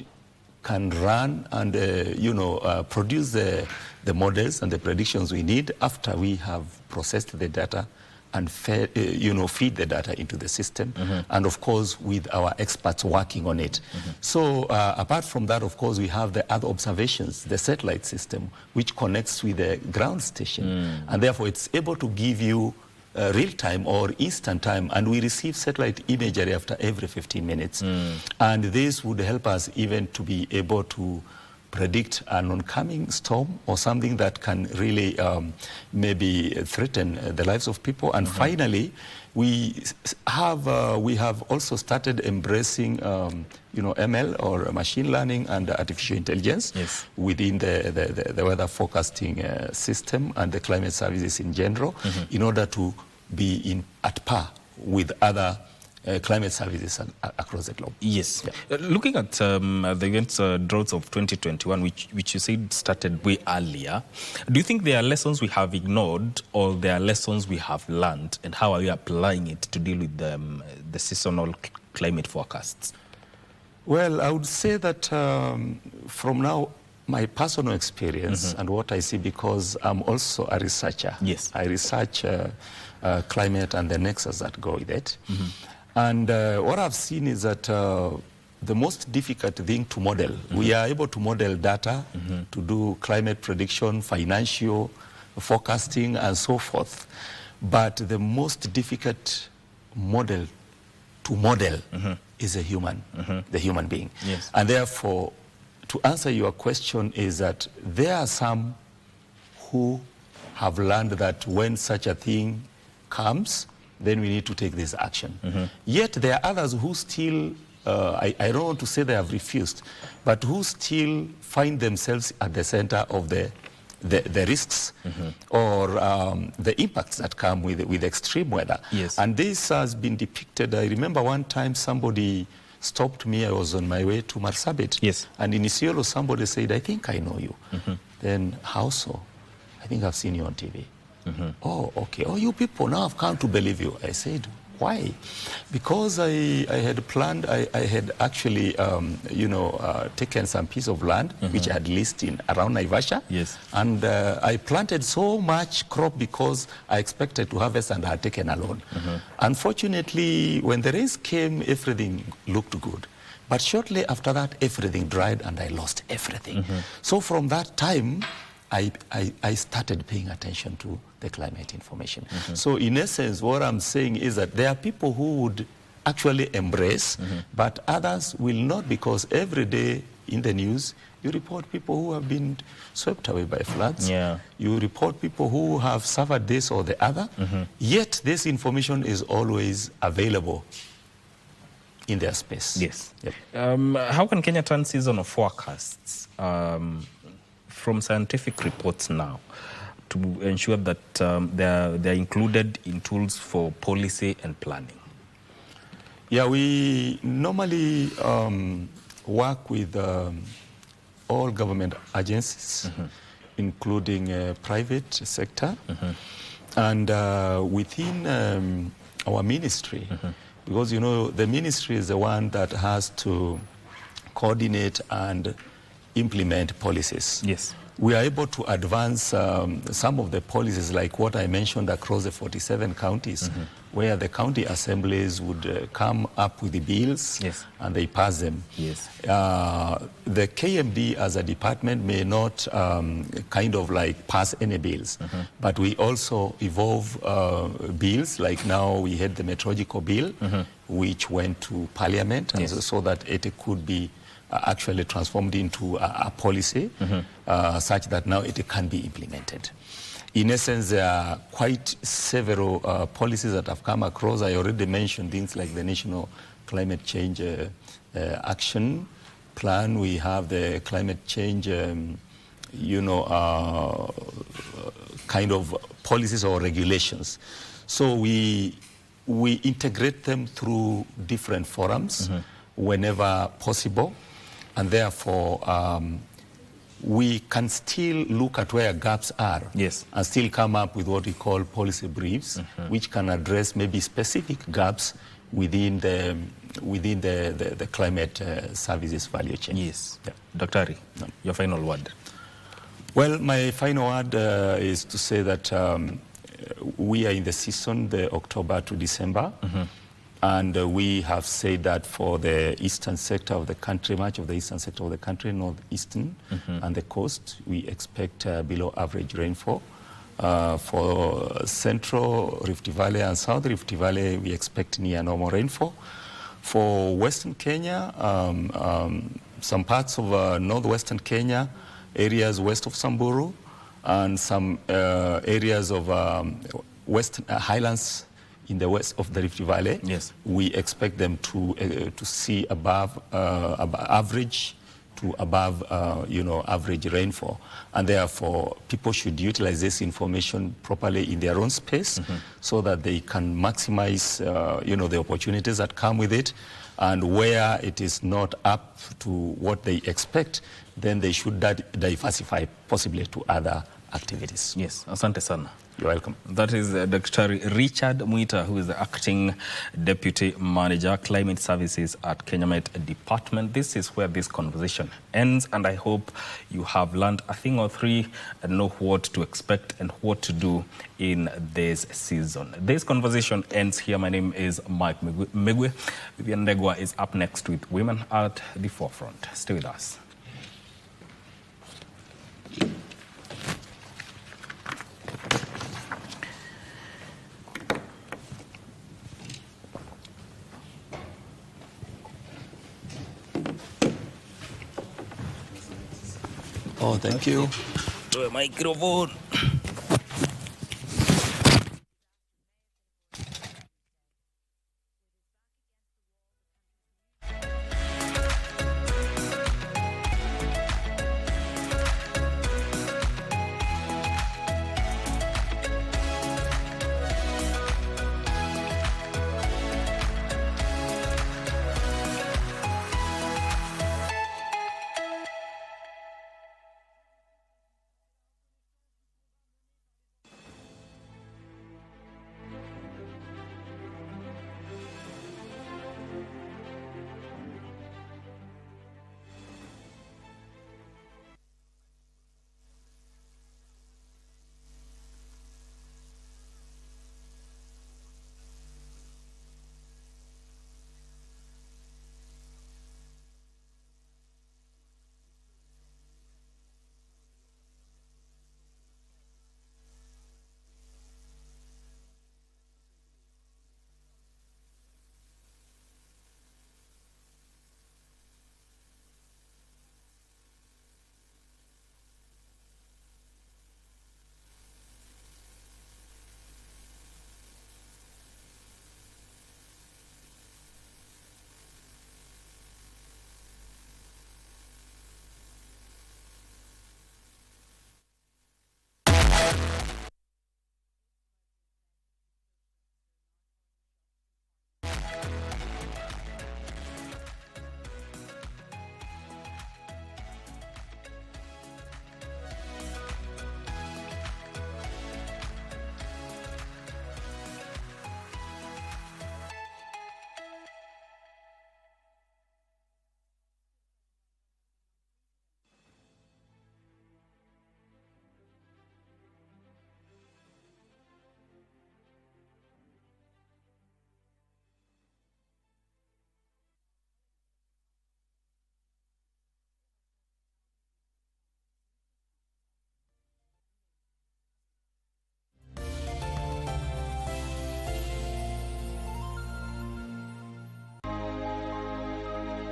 can run and produce the models and the predictions we need after we have processed the data and feed the data into the system, and of course with our experts working on it. So apart from that, of course, we have the other observations, the satellite system, which connects with the ground station, and therefore it's able to give you real-time or instant time, and we receive satellite imagery after every 15 minutes. And this would help us even to be able to predict an oncoming storm or something that can really maybe threaten the lives of people. And finally, we have also started embracing ML or machine learning and artificial intelligence within the weather forecasting system and the climate services in general, in order to be at par with other climate services across the globe. Yes. Looking at the events droughts of 2021, which you said started way earlier, do you think there are lessons we have ignored or there are lessons we have learned, and how are we applying it to deal with the seasonal climate forecasts? Well, I would say that from now, my personal experience and what I see, because I'm also a researcher. Yes. I research climate and the nexus that go with it. And what I've seen is that the most difficult thing to model, we are able to model data to do climate prediction, financial forecasting, and so forth. But the most difficult model to model is a human, the human being. Yes. And therefore, to answer your question is that there are some who have learned that when such a thing comes, then we need to take this action. Yet there are others who still, I don't want to say they have refused, but who still find themselves at the center of the risks or the impacts that come with extreme weather. Yes. And this has been depicted. I remember one time somebody stopped me. I was on my way to Marsabit. Yes. And in Isiolo, somebody said, I think I know you. Then, how so? I think I've seen you on TV. Oh, okay. Oh, you people, now I've come to believe you. I said, why? Because I had planned, I had actually, taken some piece of land, which I had leased in around Naivasha. Yes. And I planted so much crop because I expected to harvest and I had taken a loan. Unfortunately, when the rains came, everything looked good. But shortly after that, everything dried and I lost everything. So from that time, I started paying attention to the climate information. So in essence, what I'm saying is that there are people who would actually embrace, but others will not, because every day in the news, you report people who have been swept away by floods. Yeah. You report people who have suffered this or the other. Yet this information is always available in their space. Yes. Yep. How can Kenya turn seasonal forecasts from scientific reports now to ensure that they're included in tools for policy and planning? Yeah, we normally work with all government agencies, including private sector, and within our ministry, because, you know, the ministry is the one that has to coordinate and implement policies. Yes. We are able to advance some of the policies, like what I mentioned, across the 47 counties, where the county assemblies would come up with the bills and they pass them. Yes. The KMD as a department may not kind of like pass any bills, but we also evolve bills. Like now we had the meteorological bill, which went to Parliament, and so that it could be actually transformed into a policy such that now it can be implemented. In essence, there are quite several policies that have come across. I already mentioned things like the National Climate Change Action Plan. We have the climate change, kind of policies or regulations. So we integrate them through different forums whenever possible. And therefore, we can still look at where gaps are and still come up with what we call policy briefs, which can address maybe specific gaps within the climate services value chain. Yes. Yeah. Dr. Ari, your final word. Well, my final word is to say that we are in the season, the October to December. And we have said that for the eastern sector of the country, much of the eastern sector of the country, northeastern and the coast, we expect below average rainfall. For central Rift Valley and South Rift Valley, we expect near normal rainfall. For western Kenya, some parts of northwestern Kenya, areas west of Samburu, and some areas of western highlands in the west of the Rift Valley, we expect them to see above average to above, average rainfall. And therefore, people should utilize this information properly in their own space so that they can maximize, the opportunities that come with it. And where it is not up to what they expect, then they should diversify possibly to other activities. Yes, asante sana. You're welcome. That is Dr. Richard Mwita, who is the Acting Deputy Manager, Climate Services at Kenya Met Department. This is where this conversation ends, and I hope you have learned a thing or three and know what to expect and what to do in this season. This conversation ends here. My name is Mike Migwe. Vivian Ndegwa is up next with Women at the Forefront. Stay with us. Oh, thank you. To a microphone.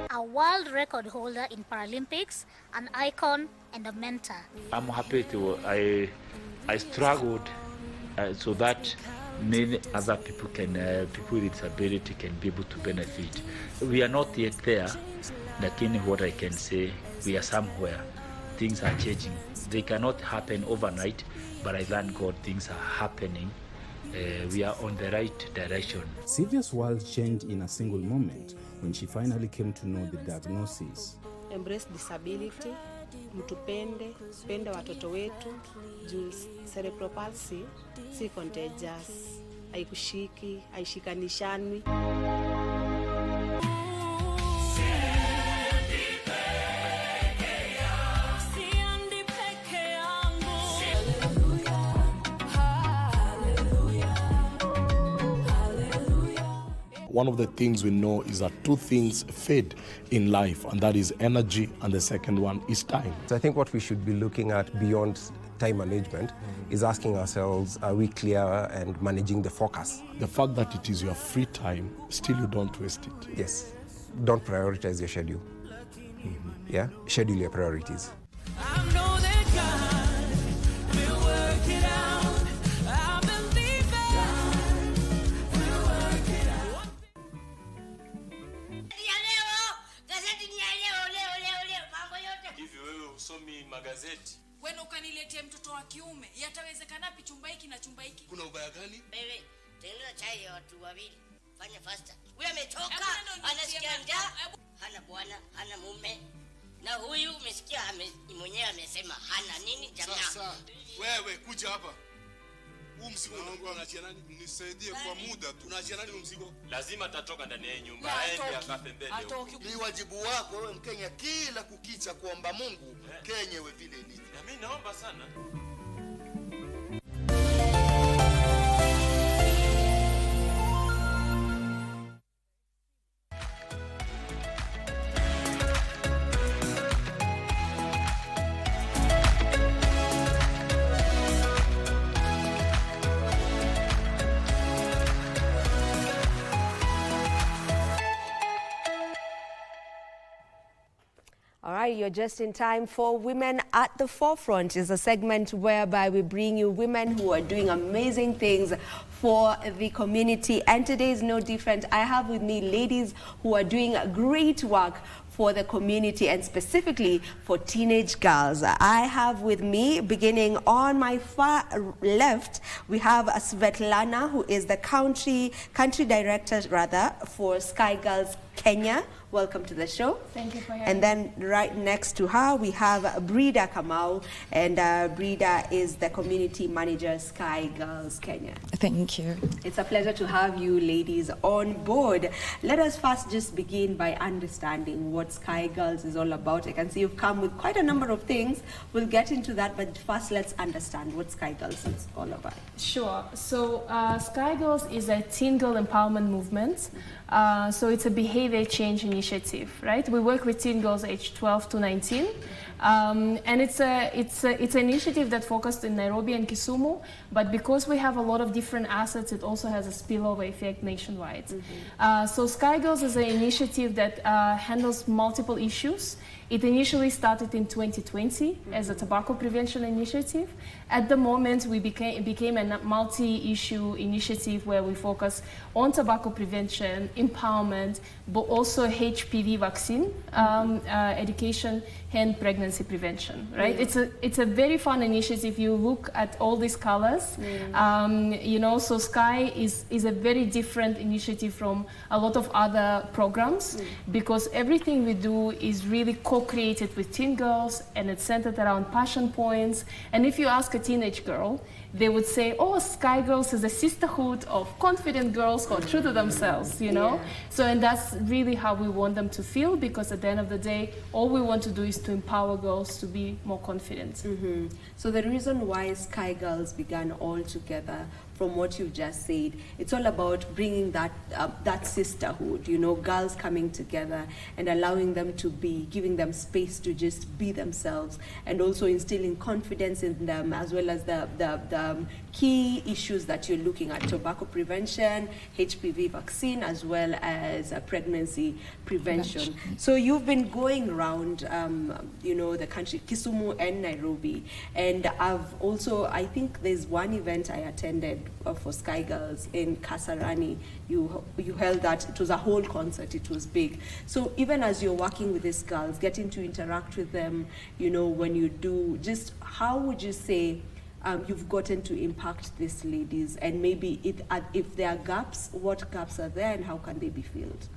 A world record holder in Paralympics, an icon and a mentor. I'm happy to, I struggled so that many other people people with disability can be able to benefit. We are not yet there, lakini what I can say, we are somewhere. Things are changing. They cannot happen overnight, but I thank God things are happening. We are on the right direction. Sylvia's world changed in a single moment when she finally came to know the diagnosis. Embrace disability, mtupende, pende watoto wetu, juu cerebral palsy si contagious, haikushiki, haishikanishani. One of the things we know is that two things fade in life, and that is energy, and the second one is time. So I think what we should be looking at beyond time management is asking ourselves, are we clear and managing the focus? The fact that it is your free time, still you don't waste it. Yes. Don't prioritize your schedule. Yeah? Schedule your priorities. usomi magazeti. Wewe ukaniletea mtoto wa kiume, yatawezekana pi chumba hiki na chumba hiki? Kuna ubaya gani? Wewe, tengeneza chai ya watu wawili. Fanya faster. Huyu amechoka, anasikia njaa, hana bwana, hana mume. Na huyu umesikia mwenyewe amesema hana nini jamaa. Sasa wewe kuja hapa. Huu mzigo wangu anaachia nani? Nisaidie kwa muda tu. Unaachia nani mzigo? Lazima tatoka ndani ya nyumba. Aende akafe mbele. Ni wajibu wako wewe Mkenya kila kukicha kuomba Mungu Kenya iwe vile ilivyo. Na mimi naomba sana. All right, you're just in time for Women at the Forefront. It's a segment whereby we bring you women who are doing amazing things for the community. And today is no different. I have with me ladies who are doing great work for the community and specifically for teenage girls. I have with me, beginning on my far left, we have Svetlana, who is the country director for Sky Girls Kenya. Welcome to the show. Thank you for having me. And then right next to her, we have Brida Kamau, and Brida is the community manager, Sky Girls Kenya. Thank you. It's a pleasure to have you ladies on board. Let us first just begin by understanding what Sky Girls is all about. I can see you've come with quite a number of things. We'll get into that, but first let's understand what Sky Girls is all about. Sure. So Sky Girls is a teen girl empowerment movement. So it's a behavior change initiative, right? We work with teen girls aged 12 to 19. And it's an initiative that focused in Nairobi and Kisumu, but because we have a lot of different assets, it also has a spillover effect nationwide. So Sky Girls is an initiative that handles multiple issues. It initially started in 2020 as a tobacco prevention initiative. At the moment, we became a multi-issue initiative where we focus on tobacco prevention, empowerment, but also HPV vaccine, education, and pregnancy prevention, right? Yeah. It's a very fun initiative. You look at all these colors, you know, so Sky is a very different initiative from a lot of other programs because everything we do is really co-created with teen girls and it's centered around passion points. And if you ask a teenage girl, they would say, oh, Sky Girls is a sisterhood of confident girls who are true to themselves, you know? Yeah. So, and that's really how we want them to feel because at the end of the day, all we want to do is to empower girls to be more confident. So the reason why Sky Girls began all together, from what you've just said, it's all about bringing that that sisterhood, you know, girls coming together and allowing them to be, giving them space to just be themselves and also instilling confidence in them as well as the key issues that you're looking at, tobacco prevention, HPV vaccine, as well as pregnancy prevention. So you've been going around, you know, the country, Kisumu and Nairobi, and I've also, I think there's one event I attended for Sky Girls in Kasarani. You held that. It was a whole concert. It was big. So even as you're working with these girls, getting to interact with them, you know, when you do, just how would you say you've gotten to impact these ladies, and maybe if there are gaps, what gaps are there and how can they be filled?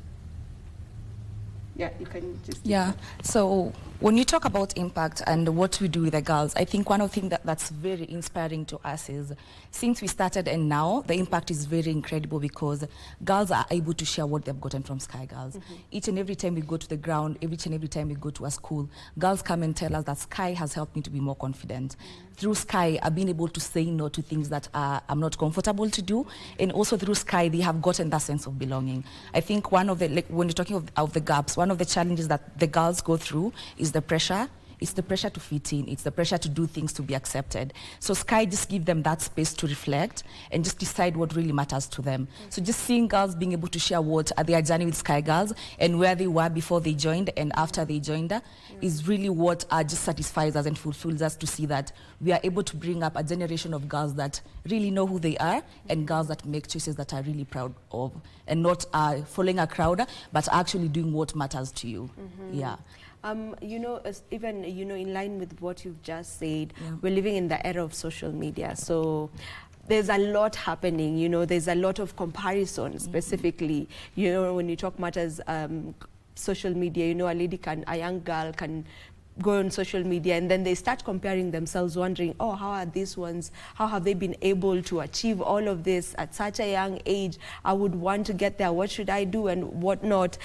Yeah, you can just... Yeah, so when you talk about impact and what we do with the girls, I think one of the things that's very inspiring to us is since we started and now, the impact is very incredible because girls are able to share what they've gotten from Sky Girls. Each and every time we go to the ground, each and every time we go to a school, girls come and tell us that Sky has helped me to be more confident. Through Sky, I've been able to say no to things that I'm not comfortable to do. And also through Sky, they have gotten that sense of belonging. I think one of the, like when you're talking of the gaps, one of the challenges that the girls go through is the pressure. It's the pressure to fit in. It's the pressure to do things to be accepted. So Sky just gives them that space to reflect and just decide what really matters to them. So just seeing girls being able to share what their journey with Sky Girls and where they were before they joined and after they joined is really what just satisfies us and fulfills us to see that we are able to bring up a generation of girls that really know who they are and girls that make choices that are really proud of and not following a crowd, but actually doing what matters to you. Yeah. You know, even, you know, in line with what you've just said, we're living in the era of social media. So there's a lot happening, you know, there's a lot of comparison specifically, you know, when you talk matters, social media, you know, a young girl can go on social media and then they start comparing themselves, wondering, oh, how are these ones, how have they been able to achieve all of this at such a young age? I would want to get there, what should I do and what not?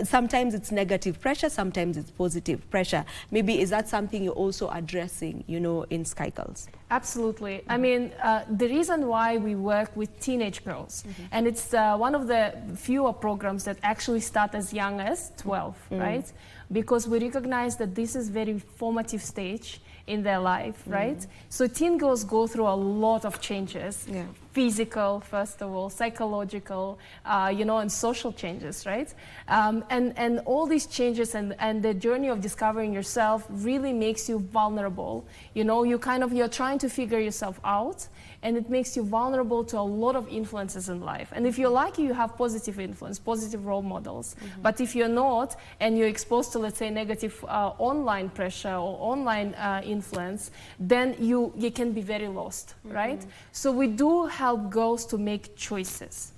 Sometimes it's negative pressure, sometimes it's positive pressure. Maybe is that something you're also addressing, you know, in Sky Girls? Absolutely. I mean, the reason why we work with teenage girls, and it's one of the fewer programs that actually start as young as 12, right? Because we recognize that this is very formative stage in their life, right? So teen girls go through a lot of changes, physical, first of all, psychological, you know, and social changes, right? And all these changes and the journey of discovering yourself really makes you vulnerable. You know, you're trying to figure yourself out, and it makes you vulnerable to a lot of influences in life. And if you're lucky, you have positive influence, positive role models. But if you're not, and you're exposed to, let's say, negative online pressure or online influence, then you can be very lost, right? So we do help girls to make choices,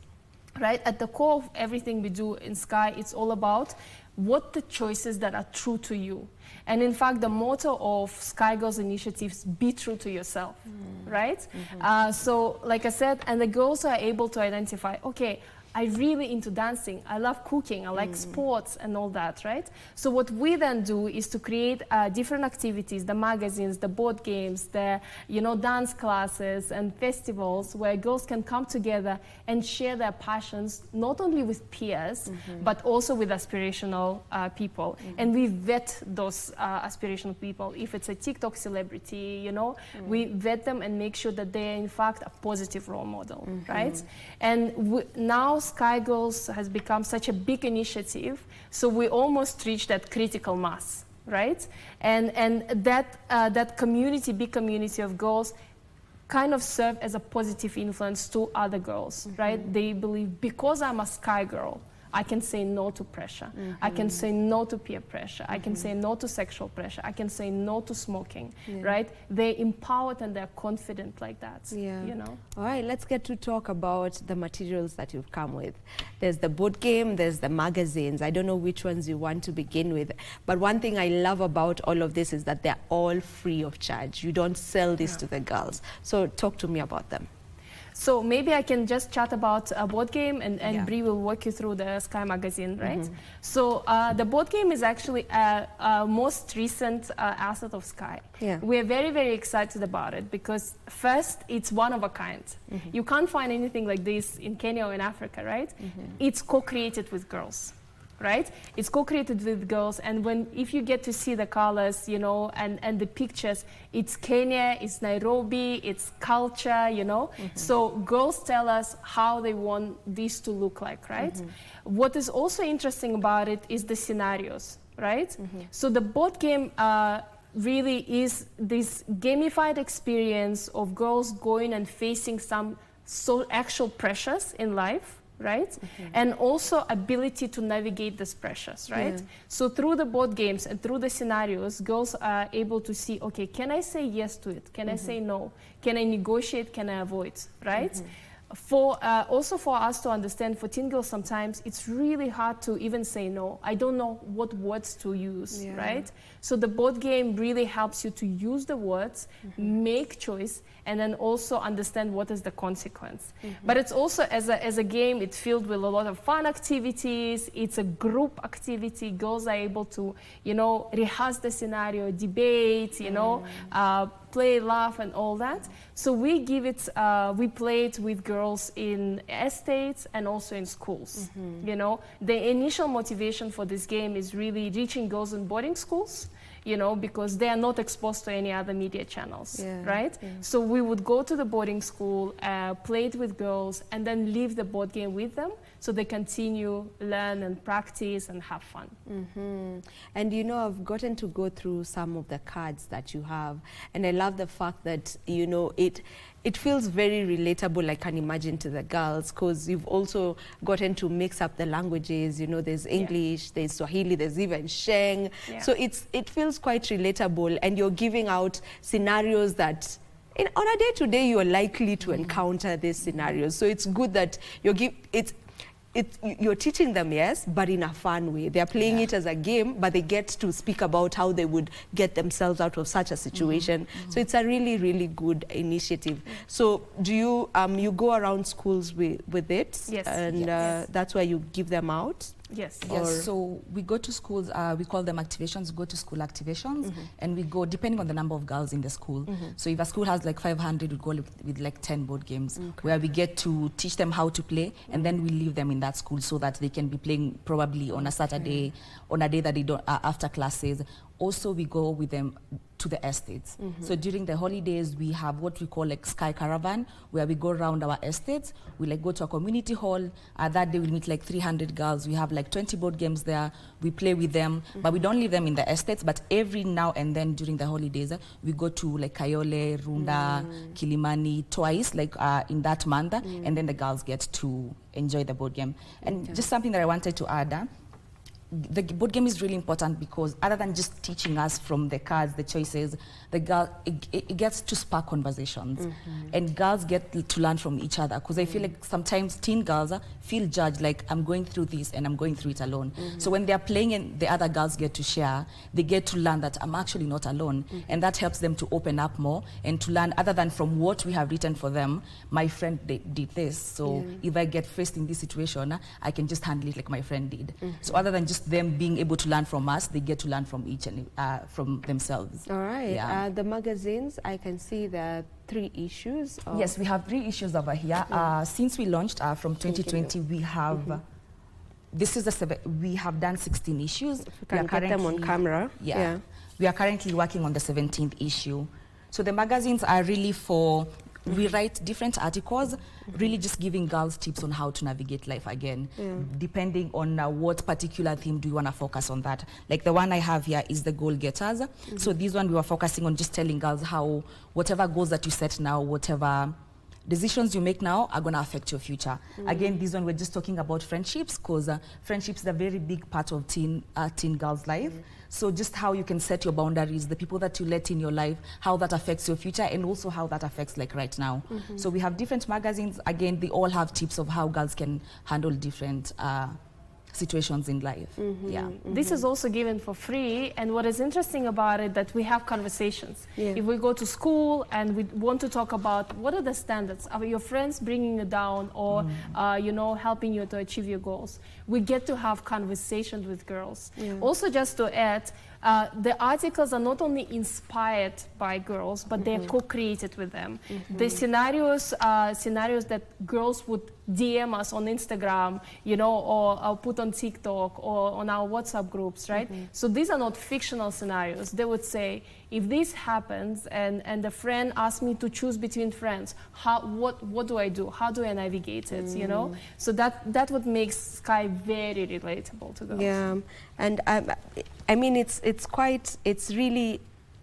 right? At the core of everything we do in Sky, it's all about what the choices that are true to you. And in fact, the motto of Sky Girls initiatives, be true to yourself, right? So like I said, and the girls are able to identify, okay, I'm really into dancing, I love cooking, I like sports and all that, right? So what we then do is to create different activities, the magazines, the board games, the, you know, dance classes and festivals where girls can come together and share their passions, not only with peers, but also with aspirational people. And we vet those aspirational people. If it's a TikTok celebrity, you know, we vet them and make sure that they're in fact a positive role model, right? And now Sky Girls has become such a big initiative, so we almost reached that critical mass, right? And that community, big community of girls, kind of serve as a positive influence to other girls, right? They believe, because I'm a Sky Girl, I can say no to pressure. I can say no to peer pressure. I can say no to sexual pressure. I can say no to smoking, right? They're empowered and they're confident like that, you know? All right, let's get to talk about the materials that you've come with. There's the board game, there's the magazines. I don't know which ones you want to begin with, but one thing I love about all of this is that they're all free of charge. You don't sell this to the girls. So talk to me about them. So maybe I can just chat about a board game, and Bree will walk you through the Sky magazine, right? So the board game is actually a most recent asset of Sky. We're very, very excited about it because first, it's one of a kind. You can't find anything like this in Kenya or in Africa, right? It's co-created with girls. Right? It's co-created with girls, and if you get to see the colors, you know, and the pictures, it's Kenya, it's Nairobi, it's culture, you know. So girls tell us how they want this to look like, right? What is also interesting about it is the scenarios, right? So the board game really is this gamified experience of girls going and facing some actual pressures in life, right? And also ability to navigate these pressures, right? So through the board games and through the scenarios, girls are able to see, okay, can I say yes to it? Can I say no? Can I negotiate? Can I avoid, right? Also for us to understand, for teen girls sometimes it's really hard to even say no. I don't know what words to use, right? So the board game really helps you to use the words, make choice, and then also understand what is the consequence. But it's also, as a game, it's filled with a lot of fun activities. It's a group activity. Girls are able to, you know, rehearse the scenario, debate, you know, play, laugh, and all that. So we give it, we play it with girls in estates and also in schools. You know, the initial motivation for this game is really reaching girls in boarding schools, you know, because they are not exposed to any other media channels, Yeah, right? yeah. So we would go to the boarding school, play it with girls, and then leave the board game with them so they continue, learn and practice and have fun. And you know, I've gotten to go through some of the cards that you have, and I love the fact that, you know, it feels very relatable, I can imagine, to the girls, because you've also gotten to mix up the languages. You know, there's English, there's Swahili, there's even Sheng. Yeah. So it feels quite relatable, and you're giving out scenarios that on a day-to-day you're likely to encounter these scenarios. So it's good that you're teaching them, yes, but in a fun way. They're playing it as a game, but they get to speak about how they would get themselves out of such a situation. So it's a really, really good initiative. So do you you go around schools with it? Yes. And that's why you give them out? Yes. Yes, so we go to schools, we call them activations, we go to school activations, and we go depending on the number of girls in the school. So if a school has like 500, we go with like 10 board games, where we get to teach them how to play, and then we leave them in that school so that they can be playing probably on a Saturday, on a day that they don't, after classes. Also, we go with them to the estates. So during the holidays, we have what we call like Sky Caravan, where we go around our estates. We like go to a community hall. That day we meet like 300 girls. We have like 20 board games there. We play with them, but we don't leave them in the estates. But every now and then during the holidays, we go to like Kayole, Runda, Kilimani twice, like in that month, and then the girls get to enjoy the board game. And just something that I wanted to add. The board game is really important because other than just teaching us from the cards, the choices, the girl, it gets to spark conversations. And girls get to learn from each other, because I feel like sometimes teen girls feel judged, like I'm going through this and I'm going through it alone. So when they're playing and the other girls get to share, they get to learn that I'm actually not alone. And that helps them to open up more and to learn, other than from what we have written for them, my friend did this. So if I get faced in this situation, I can just handle it like my friend did. So other than just them being able to learn from us, they get to learn from each and from themselves. All right. Yeah. The magazines, I can see the 3 issues. Yes, we have 3 issues over here. Since we launched from 2020, we have this is we have done 16 issues. We can get them on camera. Yeah. We are currently working on the 17th issue. So the magazines are really for, we write different articles, really just giving girls tips on how to navigate life again, depending on what particular theme do you want to focus on that. Like the one I have here is the goal getters. So this one we were focusing on just telling girls how whatever goals that you set now, whatever decisions you make now are going to affect your future. Again, this one we're just talking about friendships, because friendships is a very big part of teen girls' life. So just how you can set your boundaries, the people that you let in your life, how that affects your future, and also how that affects like right now. So we have different magazines. Again, they all have tips of how girls can handle different situations in life. This is also given for free, and what is interesting about it that we have conversations. If we go to school and we want to talk about what are the standards, are your friends bringing you down or you know, helping you to achieve your goals, we get to have conversations with girls. Also, just to add, the articles are not only inspired by girls, but they're co-created with them. The scenarios that girls would DM us on Instagram, you know, or put on TikTok or on our WhatsApp groups, right? So these are not fictional scenarios. They would say, if this happens and the friend asks me to choose between friends, what do I do? How do I navigate it, you know? So that what makes Sky very relatable to girls. Yeah, and I mean, it's really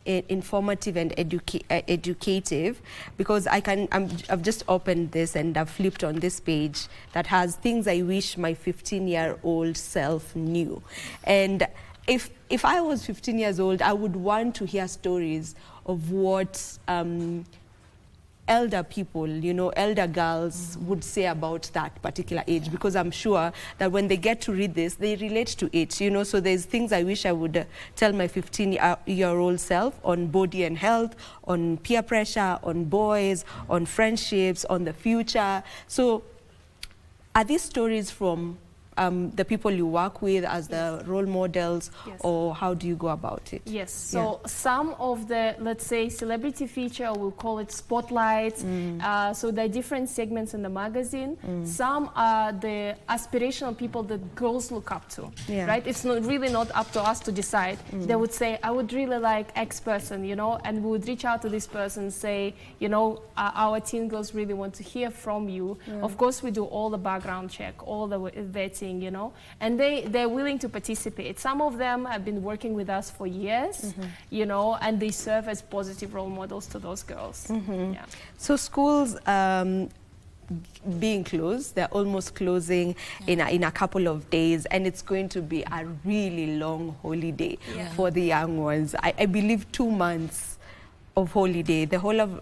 informative and educative, because I've just opened this and I've flipped on this page that has things I wish my 15-year-old self knew. And if I was 15 years old, I would want to hear stories of what elder people, you know, elder girls would say about that particular age, because I'm sure that when they get to read this, they relate to it, you know. So there's things I wish I would tell my 15-year-old self on body and health, on peer pressure, on boys, on friendships, on the future. So are these stories from the people you work with as the role models, Yes. or how do you go about it? Yes, so some of the, let's say, celebrity feature, we'll call it spotlights. So there are different segments in the magazine. Some are the aspirational people that girls look up to, right? It's really not up to us to decide. They would say, I would really like X person, you know, and we would reach out to this person and say, you know, our teen girls really want to hear from you. Of course, we do all the background check, all the vetting, you know, and they're willing to participate. Some of them have been working with us for years, you know, and they serve as positive role models to those girls. Yeah. So schools being closed, they're almost closing in a couple of days, and it's going to be a really long holiday for the young ones. I believe 2 months of holiday, the whole of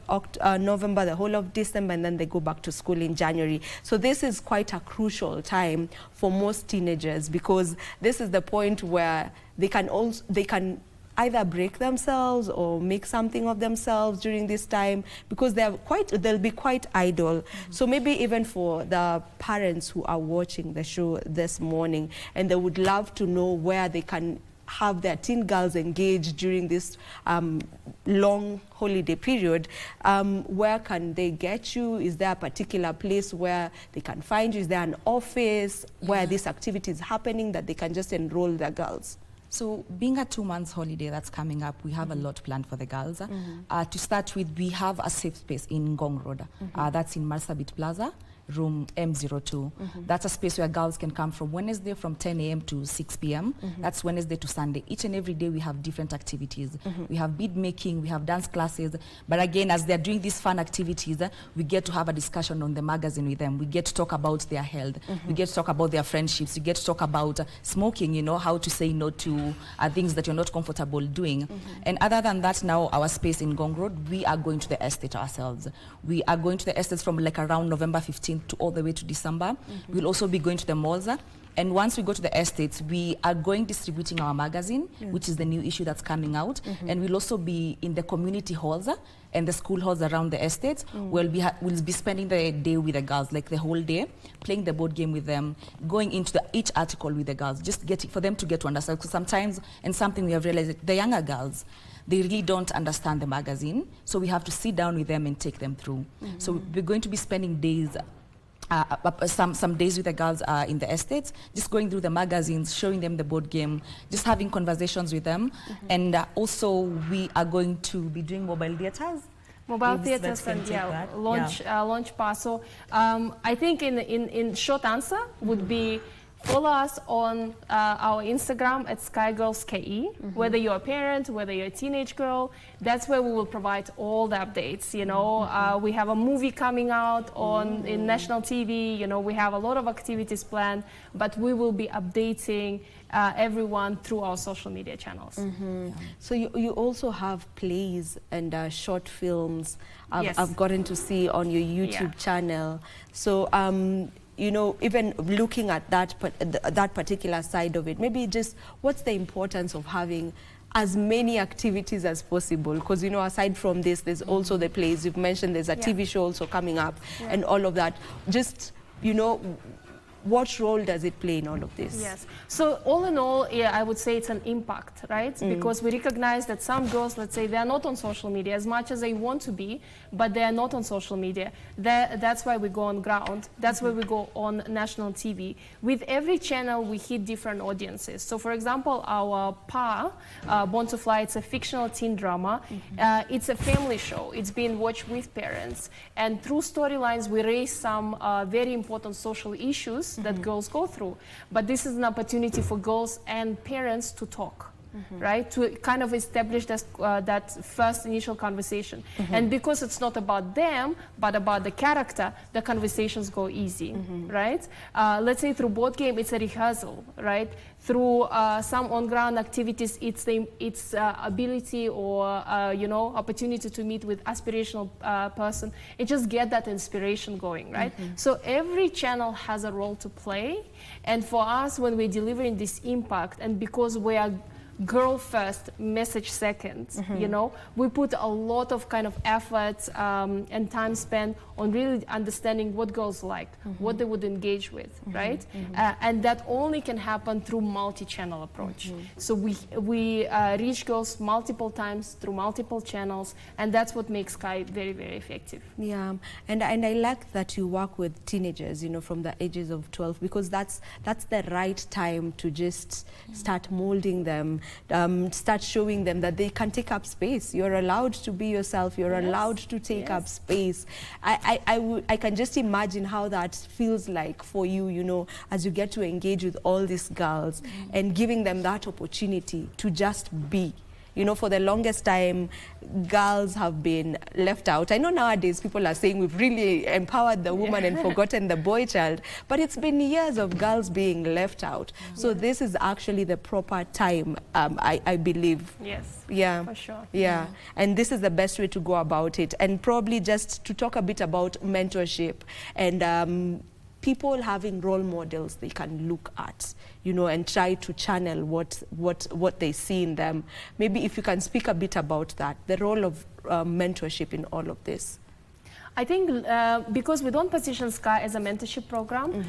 November, the whole of December, and then they go back to school in January. So this is quite a crucial time for most teenagers, because this is the point where they can either break themselves or make something of themselves during this time, because they'll be quite idle. So maybe even for the parents who are watching the show this morning, and they would love to know where they can have their teen girls engaged during this long holiday period, where can they get you? Is there a particular place where they can find you? Is there an office where this activity is happening that they can just enroll their girls? So being a 2 months holiday that's coming up, we have a lot planned for the girls. To start with, we have a safe space in Ngong Road. That's in Marsabit Plaza, room M02. That's a space where girls can come from Wednesday from 10 a.m. to 6 p.m. That's Wednesday to Sunday. Each and every day we have different activities. We have bead making, we have dance classes. But again, as they're doing these fun activities, we get to have a discussion on the magazine with them. We get to talk about their health. We get to talk about their friendships. We get to talk about smoking, you know, how to say no to things that you're not comfortable doing. And other than that, now our space in Ngong Road, we are going to the estate ourselves. We are going to the estates from like around November 15th to all the way to December. We'll also be going to the malls. And once we go to the estates, we are going distributing our magazine, which is the new issue that's coming out. And we'll also be in the community halls and the school halls around the estates. We'll be spending the day with the girls, like the whole day, playing the board game with them, going into each article with the girls, just for them to get to understand. Because sometimes, and something we have realized, the younger girls, they really don't understand the magazine. So we have to sit down with them and take them through. So we're going to be spending days, some days with the girls in the estates, just going through the magazines, showing them the board game, just having conversations with them. And also we are going to be doing mobile theaters. Mobile theaters and launch pass. So I think in short answer would be, follow us on our Instagram at SkyGirlsKE. Whether you're a parent, whether you're a teenage girl, that's where we will provide all the updates. You know, we have a movie coming out in national TV. You know, we have a lot of activities planned, but we will be updating everyone through our social media channels. So you also have plays and short films I've gotten to see on your YouTube channel. So you know, even looking at that particular side of it, maybe just what's the importance of having as many activities as possible? Because, you know, aside from this, there's also the plays. You've mentioned there's a TV show also coming up and all of that. Just, you know, what role does it play in all of this? Yes. So all in all, I would say it's an impact, right? Because we recognize that some girls, let's say, they're not on social media as much as they want to be, but they're not on social media. That's why we go on ground. That's why we go on national TV. With every channel, we hit different audiences. So for example, our PA, Born to Fly, it's a fictional teen drama. It's a family show. It's being watched with parents. And through storylines, we raise some very important social issues that girls go through. But this is an opportunity for girls and parents to talk, right? To kind of establish that first initial conversation. And because it's not about them, but about the character, the conversations go easy, right? Let's say through board game, it's a rehearsal, right? Through some on-ground activities, it's ability or you know, opportunity to meet with aspirational person and just get that inspiration going, right? So every channel has a role to play, and for us, when we're delivering this impact, and because we are girl first, message second, you know. We put a lot of kind of effort and time spent on really understanding what girls like, what they would engage with, right? And that only can happen through multi-channel approach. So we reach girls multiple times through multiple channels, and that's what makes Sky very, very effective. Yeah, and I like that you work with teenagers, you know, from the ages of 12, because that's the right time to just start molding them, start showing them that they can take up space. You're allowed to be yourself. You're allowed to take up space. I can just imagine how that feels like for you, you know, as you get to engage with all these girls and giving them that opportunity to just be. You know, for the longest time, girls have been left out. I know nowadays people are saying we've really empowered the woman and forgotten the boy child, but it's been years of girls being left out. So this is actually the proper time, I believe. Yes, yeah, for sure. Yeah, and this is the best way to go about it. And probably just to talk a bit about mentorship and people having role models they can look at, you know, and try to channel what they see in them. Maybe if you can speak a bit about that, the role of mentorship in all of this. I think because we don't position Sky as a mentorship program,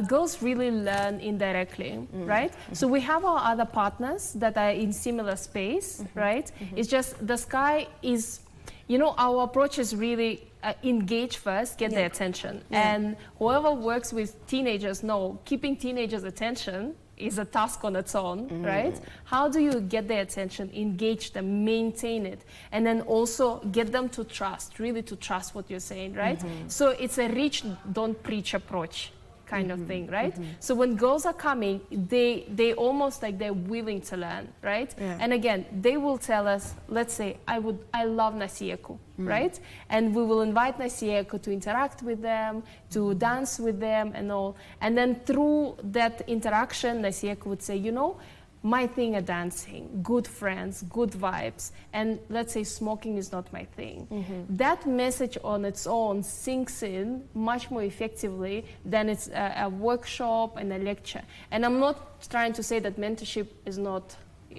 girls really learn indirectly, right? So we have our other partners that are in similar space, right? It's just the Sky is, you know, our approach is really engage first, get their attention. And whoever works with teenagers know keeping teenagers' attention is a task on its own, right? How do you get their attention, engage them, maintain it, and then also get them to trust, really to trust what you're saying, right? So it's a reach, don't preach approach kind of thing, right? So when girls are coming, they almost like they're willing to learn, right? And again, they will tell us, let's say, I love Nasieku, right? And we will invite Nasieku to interact with them, to dance with them and all. And then through that interaction, Nasieku would say, you know, my thing are dancing, good friends, good vibes, and let's say smoking is not my thing. That message on its own sinks in much more effectively than it's a workshop and a lecture. And I'm not trying to say that mentorship is not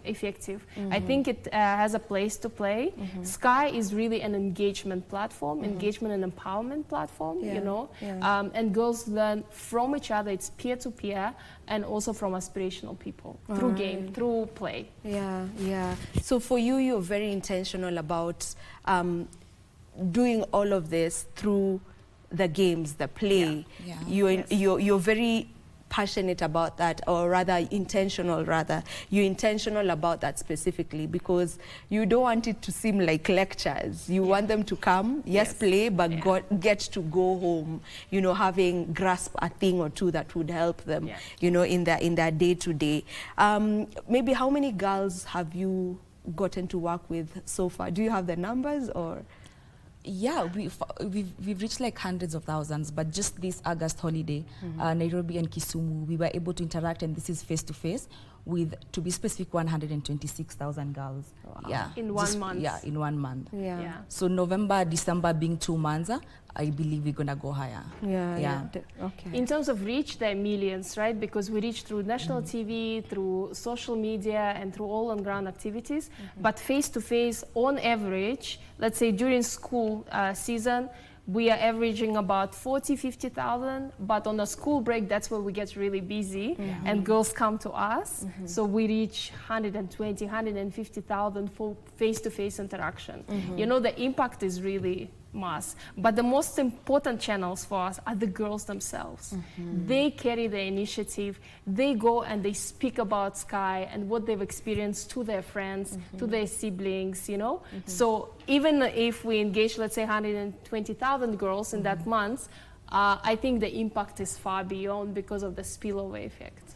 effective. I think it has a place to play. Sky is really an engagement platform, engagement and empowerment platform, you know, and girls learn from each other. It's peer-to-peer and also from aspirational people through game, through play. Yeah, yeah. So for you, you're very intentional about doing all of this through the games, the play. You're very passionate about that, or rather intentional, you're intentional about that specifically because you don't want it to seem like lectures. You want them to come, play, but get to go home, you know, having grasp a thing or two that would help them, you know, in their day-to-day. Maybe how many girls have you gotten to work with so far? Do you have the numbers or? Yeah, we've reached like hundreds of thousands, but just this August holiday, Nairobi and Kisumu, we were able to interact, and this is face-to-face, with, to be specific, 126,000 girls. Wow. Yeah. In 1 month. Yeah, in 1 month. Yeah. So November, December being 2 months, I believe we're gonna go higher. Okay. In terms of reach, there are millions, right? Because we reach through national TV, through social media, and through all on-ground activities. But face-to-face, on average, let's say during school season, we are averaging about 40, 50,000, but on a school break, that's where we get really busy and girls come to us. So we reach 120, 150,000 for face-to-face interaction. You know, the impact is really mass. But the most important channels for us are the girls themselves. They carry the initiative. They go and they speak about Sky and what they've experienced to their friends, to their siblings, you know. So even if we engage, let's say, 120,000 girls in that month, I think the impact is far beyond because of the spillover effect.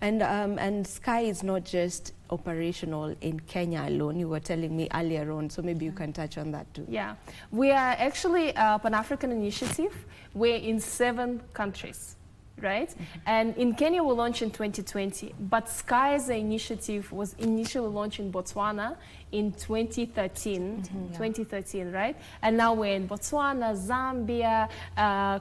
And Sky is not just operational in Kenya alone. You were telling me earlier on, so maybe you can touch on that too. Yeah, we are actually a Pan-African initiative. We're in 7 countries. right? And in Kenya, we launched in 2020, but Sky as an initiative was initially launched in Botswana in 2013, right? And now we're in Botswana, Zambia,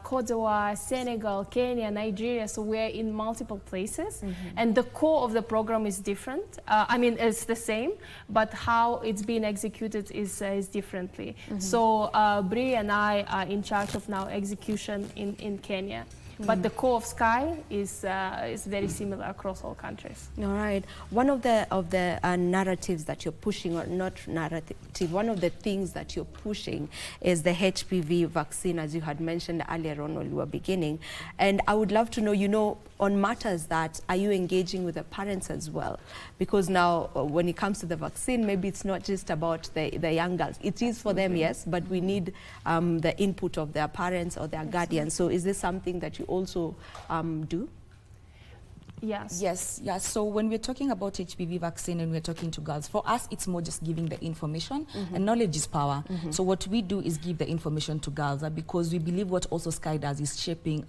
Cote d'Ivoire, Senegal, Kenya, Nigeria, so we're in multiple places. And the core of the program is different. I mean, it's the same, but how it's being executed is differently. So Bri and I are in charge of now execution in Kenya. But the core of Sky is very similar across all countries. All right. One of the narratives that you're pushing, or not narrative, one of the things that you're pushing is the HPV vaccine, as you had mentioned earlier on when we were beginning. And I would love to know, you know, on matters that, are you engaging with the parents as well? Because now, when it comes to the vaccine, maybe it's not just about the young girls. It is for them, yes, but we need the input of their parents or their guardians. So is this something that you also do? Yes. So when we're talking about HPV vaccine and we're talking to girls, for us, it's more just giving the information, and knowledge is power. So what we do is give the information to girls because we believe what also Sky does is shaping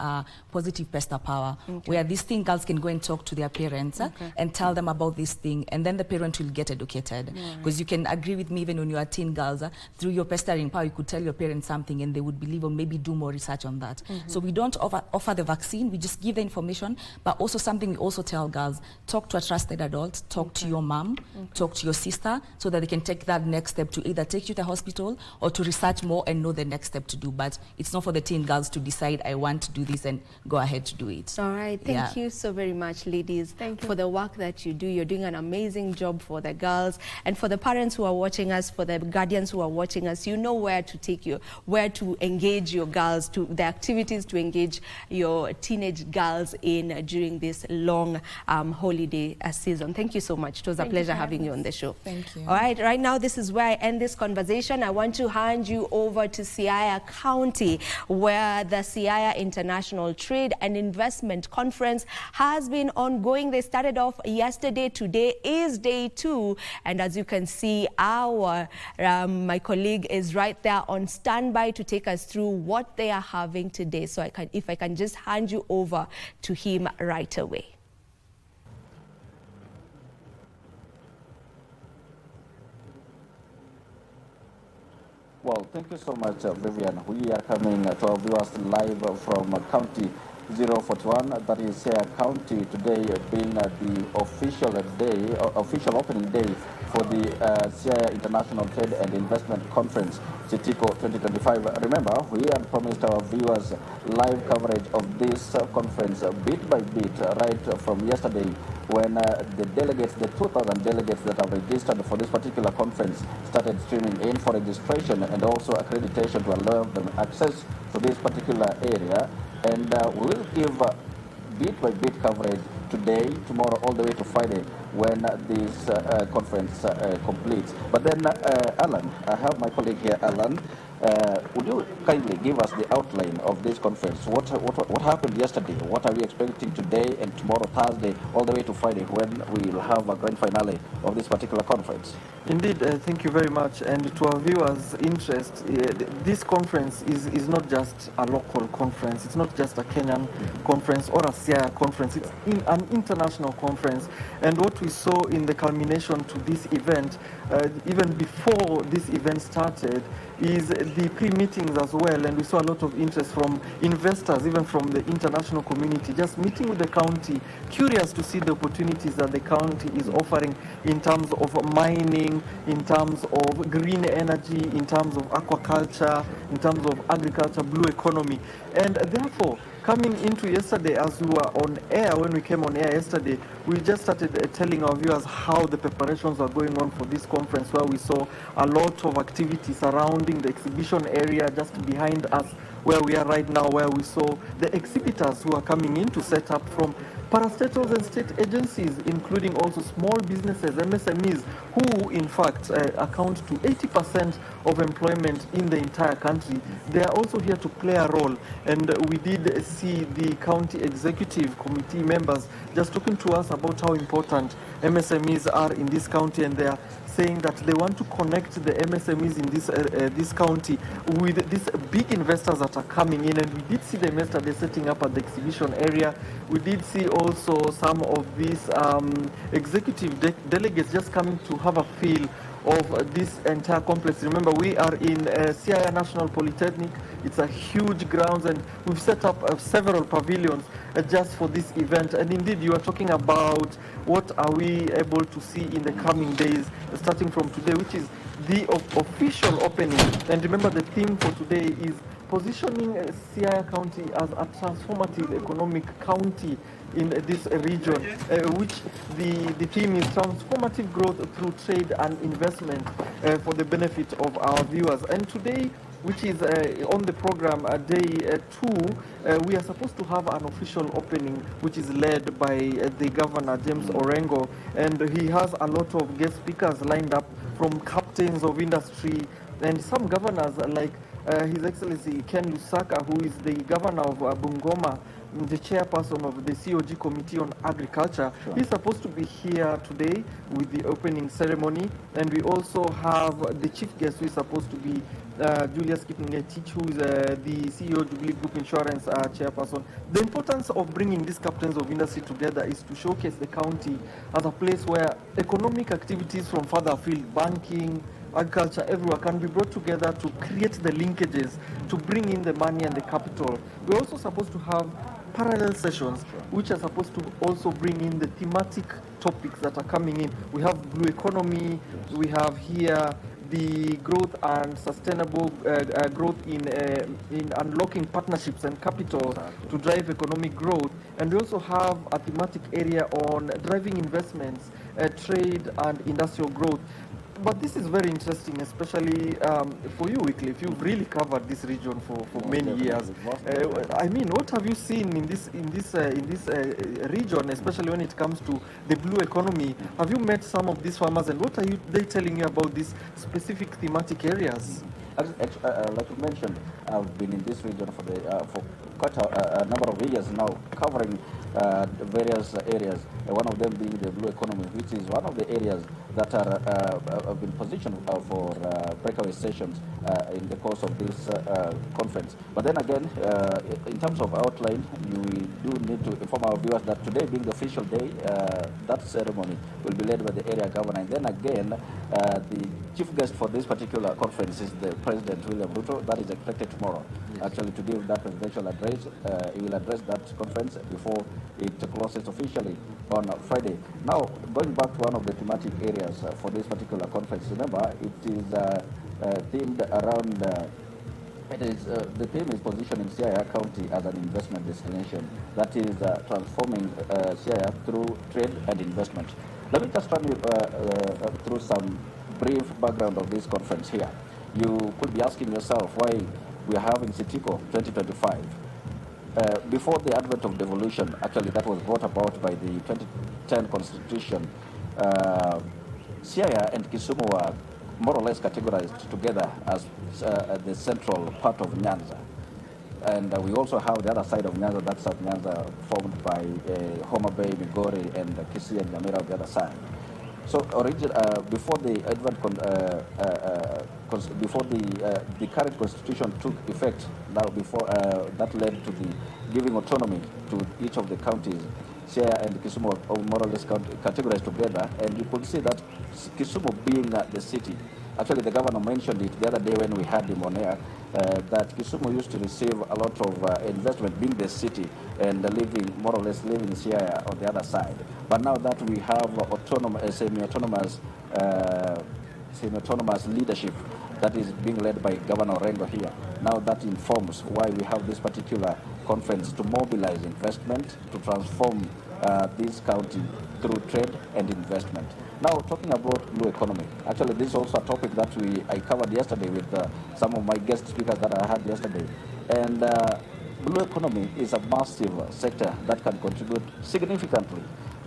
positive pester power, where these thing girls can go and talk to their parents and tell them about this thing, and then the parent will get educated. Because you can agree with me, even when you are teen girls, through your pestering power, you could tell your parents something and they would believe or maybe do more research on that. So we don't offer the vaccine, we just give the information, but also something we also tell girls, talk to a trusted adult, talk to your mom, talk to your sister, so that they can take that next step to either take you to the hospital or to research more and know the next step to do. But it's not for the teen girls to decide, I want to do this and go ahead to do it. All right. Thank you so very much, ladies, for the work that you do. You're doing an amazing job for the girls. And for the parents who are watching us, for the guardians who are watching us, you know where to take you, where to engage your girls, to the activities to engage your teenage girls in during this long holiday season. Thank you so much. It was a pleasure having you on the show. Thank you. All right, right now this is where I end this conversation. I want to hand you over to Siaya County, where the Siaya International Trade and Investment Conference has been ongoing. They started off yesterday. Today is day 2, and as you can see, my colleague is right there on standby to take us through what they are having today. So if I can just hand you over to him right away. Well, thank you so much, Vivian. We are coming to our viewers live from County 041, that is Siaya County, today being the official opening day for the Siaya International Trade and Investment Conference, CITICO 2025. Remember, we had promised our viewers live coverage of this conference bit by bit, right from yesterday, when the 2,000 delegates that have registered for this particular conference started streaming in for registration and also accreditation to allow them access to this particular area. And we will give bit by bit coverage today, tomorrow, all the way to Friday when this conference completes. But then, Alan, I have my colleague here, Alan. Would you kindly give us the outline of this conference? What happened yesterday? What are we expecting today and tomorrow, Thursday, all the way to Friday, when we will have a grand finale of this particular conference? Indeed, thank you very much. And to our viewers' interest, this conference is not just a local conference. It's not just a Kenyan conference or a Siaya conference. It's an international conference. And what we saw in the culmination to this event, even before this event started, is the pre-meetings as well, and we saw a lot of interest from investors, even from the international community, just meeting with the county, curious to see the opportunities that the county is offering in terms of mining, in terms of green energy, in terms of aquaculture, in terms of agriculture, blue economy. And therefore, coming into yesterday, as we were on air, when we came on air yesterday, we just started telling our viewers how the preparations are going on for this conference, where we saw a lot of activity surrounding the exhibition area just behind us, where we are right now, where we saw the exhibitors who are coming in to set up from parastatals and state agencies, including also small businesses, MSMEs, who in fact account to 80% of employment in the entire country. They are also here to play a role, and we did see the county executive committee members just talking to us about how important MSMEs are in this county, and they are saying that they want to connect the MSMEs in this county with these big investors that are coming in. And we did see them yesterday setting up at the exhibition area. We did see also some of these executive delegates just coming to have a feel of this entire complex. Remember, we are in Siaya National Polytechnic. It's a huge grounds, and we've set up several pavilions just for this event. And indeed, you are talking about what are we able to see in the coming days, starting from today, which is the official opening. And remember, the theme for today is positioning Siaya County as a transformative economic county in this region, which the theme is transformative growth through trade and investment for the benefit of our viewers. And today, which is on the program, day 2, we are supposed to have an official opening, which is led by the Governor, James Orengo, and he has a lot of guest speakers lined up from captains of industry and some governors like His Excellency Ken Lusaka, who is the governor of Bungoma, the chairperson of the COG Committee on Agriculture. Sure. He's supposed to be here today with the opening ceremony. And we also have the chief guest, who is supposed to be Julius Kipngetich, who is the CEO Jubilee Group Insurance chairperson. The importance of bringing these captains of industry together is to showcase the county as a place where economic activities from further afield, banking, agriculture, everywhere, can be brought together to create the linkages, to bring in the money and the capital. We're also supposed to have parallel sessions, which are supposed to also bring in the thematic topics that are coming in. We have blue economy, we have here the growth and sustainable growth in unlocking partnerships and capital to drive economic growth. And we also have a thematic area on driving investments, trade and industrial growth. But this is very interesting, especially for you, Wycliffe. You've really covered this region for many years. I mean, what have you seen in this region, especially when it comes to the blue economy? Have you met some of these farmers, and what are they telling you about these specific thematic areas? Like you mentioned, I've been in this region for quite a number of years now, covering various areas. One of them being the blue economy, which is one of the areas that have been positioned for breakaway sessions in the course of this conference. But then again, in terms of outline, we do need to inform our viewers that today being the official day, that ceremony will be led by the area governor. And then again, the chief guest for this particular conference is the President William Ruto. That is expected tomorrow, actually, to give that presidential address. He will address that conference before it closes officially on Friday. Now, going back to one of the thematic areas for this particular conference, remember, it is themed around, the theme is positioning Siaya County as an investment destination that is transforming Siaya through trade and investment. Let me just run you through some brief background of this conference here. You could be asking yourself why we are having Sitiko 2025. Before the advent of devolution, actually that was brought about by the 2010 Constitution, Siaya and Kisumu were more or less categorized together as the central part of Nyanza. And we also have the other side of Nyanza, that's South Nyanza, formed by Homa Bay, Migori, and Kisii and Nyamira on the other side. So before the advent, before the current constitution took effect, now before that led to the giving autonomy to each of the counties, Siaya and Kisumu are more or less categorized together, and you could see that Kisumu being the city. Actually, the governor mentioned it the other day when we had him on air, that Kisumu used to receive a lot of investment being the city and more or less living in Siaya on the other side. But now that we have semi-autonomous leadership that is being led by Governor Orengo here, now that informs why we have this particular conference to mobilize investment, to transform this county through trade and investment. Now, talking about blue economy, actually this is also a topic that I covered yesterday with some of my guest speakers that I had yesterday. And blue economy is a massive sector that can contribute significantly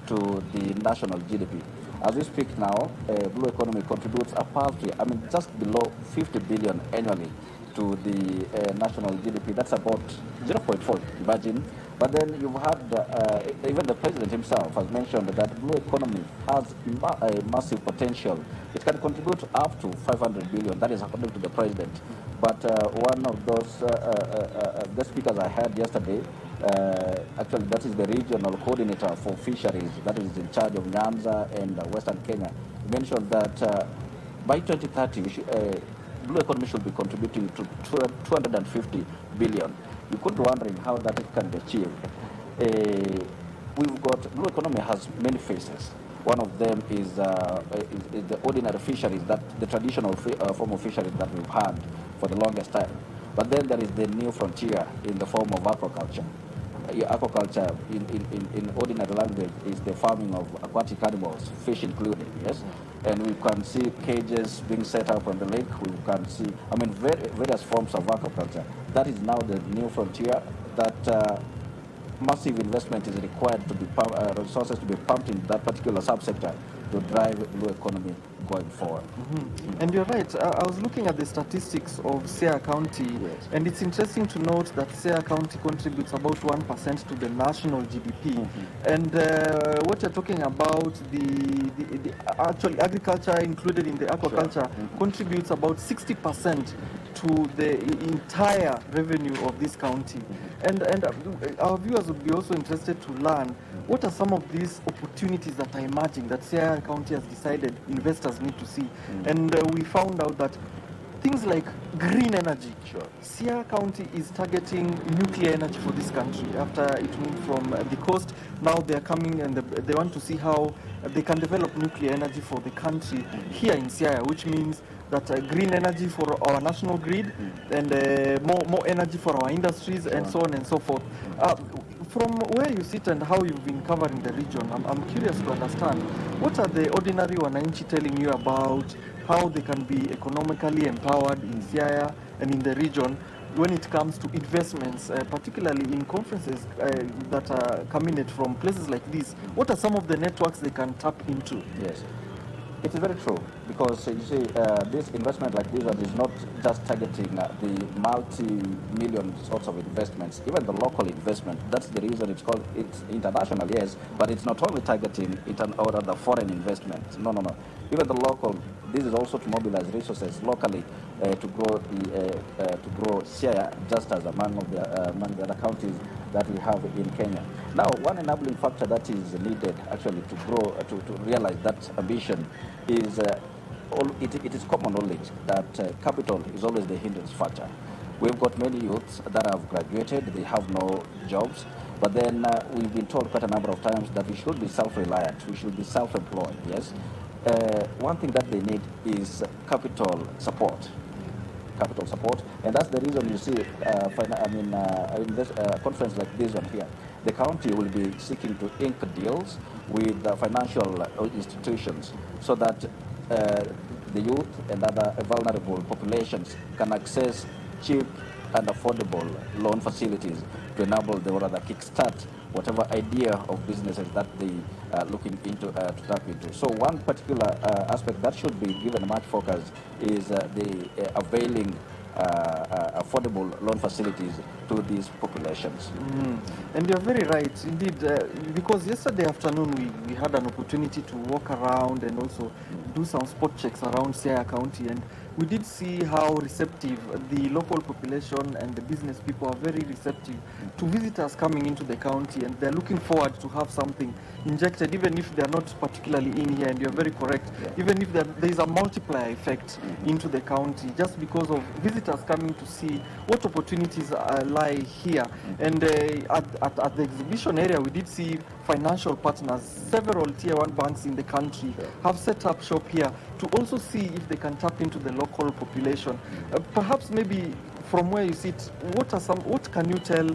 to the national GDP. As we speak now, blue economy contributes a paltry, just below 50 billion annually to the national GDP. That's about 0.4. Imagine But then you've had, even the president himself has mentioned that blue economy has a massive potential. It can contribute up to 500 billion, that is according to the president. But one of those the speakers I heard yesterday, actually that is the regional coordinator for fisheries, that is in charge of Nyanza and Western Kenya, mentioned that by 2030, blue economy should be contributing to 250 billion. You could be wondering how that can be achieved. We've got, blue economy has many faces. One of them is the ordinary fisheries, that the traditional form of fisheries that we've had for the longest time. But then there is the new frontier in the form of aquaculture. Aquaculture, in ordinary language, is the farming of aquatic animals, fish included, yes? And we can see cages being set up on the lake. We can see, various forms of aquaculture. That is now the new frontier, that massive investment is required to be resources to be pumped in that particular subsector to drive blue economy going forward. And you're right. I was looking at the statistics of Siaya County, and it's interesting to note that Siaya County contributes about 1% to the national GDP. And what you're talking about, the actually agriculture included in the aquaculture contributes about 60% to the entire revenue of this county. And our viewers would be also interested to learn what are some of these opportunities that are emerging that Siaya County has decided investors need to see. And we found out that things like green energy. Siaya County is targeting nuclear energy for this country. After it moved from the coast, now they are coming and they want to see how they can develop nuclear energy for the country here in Siaya, which means that green energy for our national grid and more energy for our industries and so on and so forth. From where you sit and how you've been covering the region, I'm curious to understand, what are the ordinary Wananchi telling you about how they can be economically empowered in Siaya and in the region when it comes to investments, particularly in conferences that are coming from places like this? What are some of the networks they can tap into? Yes. It is very true, because you see, this investment like this one is not just targeting the multi-million sorts of investments, even the local investment. That's the reason it's international, yes, but it's not only targeting the foreign investment. No. Even the local, this is also to mobilize resources locally to grow Siaya, just as among the other counties that we have in Kenya. Now, one enabling factor that is needed actually to grow, to realize that ambition is, it is common knowledge that capital is always the hindrance factor. We've got many youths that have graduated, they have no jobs, but then we've been told quite a number of times that we should be self-reliant, we should be self-employed, yes? One thing that they need is capital support, and that's the reason you see in this conference like this one here, the county will be seeking to ink deals with financial institutions so that the youth and other vulnerable populations can access cheap and affordable loan facilities to enable them, or rather kickstart whatever idea of businesses that they are looking into to tap into. So one particular aspect that should be given much focus is the availing affordable loan facilities to these populations. And you're very right, indeed, because yesterday afternoon we had an opportunity to walk around and also do some spot checks around Siaya County, and we did see how receptive the local population and the business people are very receptive to visitors coming into the county, and they're looking forward to have something injected, even if they're not particularly in here. And you're very correct, even if there is a multiplier effect into the county, just because of visitors coming to see what opportunities lie here. And at the exhibition area, we did see financial partners, several tier 1 banks in the country have set up shop here to also see if they can tap into the local population. Perhaps maybe from where you sit, what can you tell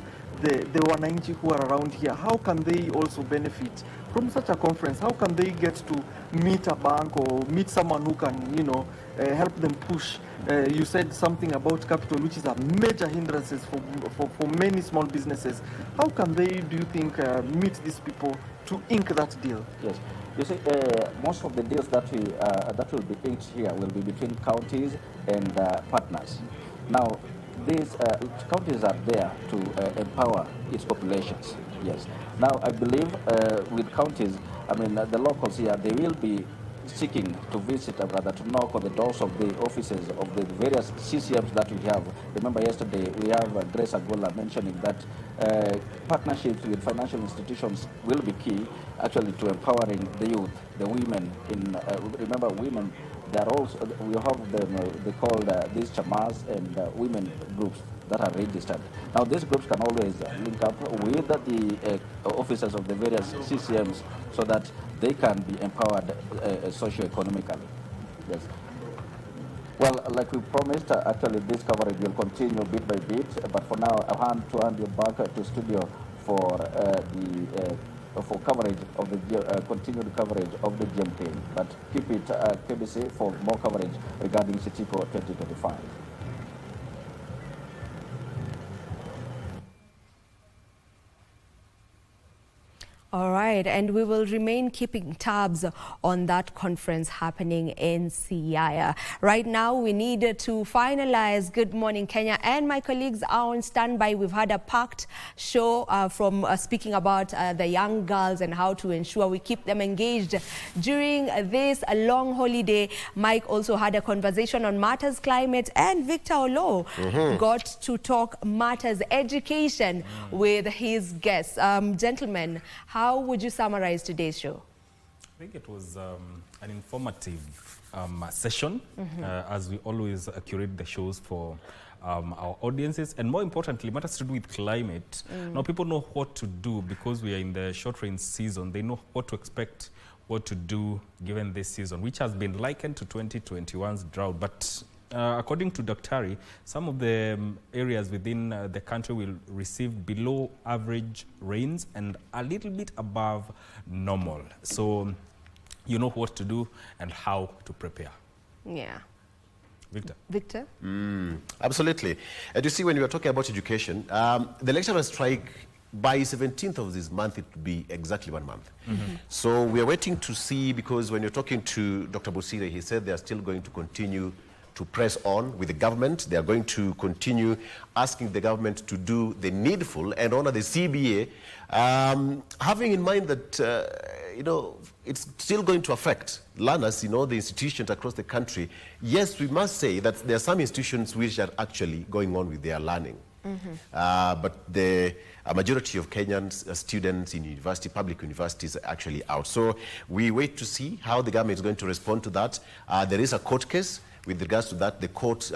the Wananchi who are around here? How can they also benefit from such a conference? How can they get to meet a bank or meet someone who can, help them push? You said something about capital, which is a major hindrance for many small businesses. How can they, do you think, meet these people to ink that deal? Yes. You see, most of the deals that will be inked here will be between counties and partners. Now, these counties are there to empower its populations. Yes. Now, I believe with counties, I mean, the locals here, they will be seeking to visit, or rather to knock on the doors of the offices of the various CCMs that we have. Remember yesterday, we have Grace Agola mentioning that partnerships with financial institutions will be key, actually, to empowering the youth, the women. Remember, women, they are also, we have them, they call these chamas and women groups that are registered. Now, these groups can always link up with the officers of the various CCMs so that they can be empowered socio-economically. Yes. Well, like we promised, actually this coverage will continue bit by bit, but for now, I'll hand you back to studio for for coverage of the continued coverage of the GMK. But keep it KBC for more coverage regarding Sitiko 2025. All right, and we will remain keeping tabs on that conference happening in Siaya. Right now, we need to finalize Good Morning Kenya, and my colleagues are on standby. We've had a packed show from speaking about the young girls and how to ensure we keep them engaged during this long holiday. Mike also had a conversation on matters climate, and Victor Olo got to talk matters education with his guests. Gentlemen, how would you summarize today's show? I think it was an informative session, as we always curate the shows for our audiences, and more importantly, matters to do with climate. Now, people know what to do because we are in the short rain season. They know what to expect, what to do given this season, which has been likened to 2021's drought. But according to Dr. some of the areas within the country will receive below average rains and a little bit above normal. So you know what to do and how to prepare. Yeah. Victor? Absolutely. And you see, when we are talking about education, the lecturer strike, by 17th of this month, it will be exactly 1 month. So we are waiting to see, because when you're talking to Dr. Busire, he said they are still going to continue to press on with the government. They are going to continue asking the government to do the needful and honor the CBA, having in mind that, you know, it's still going to affect learners, you know, the institutions across the country. Yes, we must say that there are some institutions which are actually going on with their learning. But the majority of Kenyan students in university, public universities, are actually out. So we wait to see how the government is going to respond to that. There is a court case. With regards to that, the court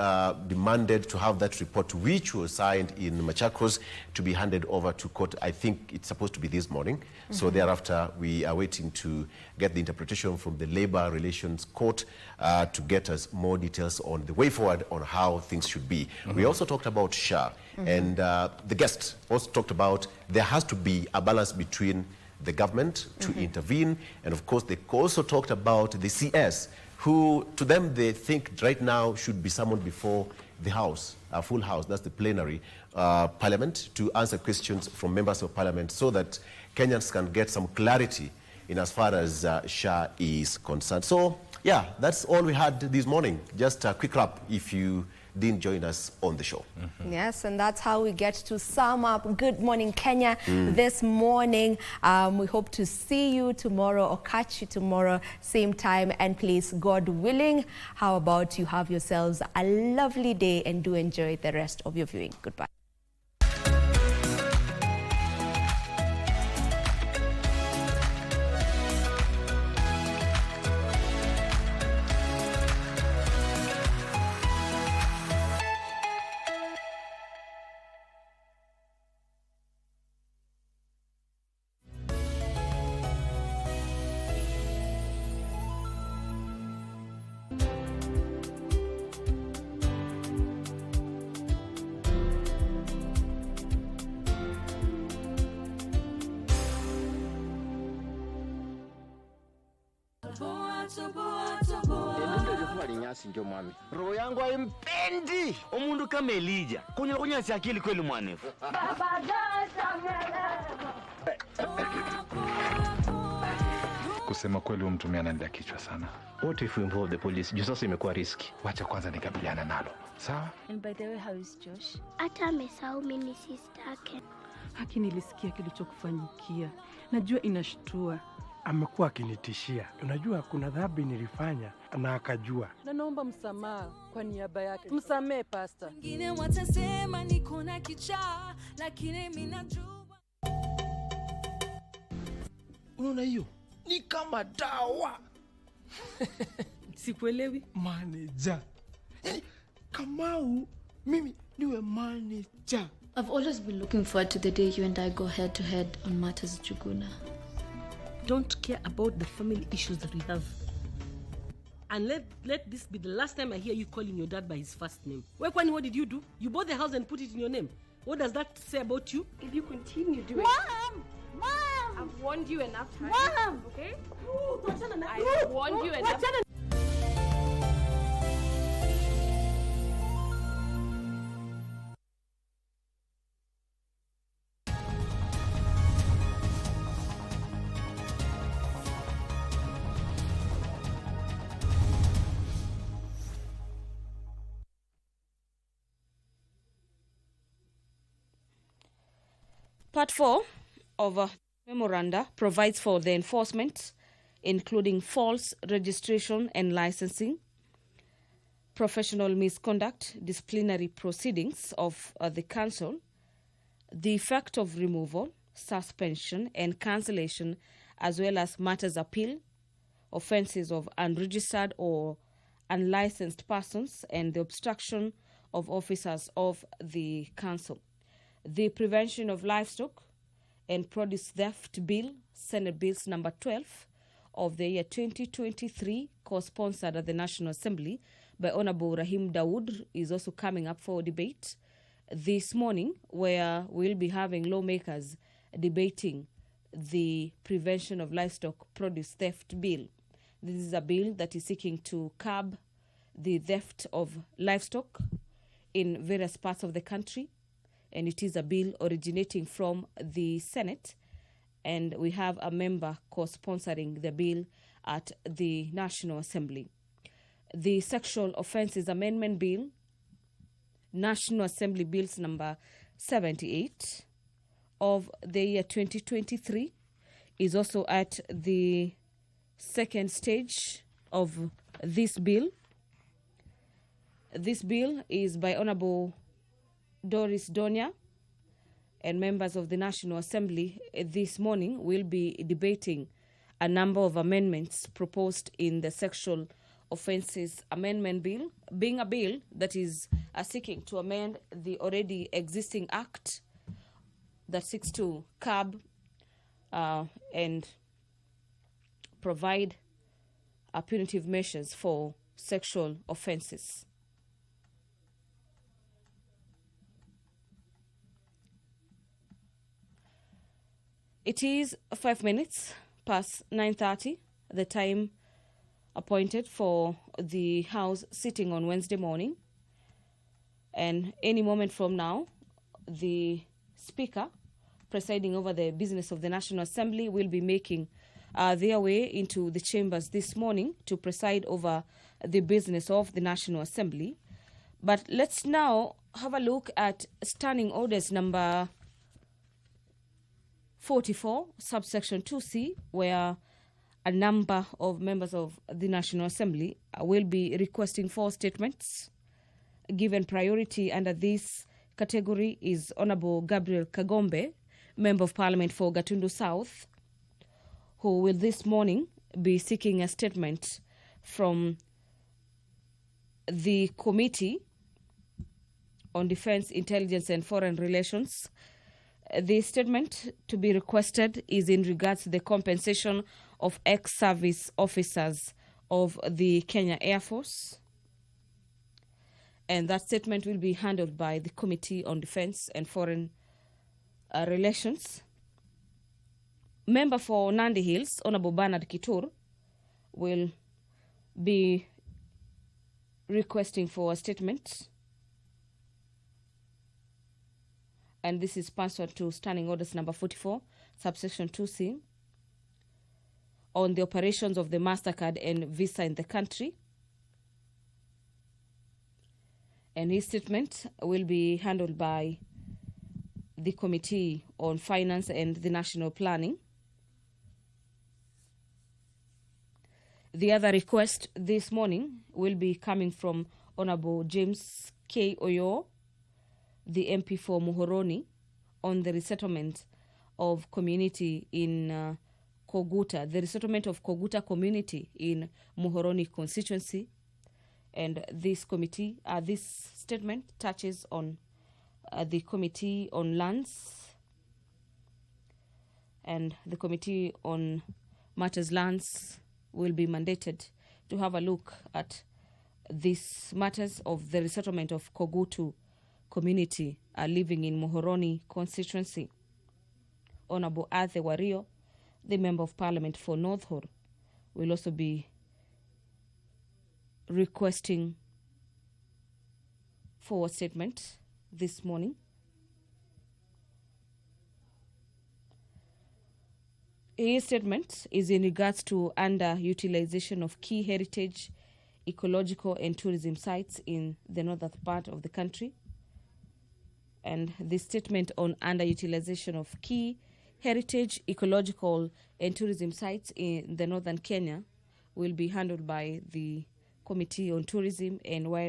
demanded to have that report, which was signed in Machakos, to be handed over to court. I think it's supposed to be this morning. So thereafter, we are waiting to get the interpretation from the Labor Relations Court to get us more details on the way forward on how things should be. We also talked about SHA, and the guest also talked about there has to be a balance between the government to intervene, and of course, they also talked about the CS, who, to them, they think right now should be summoned before the House, a full House, that's the plenary, Parliament, to answer questions from members of Parliament so that Kenyans can get some clarity in as far as SHA is concerned. So, yeah, that's all we had this morning. Just a quick wrap if you didn't join us on the show. Yes, and that's how we get to sum up Good Morning Kenya this morning. We hope to see you tomorrow or catch you tomorrow, same time and place, God willing. How about you have yourselves a lovely day and do enjoy the rest of your viewing. Goodbye. Ndio mwami. Roho yangu haimpendi omundu kama Elijah. Kunyasi akili kweli mwanefu. Kusema kweli mtu mimi anaenda kichwa sana. What if we involve the police? Juu sasa imekuwa riski. Wacha kwanza nikabiliana nalo. Sawa? And by the way, how is Josh? Hata amesahau mimi ni sister yake. Haki nilisikia kilichokufanyikia. Najua inashtua. Amekuwa akinitishia. Unajua kuna dhambi nilifanya na akajua. Na naomba msamaha kwa niaba yake. Msamee pastor. Wengine watasema niko na kichaa, lakini mimi najua. Unaona hiyo? Ni kama dawa. Sikuelewi. Manager. Kamau, mimi niwe manager. I've always been looking forward to the day you and I go head to head on matters Juguna. Don't care about the family issues that we have. And let this be the last time I hear you calling your dad by his first name. Kwani, what did you do? You bought the house and put it in your name. What does that say about you? If you continue doing Mom! I've warned you enough times. Mom! Okay? I've warned you enough. Part 4 of a memoranda provides for the enforcement, including false registration and licensing, professional misconduct, disciplinary proceedings of the council, the effect of removal, suspension and cancellation, as well as matters appeal, offences of unregistered or unlicensed persons, and the obstruction of officers of the council. The Prevention of Livestock and Produce Theft Bill, Senate Bills number 12 of the year 2023, co-sponsored at the National Assembly by Honorable Rahim Dawood, is also coming up for debate this morning, where we'll be having lawmakers debating the Prevention of Livestock Produce Theft Bill. This is a bill that is seeking to curb the theft of livestock in various parts of the country, and it is a bill originating from the Senate, and we have a member co-sponsoring the bill at the National Assembly. The Sexual Offences Amendment Bill, National Assembly Bills number 78 of the year 2023, is also at the second stage of this bill. This bill is by Honorable Doris Donia, and members of the National Assembly this morning will be debating a number of amendments proposed in the Sexual Offences Amendment Bill, being a bill that is seeking to amend the already existing act that seeks to curb and provide punitive measures for sexual offences. It is 5 minutes past 9:30, the time appointed for the House sitting on Wednesday morning. And any moment from now, the Speaker presiding over the business of the National Assembly will be making their way into the chambers this morning to preside over the business of the National Assembly. But let's now have a look at Standing Orders number 44, subsection 2C, where a number of members of the National Assembly will be requesting for statements. Given priority under this category is Honorable Gabriel Kagombe, Member of Parliament for Gatundu South, who will this morning be seeking a statement from the Committee on Defense, Intelligence and Foreign Relations. The statement to be requested is in regards to the compensation of ex-service officers of the Kenya Air Force. And that statement will be handled by the Committee on Defense and Foreign Relations. Member for Nandi Hills, Honorable Bernard Kitur, will be requesting for a statement. And this is pursuant to Standing Orders number 44, subsection 2C. on the operations of the MasterCard and Visa in the country. And his statement will be handled by the Committee on Finance and the National Planning. The other request this morning will be coming from Honorable James K. Oyo, the MP for Muhoroni, on the resettlement of community in Koguta, the resettlement of Koguta community in Muhoroni constituency. And this committee, this statement touches on the Committee on Lands and the Committee on Matters Lands will be mandated to have a look at these matters of the resettlement of Kogutu community living in Muhoroni constituency. Honorable Athe Wario, the Member of Parliament for North Hor, will also be requesting for a statement this morning. His statement is in regards to underutilization of key heritage, ecological and tourism sites in the northern part of the country. And the statement on underutilization of key heritage, ecological and tourism sites in the northern Kenya will be handled by the Committee on Tourism and Wild